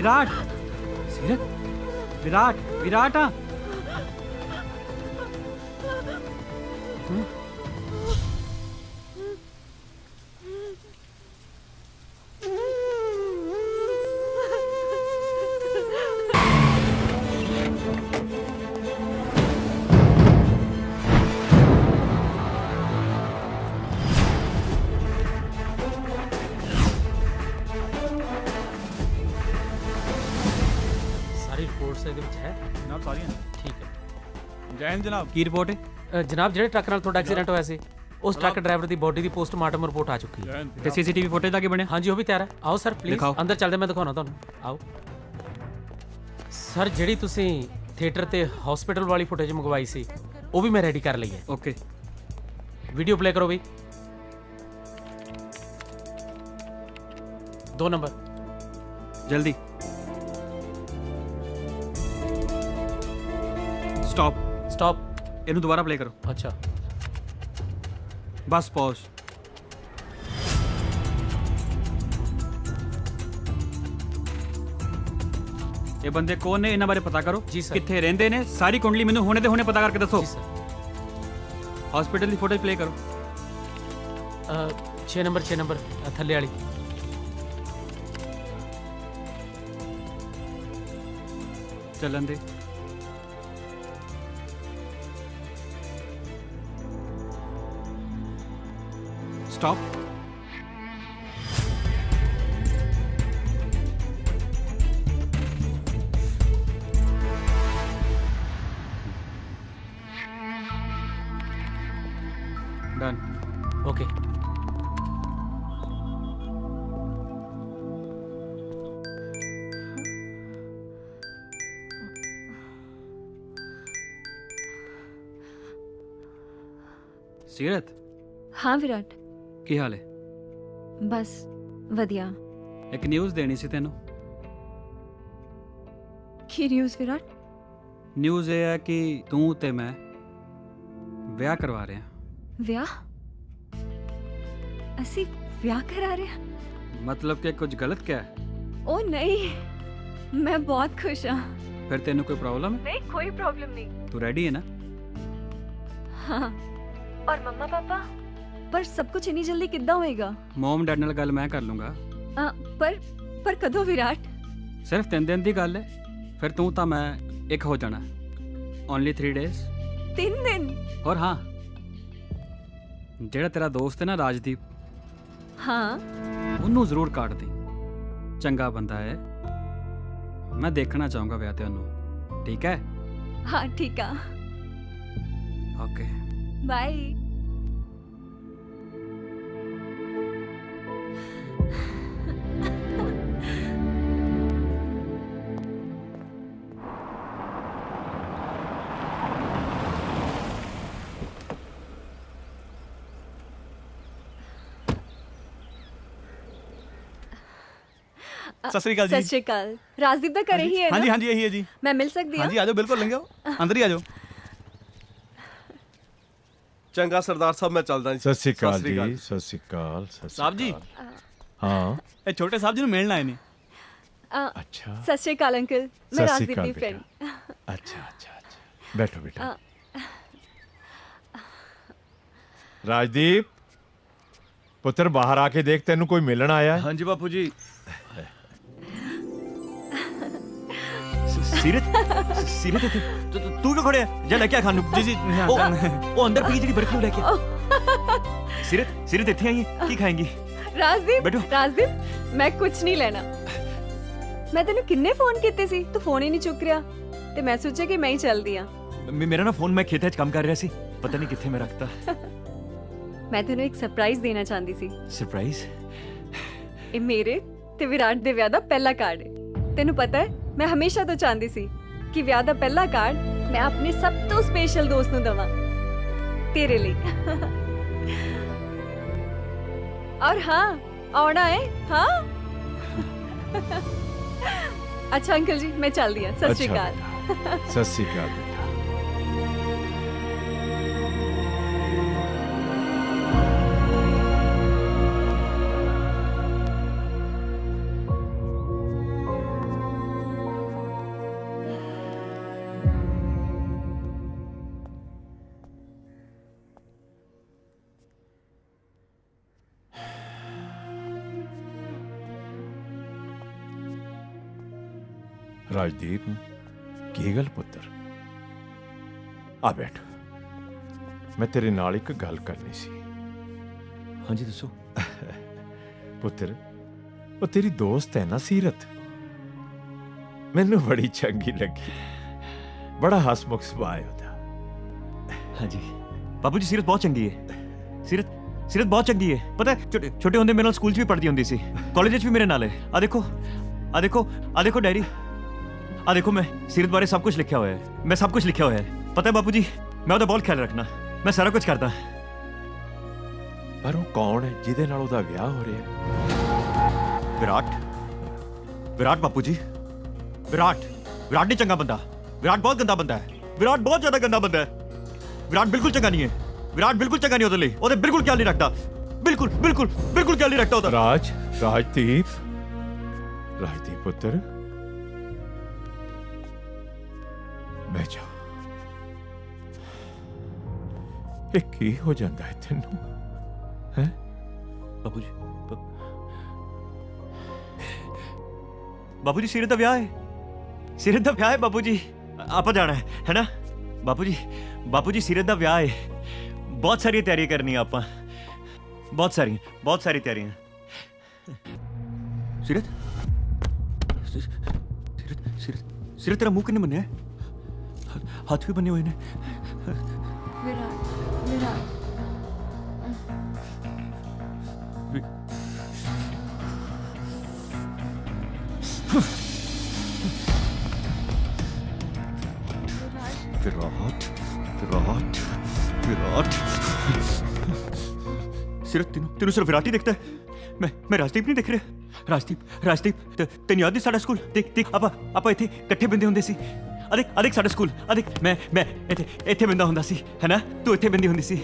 विराट सीरत विराट विराट हाँ ਸਾਰੀ ਰਿਪੋਰਟਸ ਇਹਦੇ ਵਿੱਚ ਹੈ ਜਨਾਬ ਸਾਰੀਆਂ ਠੀਕ ਹੈ ਜੈ ਹਿੰਦ ਜਨਾਬ ਕੀ ਰਿਪੋर्ट है ਜਨਾਬ ਜਿਹੜੇ ਟਰੱਕ ਨਾਲ ਤੁਹਾਡਾ ਐਕਸੀਡੈਂਟ ਹੋਇਆ ਸੀ ਉਸ ਟਰੱਕ ਡਰਾਈਵਰ ਦੀ ਬੋਡੀ ਦੀ ਪੋਸਟਮਾਰਟਮ ਰਿਪੋਰਟ ਆ ਚੁੱਕੀ ਹੈ ਤੇ ਸੀਸੀਟੀਵੀ ਫੁਟੇਜ ਦਾ ਕੀ ਬਣਿਆ ਹਾਂਜੀ ਉਹ ਵੀ ਤਿਆਰ ਹੈ ਆਓ ਸਰ ਪਲੀਜ਼ ਦਿਖਾਓ। ਅੰਦਰ ਚੱਲਦੇ ਮੈਂ ਦਿਖਾਉਣਾ ਤੁਹਾਨੂੰ ਆਓ ਸਰ ਜਿਹੜੀ ਤੁਸੀਂ ਥੀਏਟਰ ਤੇ ਹਸਪੀਟਲ ਵਾਲੀ ਫੁਟੇਜ ਮੰਗਵਾਈ ਸੀ ਉਹ ਵੀ ਮੈਂ ਰੈਡੀ ਕਰ ਲਈ ਹੈ ओके ਵੀਡੀਓ ਪਲੇ ਕਰੋ ਬਈ 2 ਨੰਬਰ जल्दी स्टॉप स्टॉप ਇਹਨੂੰ ਦੁਬਾਰਾ ਪਲੇ ਕਰੋ ਅੱਛਾ ਬਸ ਪੌਜ਼ ਇਹ ਬੰਦੇ ਕੌਣ ਨੇ ਇਹਨਾਂ ਬਾਰੇ ਪਤਾ ਕਰੋ ਜੀ ਸਰ ਕਿੱਥੇ ਰਹਿੰਦੇ ਨੇ ਸਾਰੀ ਕੁੰਡਲੀ ਮੈਨੂੰ ਹੁਣੇ ਦੇ ਹੁਣੇ ਪਤਾ ਕਰਕੇ ਦੱਸੋ ਜੀ ਸਰ ਹਸਪੀਟਲ ਦੀ ਫੁਟੇਜ ਪਲੇ ਕਰੋ 6 ਨੰਬਰ ਥੱਲੇ ਵਾਲੀ ਚੱਲਣ ਦੇ ਸਟਾਪ डन ओके सीरत हाँ विराट ਕੀ ਹਾਲ ਹੈ बस वधिया ਇੱਕ ਨਿਊਜ਼ ਦੇਣੀ ਸੀ ਤੈਨੂੰ की न्यूज़ विराट ਨਿਊਜ਼ ਇਹ ਹੈ ਕਿ ਤੂੰ ਤੇ ਮੈਂ ਵਿਆਹ ਕਰਵਾ ਰਹੇ ਹਾਂ ਵਿਆਹ ਅਸੀਂ ਵਿਆਹ ਕਰਾ ਰਹੇ ਹਾਂ ਮਤਲਬ ਕਿ ਕੁਝ ਗਲਤ ਕਿਹਾ ਹੈ ओ नहीं मैं बहुत खुश हाँ ਫਿਰ ਤੈਨੂੰ ਕੋਈ ਪ੍ਰੋਬਲਮ ਹੈ नहीं कोई प्रॉब्लम नहीं ਤੂੰ ਰੈਡੀ ਹੈ ਨਾ हाँ और मम्मा पापा पर सब कुछ इतनी जल्दी किद्दां होएगा ਮਮ ਡੈਡ ਨਾਲ ਗੱਲ ਮੈਂ ਕਰ ਲੂੰਗਾ पर कदों विराट ਸਿਰਫ 3 ਦਿਨ ਦੀ ਗੱਲ ਹੈ ਫਿਰ ਤੂੰ ਤਾਂ ਮੈਂ ਇੱਕ ਹੋ ਜਾਣਾ ਓਨਲੀ 3 ਡੇਜ਼ 3 दिन ਔਰ ਹਾਂ ਜਿਹੜਾ ਤੇਰਾ ਦੋਸਤ ਹੈ ਨਾ ਰਾਜਦੀਪ हाँ ਉਹਨੂੰ ਜ਼ਰੂਰ ਕਾਟ ਦੇ ਚੰਗਾ ਬੰਦਾ ਹੈ ਮੈਂ ਦੇਖਣਾ ਚਾਹੂੰਗਾ ਵਿਆਹ ਤੇ ਉਹਨੂੰ ਠੀਕ ਹੈ हाँ ठीक है ਓਕੇ बाय ਸਤਿ ਸ੍ਰੀ ਅਕਾਲ ਜੀ सत श्री अकाल राजदीप दा करे ही है ਹਾਂਜੀ ना ਹਾਂਜੀ ਇਹੀ ਹੈ ਜੀ मैं मिल सकती हूँ ਹਾਂਜੀ ਆਜੋ ਬਿਲਕੁਲ ਲੰਘਿਓ ਅੰਦਰ ਹੀ ਆਜੋ ਚੰਗਾ ਸਰਦਾਰ ਸਾਹਿਬ ਮੈਂ ਚੱਲਦਾ ਜੀ ਸਤਿ ਸ਼੍ਰੀ ਅਕਾਲ ਜੀ ਸਤਿ ਸ਼੍ਰੀ ਅਕਾਲ ਸਤਿ ਸ਼੍ਰੀ ਸਾਹਿਬ ਜੀ ਅਕਾਲ। ਹਾਂ ਇਹ ਛੋਟੇ ਸਾਹਿਬ ਜੀ ਨੂੰ ਮਿਲਣ ਆਏ ਨੇ अच्छा सत श्री अकाल अंकल मैं सत श्री राजदीप अकाल दी फ्रेंड बेटा। अच्छा अच्छा अच्छा बैठो बेटा राजदीप पुत्र बाहर आके देख तेन कोई मिलन आया है ਹਾਂਜੀ ਬਾਪੂ ਜੀ ਸੀਰਤ ਸੀਰਤ ਇੱਥੇ ਤੂੰ ਕਿਉਂ ਖੜਿਆ ਜਾ ਲੈ ਕੇ ਆ ਖਾਣ ਨੂੰ ਜੀ ਜੀ ਉਹ ਅੰਦਰ ਪਈ ਜਿਹੜੀ ਬਰਫੀ ਨੂੰ ਲੈ ਕੇ ਸੀਰਤ ਇੱਥੇ ਆਈ ਹੈ ਕੀ ਖਾਏਂਗੀ राजदीप बैठो। राजदीप मैं कुछ नहीं लेना मैं तेन किन्ने फोन किए सी तू फोन ही नहीं चुक रहा ते मैं सोचा कि मैं ही चलदी हां ਮੇਰਾ ਨਾ ਫੋਨ ਮੈਂ ਖੇਤਾਂ 'ਚ ਕੰਮ ਕਰ ਰਿਹਾ ਸੀ ਪਤਾ ਨਹੀਂ ਕਿੱਥੇ ਮੈਂ ਰੱਖਤਾ मैं तेन एक सरप्राइज देना चाहती सी ਸਰਪ੍ਰਾਈਜ਼ ਇਹ ਮੇਰੇ ਤੇ ਵਿਰਾਟ ਦੇ ਵਿਆਹ ਦਾ ਪਹਿਲਾ ਕਾਰਡ ਹੈ ਤੈਨੂੰ ਪਤਾ ਹੈ ਮੈਂ ਹਮੇਸ਼ਾ ਤੋਂ ਚਾਹੁੰਦੀ ਸੀ ਕਿ ਵਿਆਹ ਦਾ ਪਹਿਲਾ ਕਾਰਡ ਮੈਂ ਆਪਣੇ ਸਭ ਤੋਂ ਸਪੈਸ਼ਲ ਦੋਸਤ ਨੂੰ ਦਵਾਂ ਤੇਰੇ ਲਈ ਔਰ ਹਾਂ ਆਉਣਾ ਹੈ ਹਾਂ अच्छा अंकल जी मैं चल दिया सत श्री अच्छा अकाल सत श्री अकाल बेटा ਰਾਜਦੀਪ ਕੀ ਗੱਲ ਪੁੱਤਰ ਆ ਬੈਠ ਮੈਂ ਤੇਰੇ ਨਾਲ ਇੱਕ ਗੱਲ ਕਰਨੀ ਸੀ ਹਾਂਜੀ ਦੱਸੋ ਪੁੱਤਰ ਉਹ ਤੇਰੀ ਦੋਸਤ ਹੈ ਨਾ ਸੀਰਤ ਮੈਨੂੰ ਬੜੀ ਚੰਗੀ ਲੱਗੀ ਬੜਾ ਹਸਮੁਖ ਸੁਭਾਅ ਹੈ ਉਹਦਾ ਹਾਂਜੀ ਬਾਪੂ ਜੀ ਸੀਰਤ ਬਹੁਤ ਚੰਗੀ ਹੈ ਸੀਰਤ ਬਹੁਤ ਚੰਗੀ ਹੈ ਪਤਾ ਹੈ ਛੋਟੇ ਹੁੰਦੇ ਮੇਰੇ ਨਾਲ ਸਕੂਲ 'ਚ ਵੀ ਪੜ੍ਹਦੀ ਹੁੰਦੀ ਸੀ ਕਾਲਜ 'ਚ ਵੀ ਮੇਰੇ ਨਾਲ ਹੈ ਆ ਦੇਖੋ ਡਾਇਰੀ ਆ ਦੇਖੋ ਮੈਂ ਸੀਰਤ ਬਾਰੇ ਸਭ ਕੁਝ ਲਿਖਿਆ ਹੋਇਆ ਹੈ ਪਤਾ ਹੈ ਬਾਪੂ ਜੀ ਮੈਂ ਉਹਦਾ ਬਹੁਤ ਖਿਆਲ ਰੱਖਣਾ ਮੈਂ ਸਾਰਾ ਕੁਝ ਕਰਦਾ ਪਰ ਉਹ ਕੌਣ ਹੈ ਜਿਹਦੇ ਨਾਲ ਉਹਦਾ ਵਿਆਹ ਹੋ ਰਿਹਾ ਵਿਰਾਟ ਬਾਪੂ ਜੀ ਵਿਰਾਟ ਨਹੀਂ ਚੰਗਾ ਬੰਦਾ ਵਿਰਾਟ ਬਹੁਤ ਗੰਦਾ ਬੰਦਾ ਹੈ ਵਿਰਾਟ ਬਹੁਤ ਜ਼ਿਆਦਾ ਗੰਦਾ ਬੰਦਾ ਹੈ ਵਿਰਾਟ ਬਿਲਕੁਲ ਚੰਗਾ ਨਹੀਂ ਉਹਦੇ ਲਈ ਉਹਦੇ ਬਿਲਕੁਲ ਖਿਆਲ ਨਹੀਂ ਰੱਖਦਾ ਬਿਲਕੁਲ ਖਿਆਲ ਨਹੀਂ ਰੱਖਦਾ ਉਹਦਾ ਰਾਜਦੀਪ ਪੁੱਤਰ ਬਹਿ ਜਾ ਇਹ ਕੀ ਹੋ ਜਾਂਦਾ ਹੈ ਤੈਨੂੰ ਹੈ ਬਾਪੂ ਜੀ ਸੀਰਤ ਦਾ ਵਿਆਹ ਹੈ ਬਾਪੂ ਜੀ ਆਪਾਂ ਜਾਣਾ ਹੈ ਨਾ ਬਾਪੂ ਜੀ ਸੀਰਤ ਦਾ ਵਿਆਹ ਹੈ ਬਹੁਤ ਸਾਰੀਆਂ ਤਿਆਰੀਆਂ ਕਰਨੀਆਂ ਆਪਾਂ ਬਹੁਤ ਸਾਰੀ ਤਿਆਰੀਆਂ ਸੀਰਤ ਤੇਰਾ ਮੂੰਹ ਕਿੰਨੇ ਬੰਨਿਆ ਹੱਥ ਵੀ ਬੰਨੇ ਹੋਏ ਨੇ विराट सिर्फ तेनू सिर्फ विराट ही दिखता है मैं राजदीप नहीं दिख रहा राजदीप तेन याद नहीं साडा स्कूल देख ਆਪਾਂ ਇੱਥੇ ਇਕੱਠੇ ਬਿੰਦੇ ਹੁੰਦੇ ਸੀ ਅਦਿਕ ਸਾਡਾ ਸਕੂਲ ਅਦਿਕ ਮੈਂ ਇੱਥੇ ਬਿੰਦਾ ਹੁੰਦਾ ਸੀ ਹੈਨਾ ਤੂੰ ਇੱਥੇ ਬਿੰਦੀ ਹੁੰਦੀ ਸੀ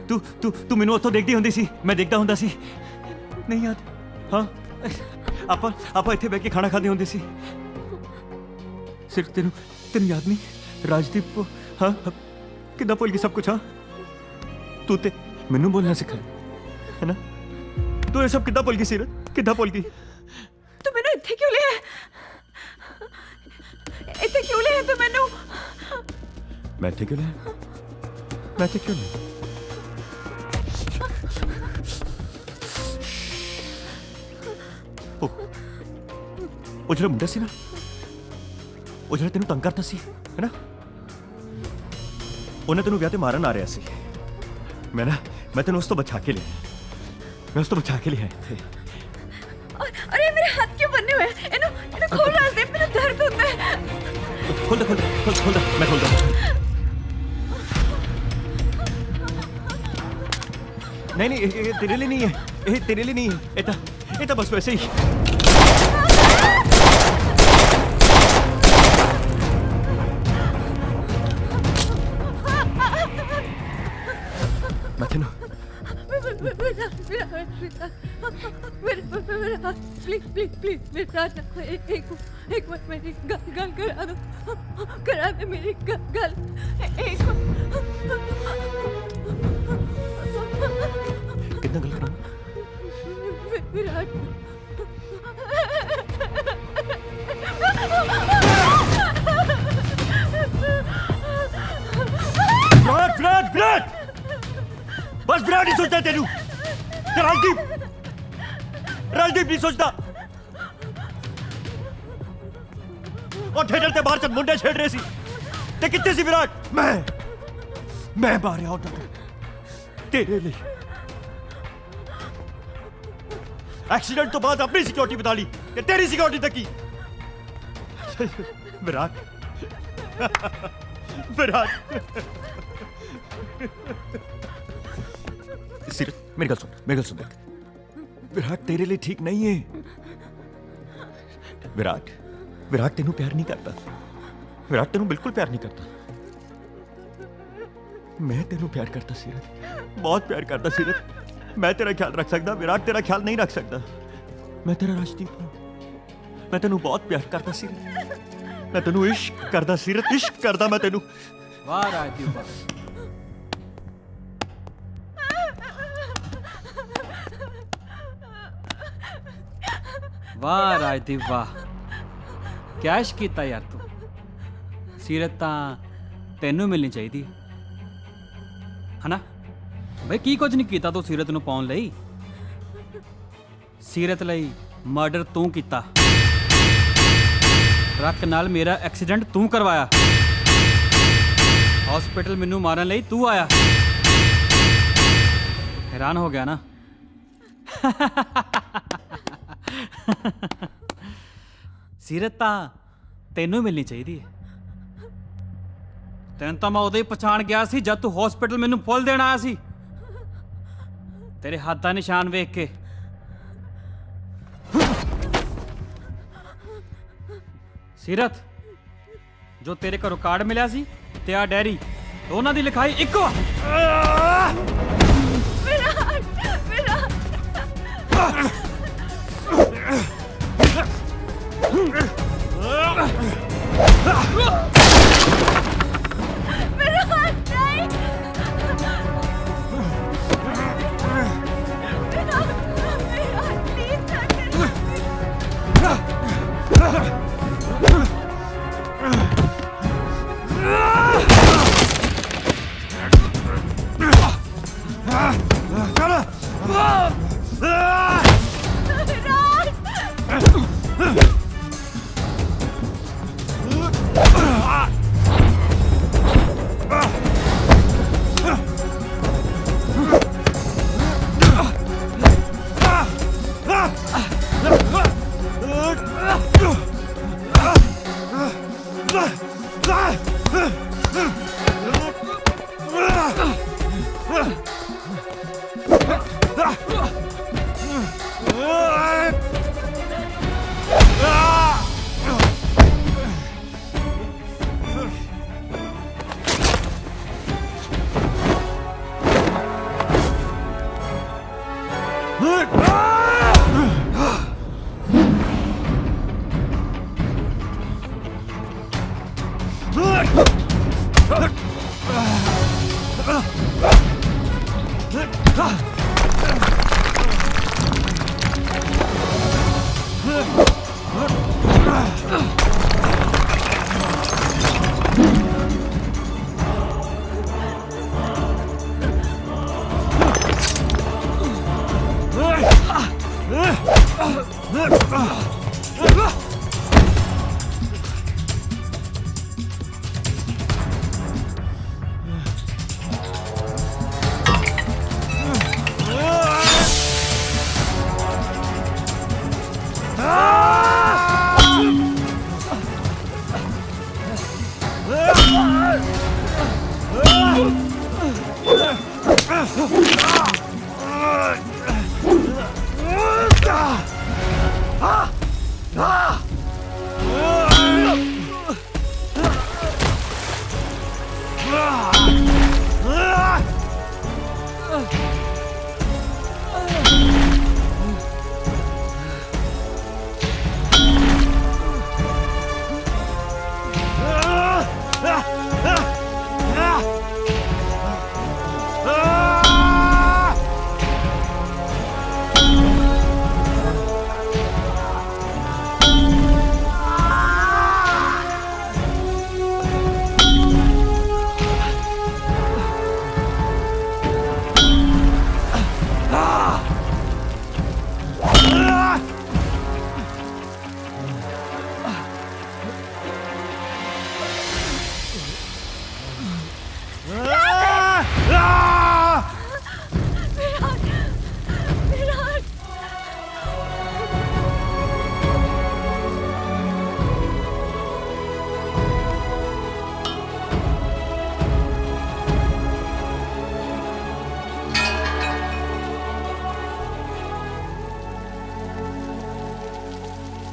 ਤੂੰ ਮੈਨੂੰ ਉੱਥੋਂ ਦੇਖਦੀ ਹੁੰਦੀ ਸੀ ਮੈਂ ਦੇਖਦਾ ਹੁੰਦਾ ਸੀ ਨਹੀਂ ਯਾਦ ਹਾਂ ਆਪਾਂ ਇੱਥੇ ਬੈ ਕੇ ਖਾਣਾ ਖਾਂਦੇ ਹੁੰਦੇ ਸੀ ਸਿਰਫ ਤੈਨੂੰ ਯਾਦ ਨਹੀਂ ਰਾਜਦੀਪ को हाँ कितना भूल गई सब कुछ हाँ तू ते मैनू बोलना सिखा है ना तू ये सब कितना भूल गई सीरत कितना भूल गई तू मैनू इत्थे क्यों ले तू मैनू मैं इत्थे क्यों ले ਉਹ ਜਿਹੜਾ ਮੁੰਡਾ ਸੀ ਨਾ ਉਹ ਜਿਹੜਾ ਤੈਨੂੰ ਤੰਗ ਕਰਦਾ ਸੀ ਹੈ ਨਾ ਉਹਨੇ ਤੈਨੂੰ ਵਿਆਹ ਤੇ ਮਾਰਨ ਆ ਰਿਹਾ ਸੀ ਮੈਂ ਤੈਨੂੰ ਉਸ ਤੋਂ ਬਚਾ ਕੇ ਲਿਆ ਇੱਥੇ अरे मेरे हाथ क्यों बन्ने हुए हैं इन्हों खोल राजदीप मेरा दर्द होता है खोल दे मैं खोल दूँ नहीं ये तेरे लिए नहीं है ये तो बस वैसे ही मैं तेनू प्लीज विराट एक बार मेरी गल करा दे मेरी गल एक कितना गल करा विराट बस विराट नहीं सोचता तेनू राजदीप नहीं सोचता और थिएटर के बाहर चंद मुंडे छेड़ रहे सी ते कितने सी विराट मैं मारिया होता तेरे लिए एक्सीडेंट तो बाद अपनी सिक्योरिटी बता ली कि तेरी सिक्योरिटी तक की विराट सीरत मेरी गल सुन देख विराट तेरे लिए ठीक नहीं है विराट तेनू प्यार नहीं करता विराट तेनू बिल्कुल प्यार नहीं करता मैं तेनू प्यार करता सीरत बहुत प्यार करता सीरत मैं तेरा ख्याल रख सकता विराट तेरा ख्याल नहीं रख सकता मैं तेरा राजदीप हूं मैं तेनू बहुत प्यार करता सीरत मैं तेनू इश्क करता सीरत इश्क करता मैं तेनू वाह राजदीप वाह वाह राजदीप वाह क्या इश्क कीता यार तू सीरत ਤਾਂ ਤੈਨੂੰ ਮਿਲਣੀ ਚਾਹੀਦੀ ਹਨਾ ਬਈ ਕੀ ਕੁਝ ਨਹੀਂ ਕੀਤਾ ਤੂੰ ਸੀਰਤ ਨੂੰ ਪਾਉਣ ਲਈ ਸੀਰਤ ਲਈ ਮਰਡਰ ਤੂੰ ਕੀਤਾ ਟਰੱਕ ਨਾਲ ਮੇਰਾ ਐਕਸੀਡੈਂਟ ਤੂੰ ਕਰਵਾਇਆ ਹਸਪੀਟਲ ਮੈਨੂੰ ਮਾਰਨ ਲਈ ਤੂੰ ਆਇਆ ਹੈਰਾਨ ਹੋ ਗਿਆ ਨਾ ਸੀਰਤ ਤਾਂ ਤੈਨੂੰ ਮਿਲਣੀ ਚਾਹੀਦੀ ਹੈ ਤੈਨੂੰ ਤਾਂ ਮੈਂ ਉਦੋਂ ਹੀ ਪਛਾਣ ਗਿਆ ਸੀ ਜਦ ਤੂੰ ਹਸਪੀਟਲ ਮੈਨੂੰ ਫੁੱਲ ਦੇਣ ਆਇਆ ਸੀ ਤੇਰੇ ਹੱਥ ਦਾ ਨਿਸ਼ਾਨ ਵੇਖ ਕੇ ਸੀਰਤ ਜੋ ਤੇਰੇ ਘਰੋਂ ਕਾਰਡ ਮਿਲਿਆ ਸੀ ਤੇ ਆ ਡੈਰੀ ਦੋਨਾਂ ਦੀ ਲਿਖਾਈ ਇੱਕੋ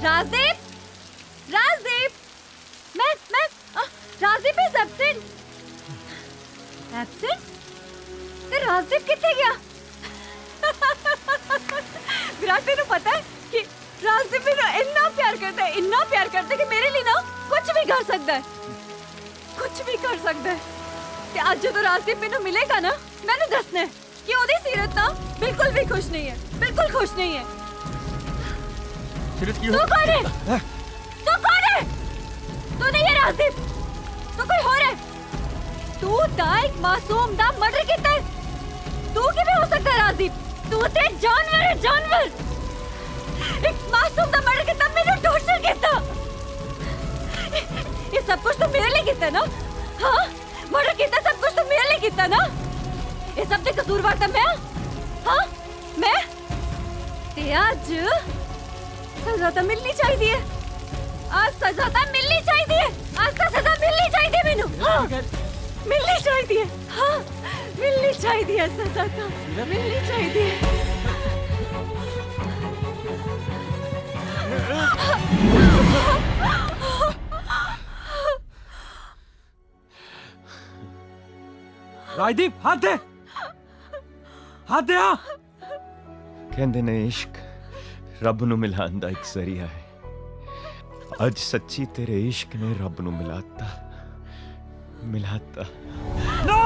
राजदीप राजदीप मैं राजदीप इज एब्सेंट एब्सेंट ते राजदीप किथे गया विराट तेनू पता है कि राजदीप मेरा इतना प्यार करता है कि मेरे लिए ना कुछ भी कर सकता है कुछ भी कर सकता है ते आज जो राजदीप मैनू मिलेगा ना मैंने दसना है कि ओदी सीरत ना बिल्कुल भी खुश नहीं है बिल्कुल खुश नहीं है सीरत तू कौन है? तू कौन है? तू नहीं है राजदीप, तो कोई और है। तू दा एक मासूम दा मर्डर कीता है। तू किवें हो सकदा राजदीप? तू ते जानवर है, जानवर। एक मासूम दा मर्डर कीता, मैनू टॉर्चर कीता। ये सब कुछ तो मेरे लिए कीता ना? हाँ, मर्डर कीता सब कुछ तो मेरे लिए कीता ना? ये सब ते कसूरवार तो मैं? हाँ, मैं? ते आज सजा तो मिलनी चाहिए। आज सजा तो मिलनी चाहिए। आज तो सजा मिलनी चाहिए मैनू। हाँ, मिलनी चाहिए। हाँ, मिलनी चाहिए सजा तो मिलनी चाहिए। राजदीप हाथ दे, हाथ दे। आ कहंदे ने इश्क रब नू मिलान दा एक जरिया है। अज सच्ची तेरे इश्क ने रब नू मिलाता। ना